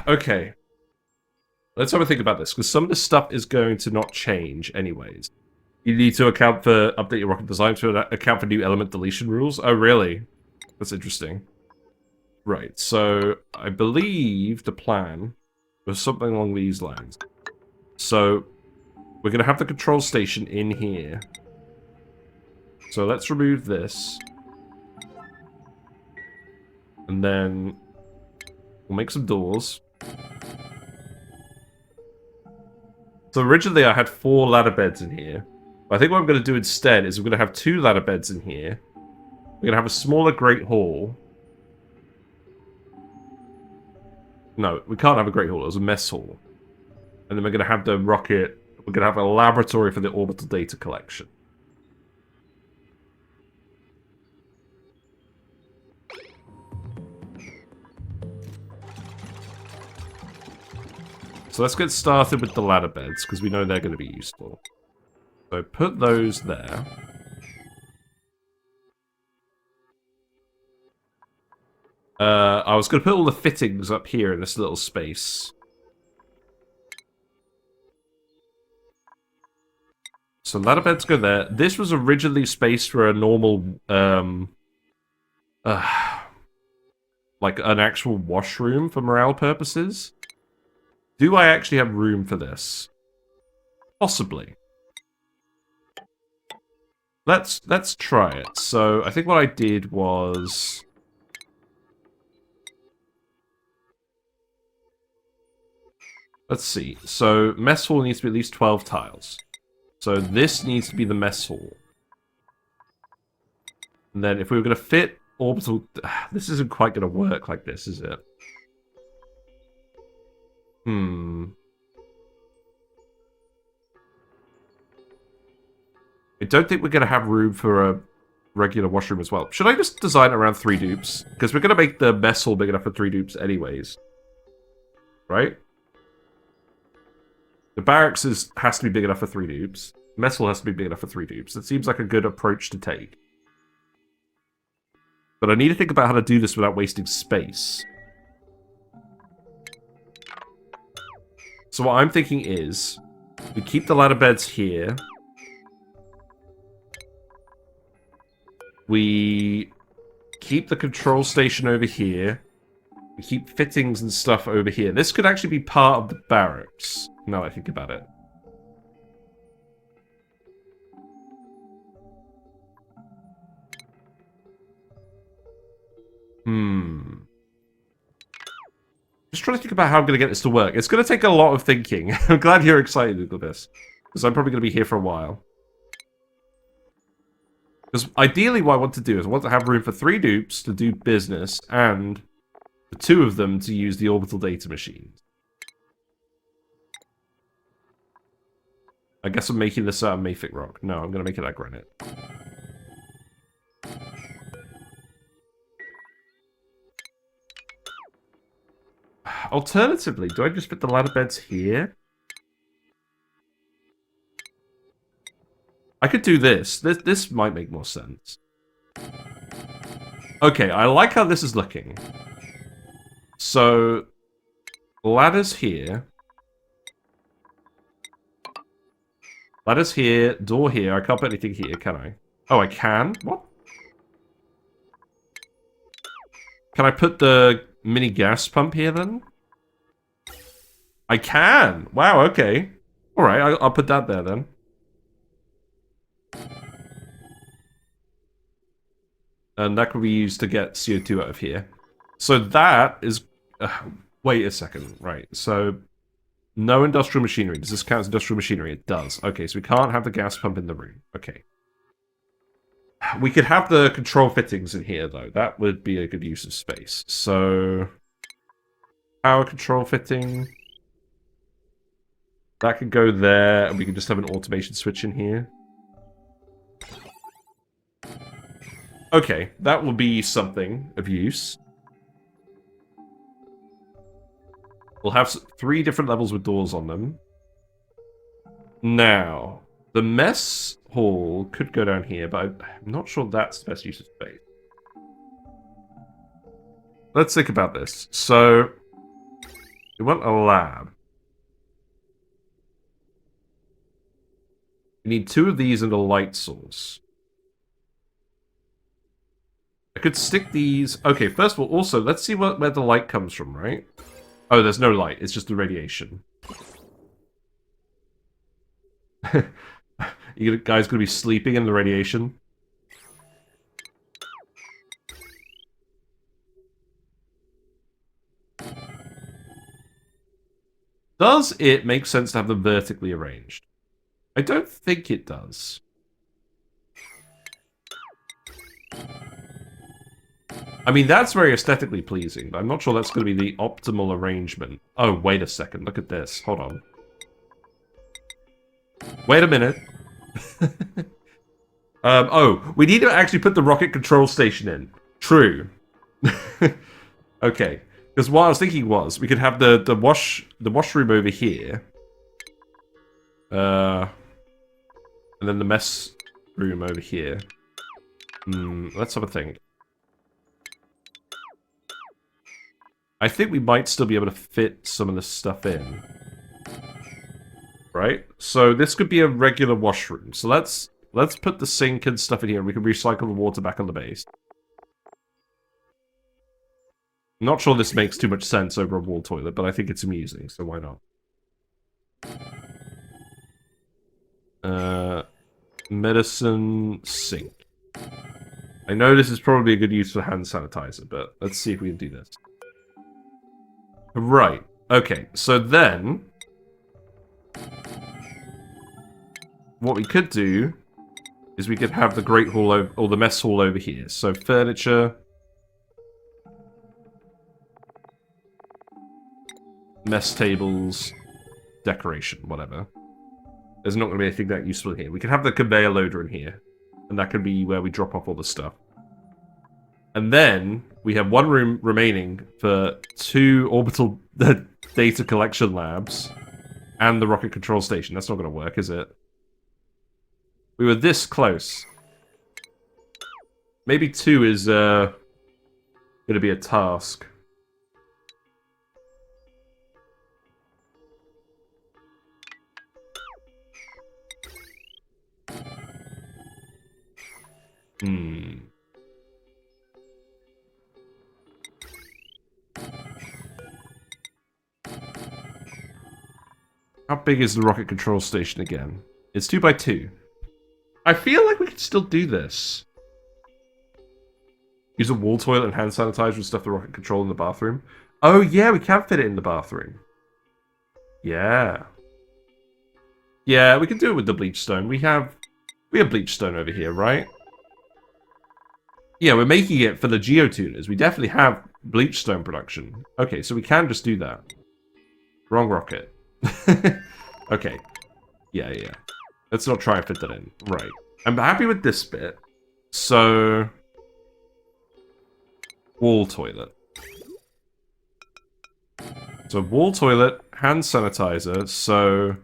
Okay. Let's have a think about this, because some of this stuff is going to not change anyways. You need to account for update your rocket design to account for new element deletion rules. Oh, really? That's interesting. Right, so I believe the plan was something along these lines. So we're going to have the control station in here. So let's remove this. And then we'll make some doors. So originally I had 4 ladder beds in here. But I think what I'm going to do instead is we're going to have 2 ladder beds in here. We're going to have a smaller Great Hall. No, we can't have a Great Hall. It was a mess hall. And then we're going to have the rocket. We're going to have a laboratory for the orbital data collection. So let's get started with the ladder beds, because we know they're going to be useful. So put those there. I was going to put all the fittings up here in this little space. So ladder beds go there. This was originally spaced for a normal, like an actual washroom for morale purposes. Do I actually have room for this? Possibly. Let's try it. So I think what I did was let's see. So mess hall needs to be at least 12 tiles. So this needs to be the mess hall. And then if we were going to fit orbital, this isn't quite going to work like this, is it? I don't think we're going to have room for a regular washroom as well. Should I just design it around 3 dupes? Because we're going to make the mess hall big enough for 3 dupes anyways. Right? The barracks has to be big enough for 3 dupes. Mess hall has to be big enough for 3 dupes. That seems like a good approach to take. But I need to think about how to do this without wasting space. So what I'm thinking is, we keep the ladder beds here. We keep the control station over here. We keep fittings and stuff over here. This could actually be part of the barracks, now that I think about it. Just trying to think about how I'm going to get this to work. It's going to take a lot of thinking. I'm glad you're excited with this, because I'm probably going to be here for a while. Because ideally what I want to do is I want to have room for 3 dupes to do business, and for 2 of them to use the orbital data machines. I guess I'm making this out of mafic rock. No, I'm going to make it out of granite. Alternatively, do I just put the ladder beds here? I could do this. This might make more sense. Okay, I like how this is looking. So, ladders here. Ladders here, door here. I can't put anything here, can I? Oh, I can? What? Can I put the mini gas pump here, then? I can! Wow, okay. Alright, I'll put that there, then. And that can be used to get CO2 out of here. So that is... wait a second. Right, so... No industrial machinery. Does this count as industrial machinery? It does. Okay, so we can't have the gas pump in the room. Okay. We could have the control fittings in here, though. That would be a good use of space. So... Power control fitting. That could go there, and we can just have an automation switch in here. Okay, that will be something of use. We'll have 3 different levels with doors on them. Now, the mess hall could go down here, but I'm not sure that's the best use of space. Let's think about this. So, we want a lab. We need 2 of these and a light source. I could stick these... Okay, first of all, also, let's see where the light comes from, right? Oh, there's no light. It's just the radiation. You guys gonna be sleeping in the radiation? Does it make sense to have them vertically arranged? I don't think it does. I mean, that's very aesthetically pleasing, but I'm not sure that's going to be the optimal arrangement. Oh, wait a second. Look at this. Hold on. Wait a minute. Oh, we need to actually put the rocket control station in. True. Okay. Because what I was thinking was, we could have the washroom over here. And then the mess room over here. Let's have a think. I think we might still be able to fit some of this stuff in. Right? So this could be a regular washroom. So let's put the sink and stuff in here. We can recycle the water back on the base. I'm not sure this makes too much sense over a wall toilet, but I think it's amusing, so why not? Medicine sink. I know this is probably a good use for hand sanitizer, but let's see if we can do this. Right. Okay, so then... what we could do is we could have the Great Hall over, or the Mess Hall over here. So furniture... mess tables... decoration, whatever. There's not going to be anything that useful here. We can have the conveyor loader in here. And that can be where we drop off all the stuff. And then we have 1 room remaining for 2 orbital data collection labs and the rocket control station. That's not going to work, is it? We were this close. Maybe 2 is going to be a task. How big is the rocket control station again? It's 2 by 2. I feel like we could still do this. Use a wall toilet and hand sanitizer and stuff the rocket control in the bathroom. Oh yeah, we can fit it in the bathroom. Yeah. Yeah, we can do it with the bleach stone. We have bleach stone over here, right? Yeah, we're making it for the geotuners. We definitely have bleach stone production. Okay, so we can just do that. Wrong rocket. Okay. Yeah. Let's not try and fit that in. Right. I'm happy with this bit. So... wall toilet. So wall toilet, hand sanitizer. So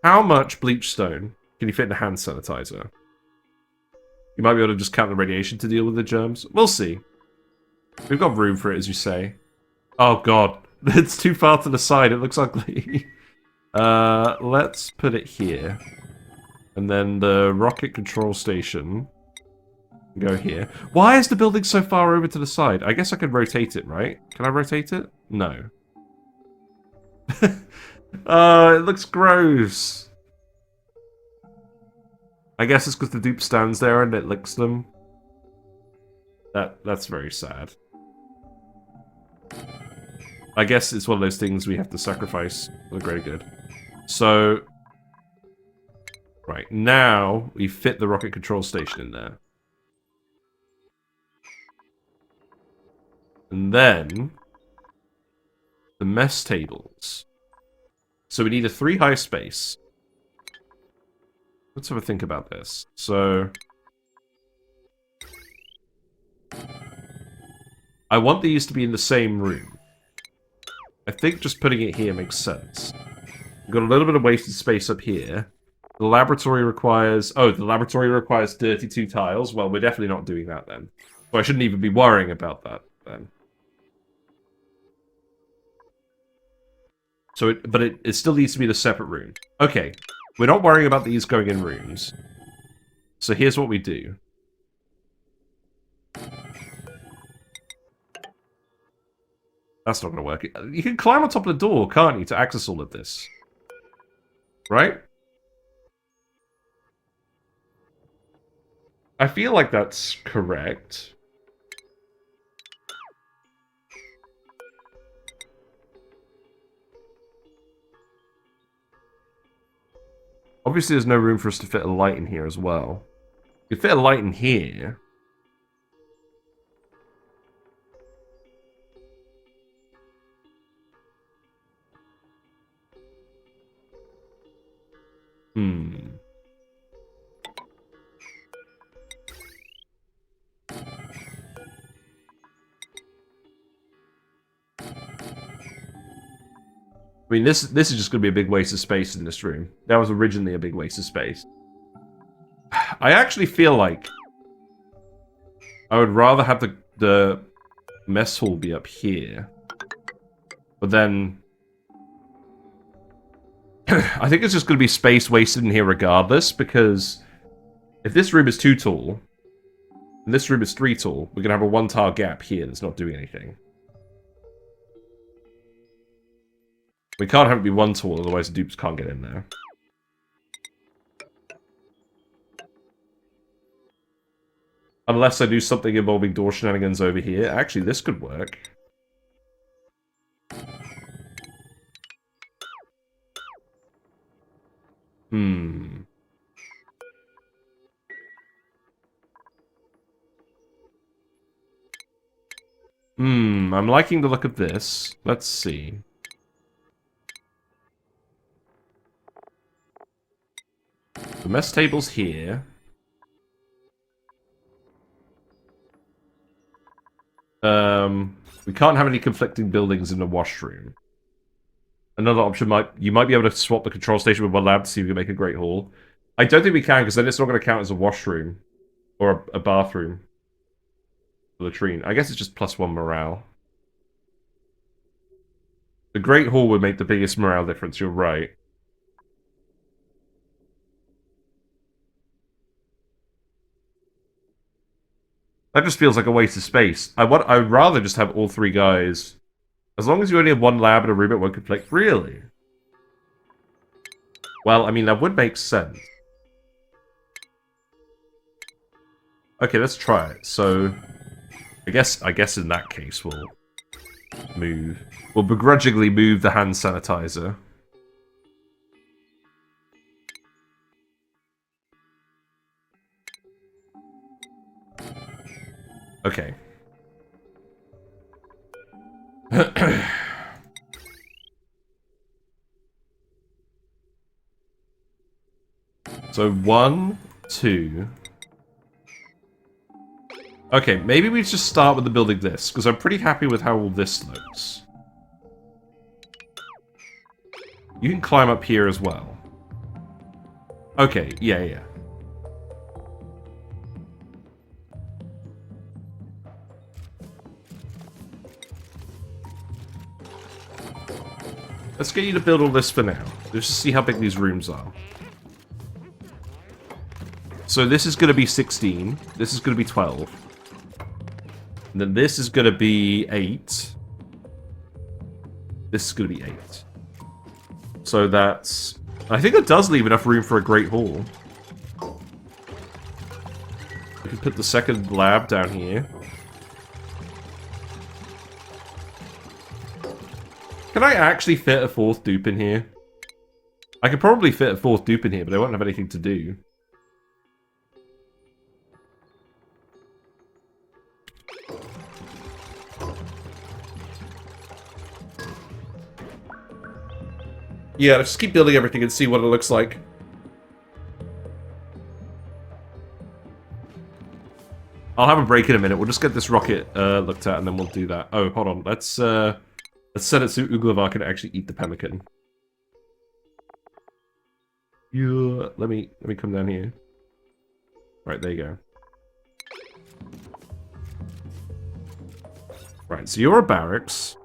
how much bleach stone can you fit in a hand sanitizer? You might be able to just count the radiation to deal with the germs. We'll see. We've got room for it, as you say. Oh god, it's too far to the side. It looks ugly. Let's put it here. And then the rocket control station go here. Why is the building so far over to the side? I guess I could rotate it, right? Can I rotate it? No. Oh, it looks gross. I guess it's because the dupe stands there and it licks them. That's very sad. I guess it's one of those things we have to sacrifice for the greater good. So, right, now we fit the rocket control station in there. And then the mess tables. So we need a 3-high space. Let's have a think about this. So I want these to be in the same room. I think just putting it here makes sense. We've got a little bit of wasted space up here. The laboratory requires... Oh, the laboratory requires 32 tiles. Well, we're definitely not doing that then. So I shouldn't even be worrying about that then. So it still needs to be the separate room. Okay, we're not worrying about these going in rooms. So here's what we do. That's not going to work. You can climb on top of the door, can't you, to access all of this? Right? I feel like that's correct. Obviously, there's no room for us to fit a light in here as well. You could fit a light in here. I mean, this is just going to be a big waste of space in this room. That was originally a big waste of space. I actually feel like I would rather have the mess hall be up here. But then I think it's just going to be space wasted in here regardless, because if this room is 2 tall, and this room is 3 tall, we're going to have a 1-tile gap here that's not doing anything. We can't have it be 1 tall, otherwise the dupes can't get in there. Unless I do something involving door shenanigans over here. Actually, this could work. I'm liking the look of this. Let's see. The mess table's here. We can't have any conflicting buildings in the washroom. Another option you might be able to swap the control station with one lab to see if we can make a great hall. I don't think we can, because then it's not going to count as a washroom. Or a bathroom. A latrine. I guess it's just +1 morale. The Great Hall would make the biggest morale difference, you're right. That just feels like a waste of space. I would rather just have all 3 guys. As long as you only have 1 lab and a room, it won't conflict. Really? Well, I mean, that would make sense. Okay, let's try it. So, I guess in that case we'll move. We'll begrudgingly move the hand sanitizer. Okay. So 1, 2. Okay, maybe we just start with the building this, because I'm pretty happy with how all this looks. You can climb up here as well. Okay, yeah. Let's get you to build all this for now. Let's just see how big these rooms are. So this is going to be 16. This is going to be 12. And then this is going to be 8. This is going to be 8. So that's... I think it does leave enough room for a Great Hall. We can put the second lab down here. Can I actually fit a 4th dupe in here? I could probably fit a 4th dupe in here, but I won't have anything to do. Yeah, let's just keep building everything and see what it looks like. I'll have a break in a minute. We'll just get this rocket looked at, and then we'll do that. Oh, hold on. Let's send it so Uglavar can actually eat the pemmican. Yeah, let me come down here. Right, there you go. Right, so you're a barracks.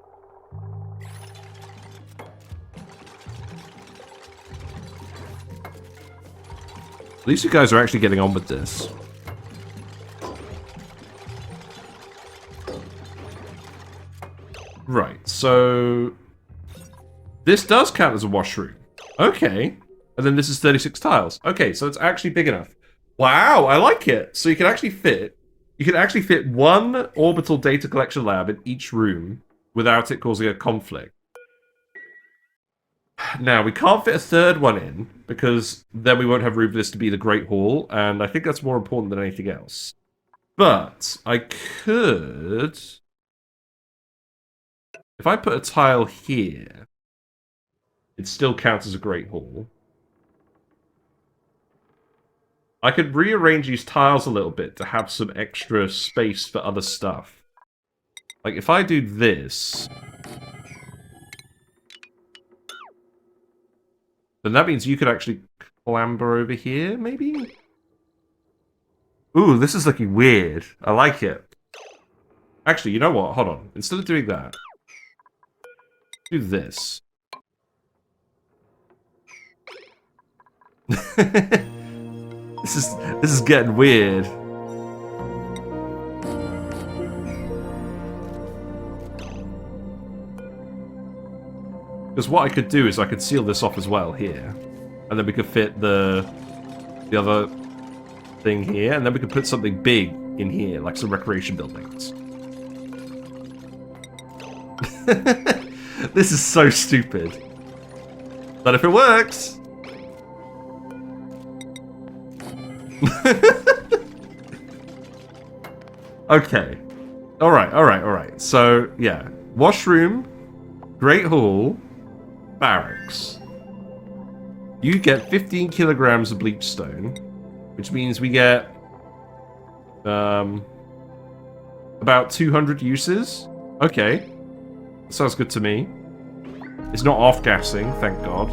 At least you guys are actually getting on with this. Right, so... this does count as a washroom. Okay. And then this is 36 tiles. Okay, so it's actually big enough. Wow, I like it. So you can actually fit... you can actually fit one orbital data collection lab in each room without it causing a conflict. Now, we can't fit a third one in, because then we won't have room for this to be the Great Hall, and I think that's more important than anything else. But, I could... if I put a tile here, it still counts as a Great Hall. I could rearrange these tiles a little bit to have some extra space for other stuff. Like, if I do this... then that means you could actually clamber over here, maybe? Ooh, this is looking weird. I like it. Actually, you know what? Hold on. Instead of doing that, do this. This is getting weird. Because what I could do is I could seal this off as well here. And then we could fit the other thing here. And then we could put something big in here, like some recreation buildings. This is so stupid. But if it works... okay. Alright. So, yeah. Washroom, Great Hall, barracks. You get 15 kilograms of bleach stone, which means we get about 200 uses. Okay. Sounds good to me. It's not off-gassing, thank God.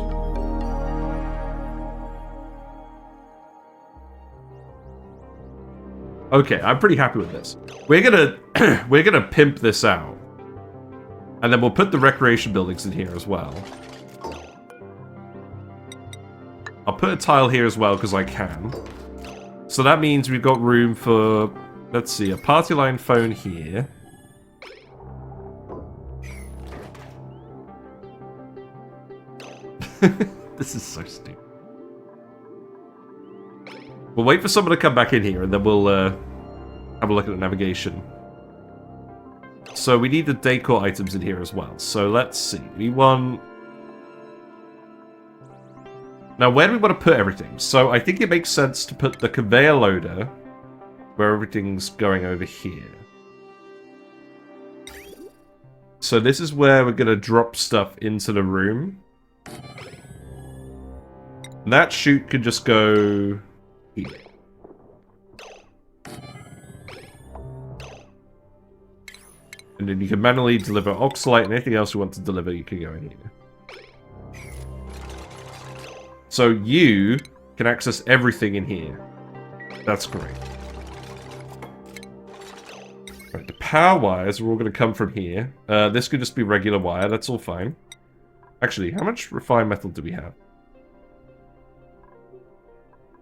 Okay, I'm pretty happy with this. We're gonna pimp this out. And then we'll put the recreation buildings in here as well. I'll put a tile here as well, because I can. So that means we've got room for, let's see, a party line phone here. This is so stupid. We'll wait for someone to come back in here, and then we'll have a look at the navigation. So we need the decor items in here as well. So let's see. We want... now, where do we want to put everything? So I think it makes sense to put the conveyor loader where everything's going over here. So this is where we're going to drop stuff into the room. And that chute could just go here. And then you can manually deliver oxalite and anything else you want to deliver, you can go in here. So you can access everything in here. That's great. Right, the power wires are all going to come from here. This could just be regular wire. That's all fine. Actually, how much refined metal do we have?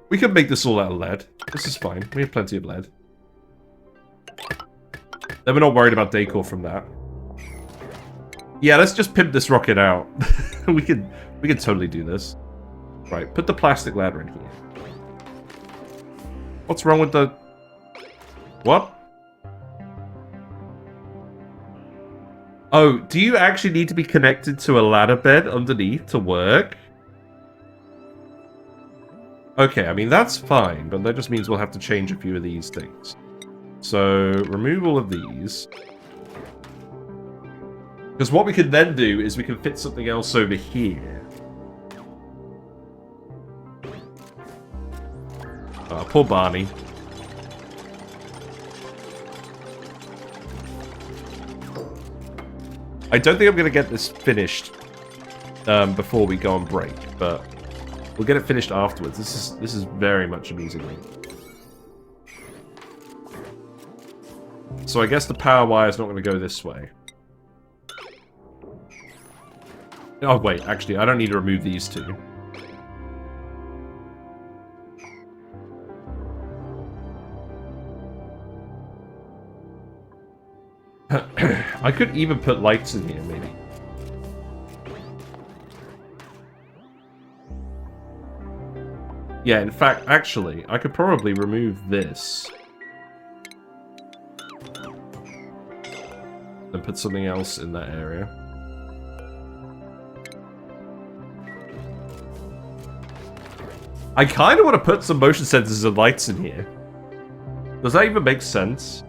We can make this all out of lead. This is fine. We have plenty of lead. Then we're not worried about decor from that. Yeah, let's just pimp this rocket out. we can totally do this. Right, put the plastic ladder in here. What's wrong with the... What? Oh, do you actually need to be connected to a ladder bed underneath to work? Okay, I mean, that's fine, but that just means we'll have to change a few of these things. So, remove all of these. Because what we can then do is we can fit something else over here. Oh, poor Barney. I don't think I'm going to get this finished before we go on break, but we'll get it finished afterwards. This is very much amusing me. So I guess the power wire is not going to go this way. Oh wait, actually, I don't need to remove these two. I could even put lights in here, maybe. Yeah, in fact, actually, I could probably remove this. And put something else in that area. I kind of want to put some motion sensors and lights in here. Does that even make sense?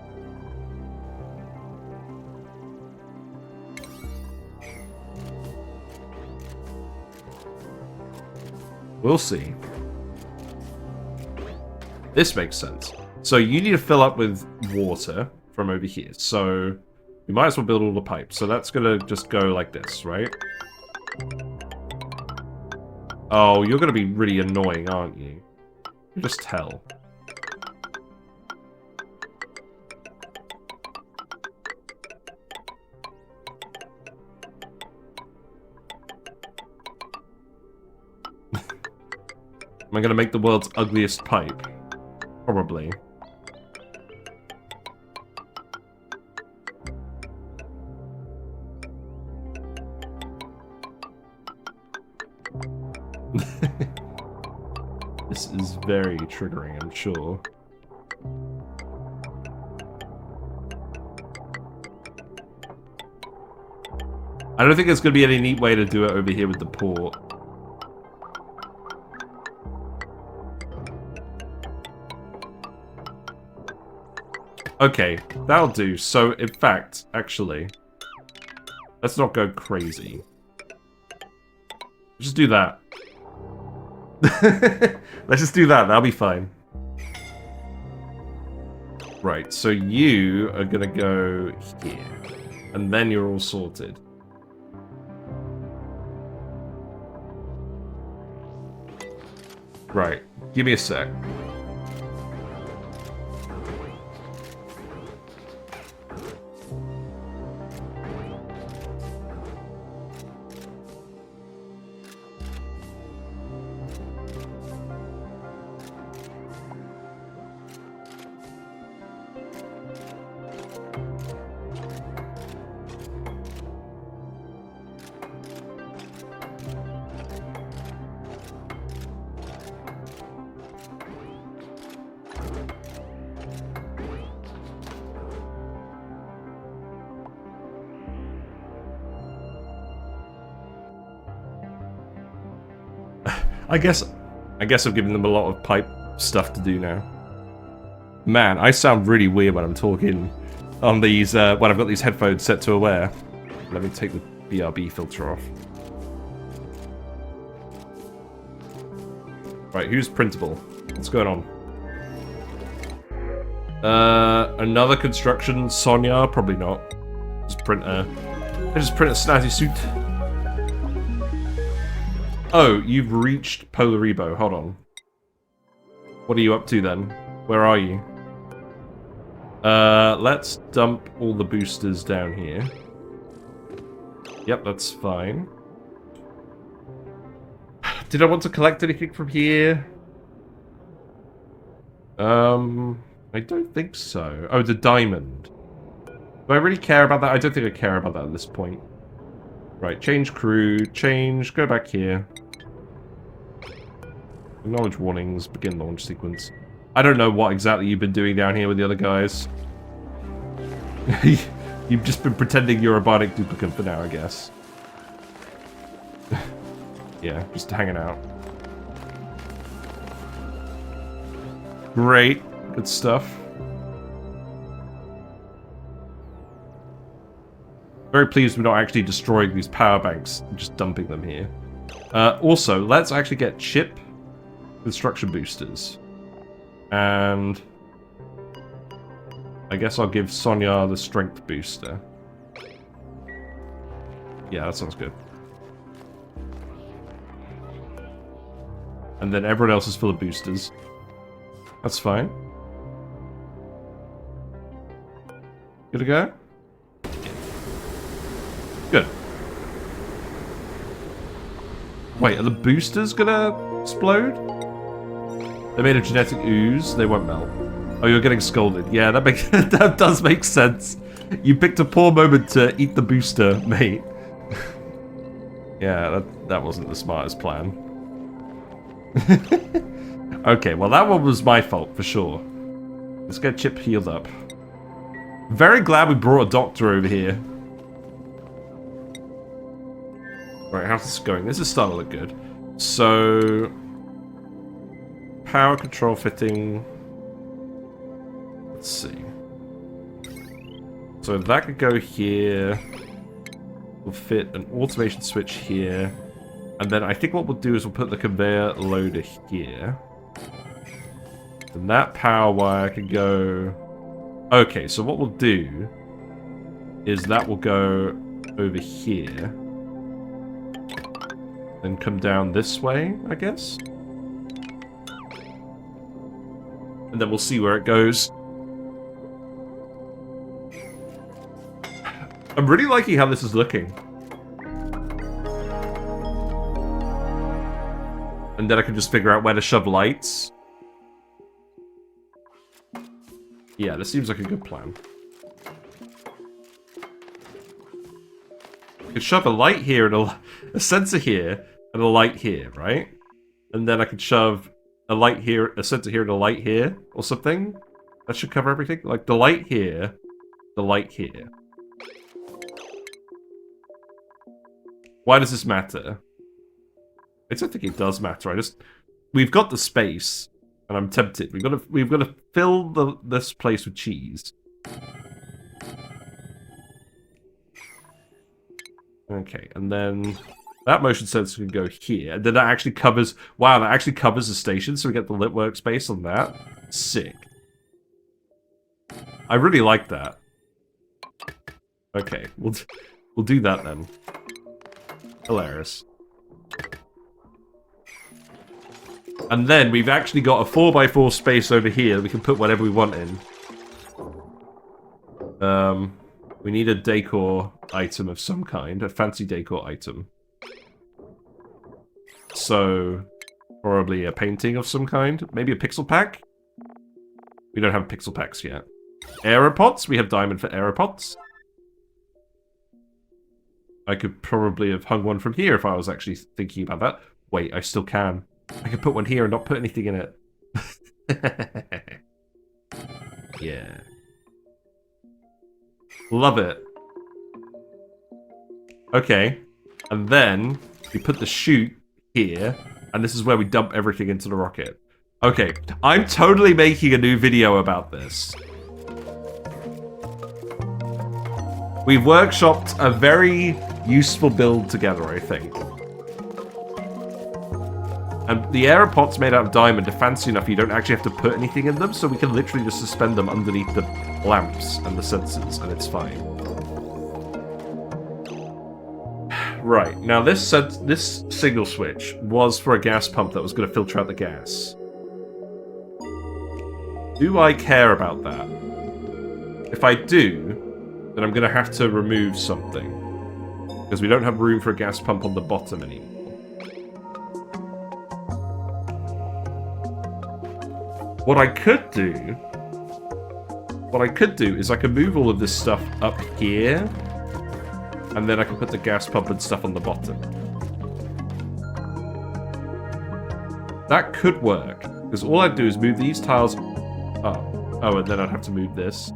We'll see. This makes sense. So you need to fill up with water from over here. So we might as well build all the pipes. So that's going to just go like this, right? Oh, you're going to be really annoying, aren't you? You just tell. Am I going to make the world's ugliest pipe? Probably. This is very triggering, I'm sure. I don't think there's going to be any neat way to do it over here with the port. Okay, that'll do. So, in fact, actually, let's not go crazy. Just do that. Let's just do that. That'll be fine. Right, so you are gonna go here. And then you're all sorted. Right, give me a sec. I guess I've given them a lot of pipe stuff to do now. Man, I sound really weird when I'm talking on these, when I've got these headphones set to aware. Let me take the BRB filter off. Right, who's printable? What's going on? Another construction Sonya? Probably not. Just print a snazzy suit. Oh, you've reached Polaribo. Hold on. What are you up to then? Where are you? Let's dump all the boosters down here. Yep, that's fine. Did I want to collect anything from here? I don't think so. Oh, the diamond. Do I really care about that? I don't think I care about that at this point. Right, change crew, change, go back here. Acknowledge warnings, begin launch sequence. I don't know what exactly you've been doing down here with the other guys. You've just been pretending you're a Bionic Duplicant for now, I guess. Yeah, just hanging out. Great. Good stuff. Very pleased we're not actually destroying these power banks, just dumping them here. Also, let's actually get chip construction boosters. And I guess I'll give Sonia the strength booster. Yeah, that sounds good. And then everyone else is full of boosters. That's fine. Good to go? Good. Wait, are the boosters gonna explode? They're made of genetic ooze. They won't melt. Oh, you're getting scolded. Yeah, that makes that does make sense. You picked a poor moment to eat the booster, mate. Yeah, that wasn't the smartest plan. Okay, well that one was my fault for sure. Let's get Chip healed up. Very glad we brought a doctor over here. Right, how's this going? This is starting to look good. So, power control fitting. Let's see. So that could go here. We'll fit an automation switch here. And then I think what we'll do is we'll put the conveyor loader here. And that power wire can go... Okay, so what we'll do is that will go over here. Then come down this way, I guess. And then we'll see where it goes. I'm really liking how this is looking. And then I can just figure out where to shove lights. Yeah, this seems like a good plan. I could shove a light here and a sensor here and a light here, right? And then I could shove a light here, a sensor here and a light here or something. That should cover everything. Like the light here, the light here. Why does this matter? I don't think it does matter. We've got the space, and I'm tempted. We've got to fill this place with cheese. Okay, and then that motion sensor can go here. And then that actually covers... Wow, that actually covers the station, so we get the lit workspace on that. Sick. I really like that. Okay, we'll do that then. Hilarious. And then we've actually got a 4x4 space over here that we can put whatever we want in. We need a decor item of some kind, a fancy decor item. So, probably a painting of some kind, maybe a pixel pack? We don't have pixel packs yet. Aeropods? We have diamond for aeropods. I could probably have hung one from here if I was actually thinking about that. Wait, I still can. I can put one here and not put anything in it. Yeah. Love it. Okay. And then we put the chute here, and this is where we dump everything into the rocket. Okay, I'm totally making a new video about this. We've workshopped a very useful build together, I think. And the aeropods made out of diamond are fancy enough you don't actually have to put anything in them, so we can literally just suspend them underneath the lamps and the sensors, and it's fine. Right, now this signal switch was for a gas pump that was going to filter out the gas. Do I care about that? If I do, then I'm going to have to remove something. Because we don't have room for a gas pump on the bottom anymore. What I could do is I can move all of this stuff up here, and then I can put the gas pump and stuff on the bottom. That could work, because all I'd do is move these tiles up. Oh, and then I'd have to move this.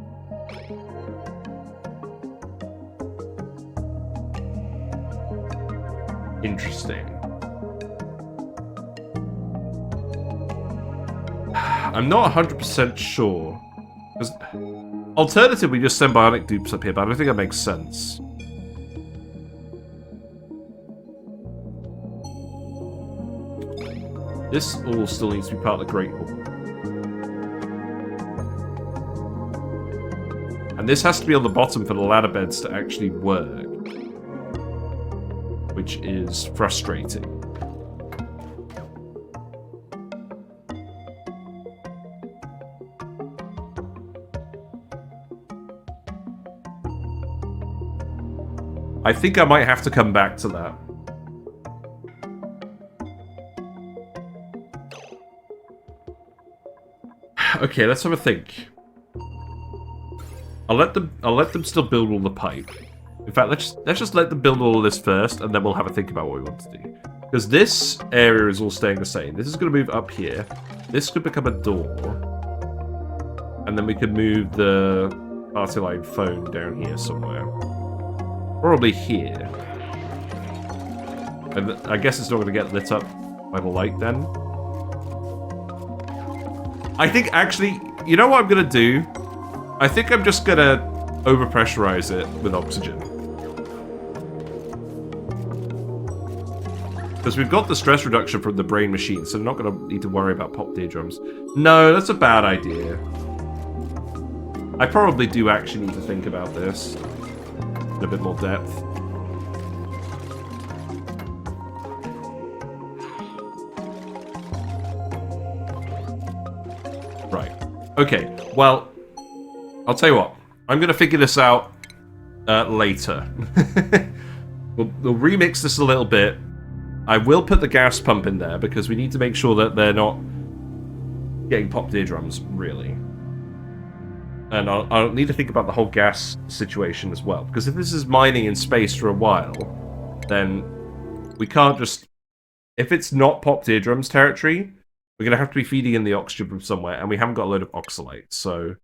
Interesting. I'm not 100% sure. Because alternatively, we just send bionic dupes up here, but I don't think that makes sense. This all still needs to be part of the Great Hall. And this has to be on the bottom for the ladder beds to actually work. Which is frustrating. I think I might have to come back to that. Okay, let's have a think. I'll let them still build all the pipe. In fact, let's just let them build all of this first, and then we'll have a think about what we want to do. Because this area is all staying the same. This is going to move up here. This could become a door. And then we could move the party line phone down here somewhere. Probably here. And I guess it's not going to get lit up by the light then. I think, actually, you know what I'm going to do? I think I'm just going to overpressurize it with oxygen. Because we've got the stress reduction from the brain machine, so I'm not going to need to worry about pop eardrums. No, that's a bad idea. I probably do actually need to think about this in a bit more depth. Right. Okay, well, I'll tell you what. I'm going to figure this out later. We'll remix this a little bit. I will put the gas pump in there because we need to make sure that they're not getting popped eardrums, really. And I'll need to think about the whole gas situation as well. Because if this is mining in space for a while, then we can't just... If it's not popped eardrums territory, we're going to have to be feeding in the oxygen from somewhere, and we haven't got a load of oxalate, so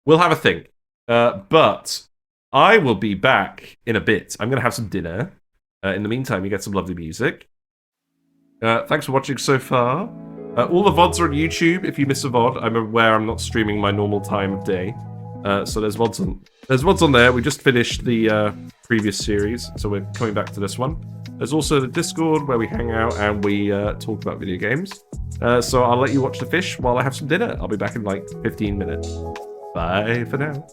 we'll have a think. But I will be back in a bit. I'm going to have some dinner. In the meantime, you get some lovely music. Thanks for watching so far. All the VODs are on YouTube. If you miss a VOD, I'm aware I'm not streaming my normal time of day. So there's VODs on there. We just finished the previous series, so we're coming back to this one. There's also the Discord where we hang out and we talk about video games. So I'll let you watch the fish while I have some dinner. I'll be back in like 15 minutes. Bye for now.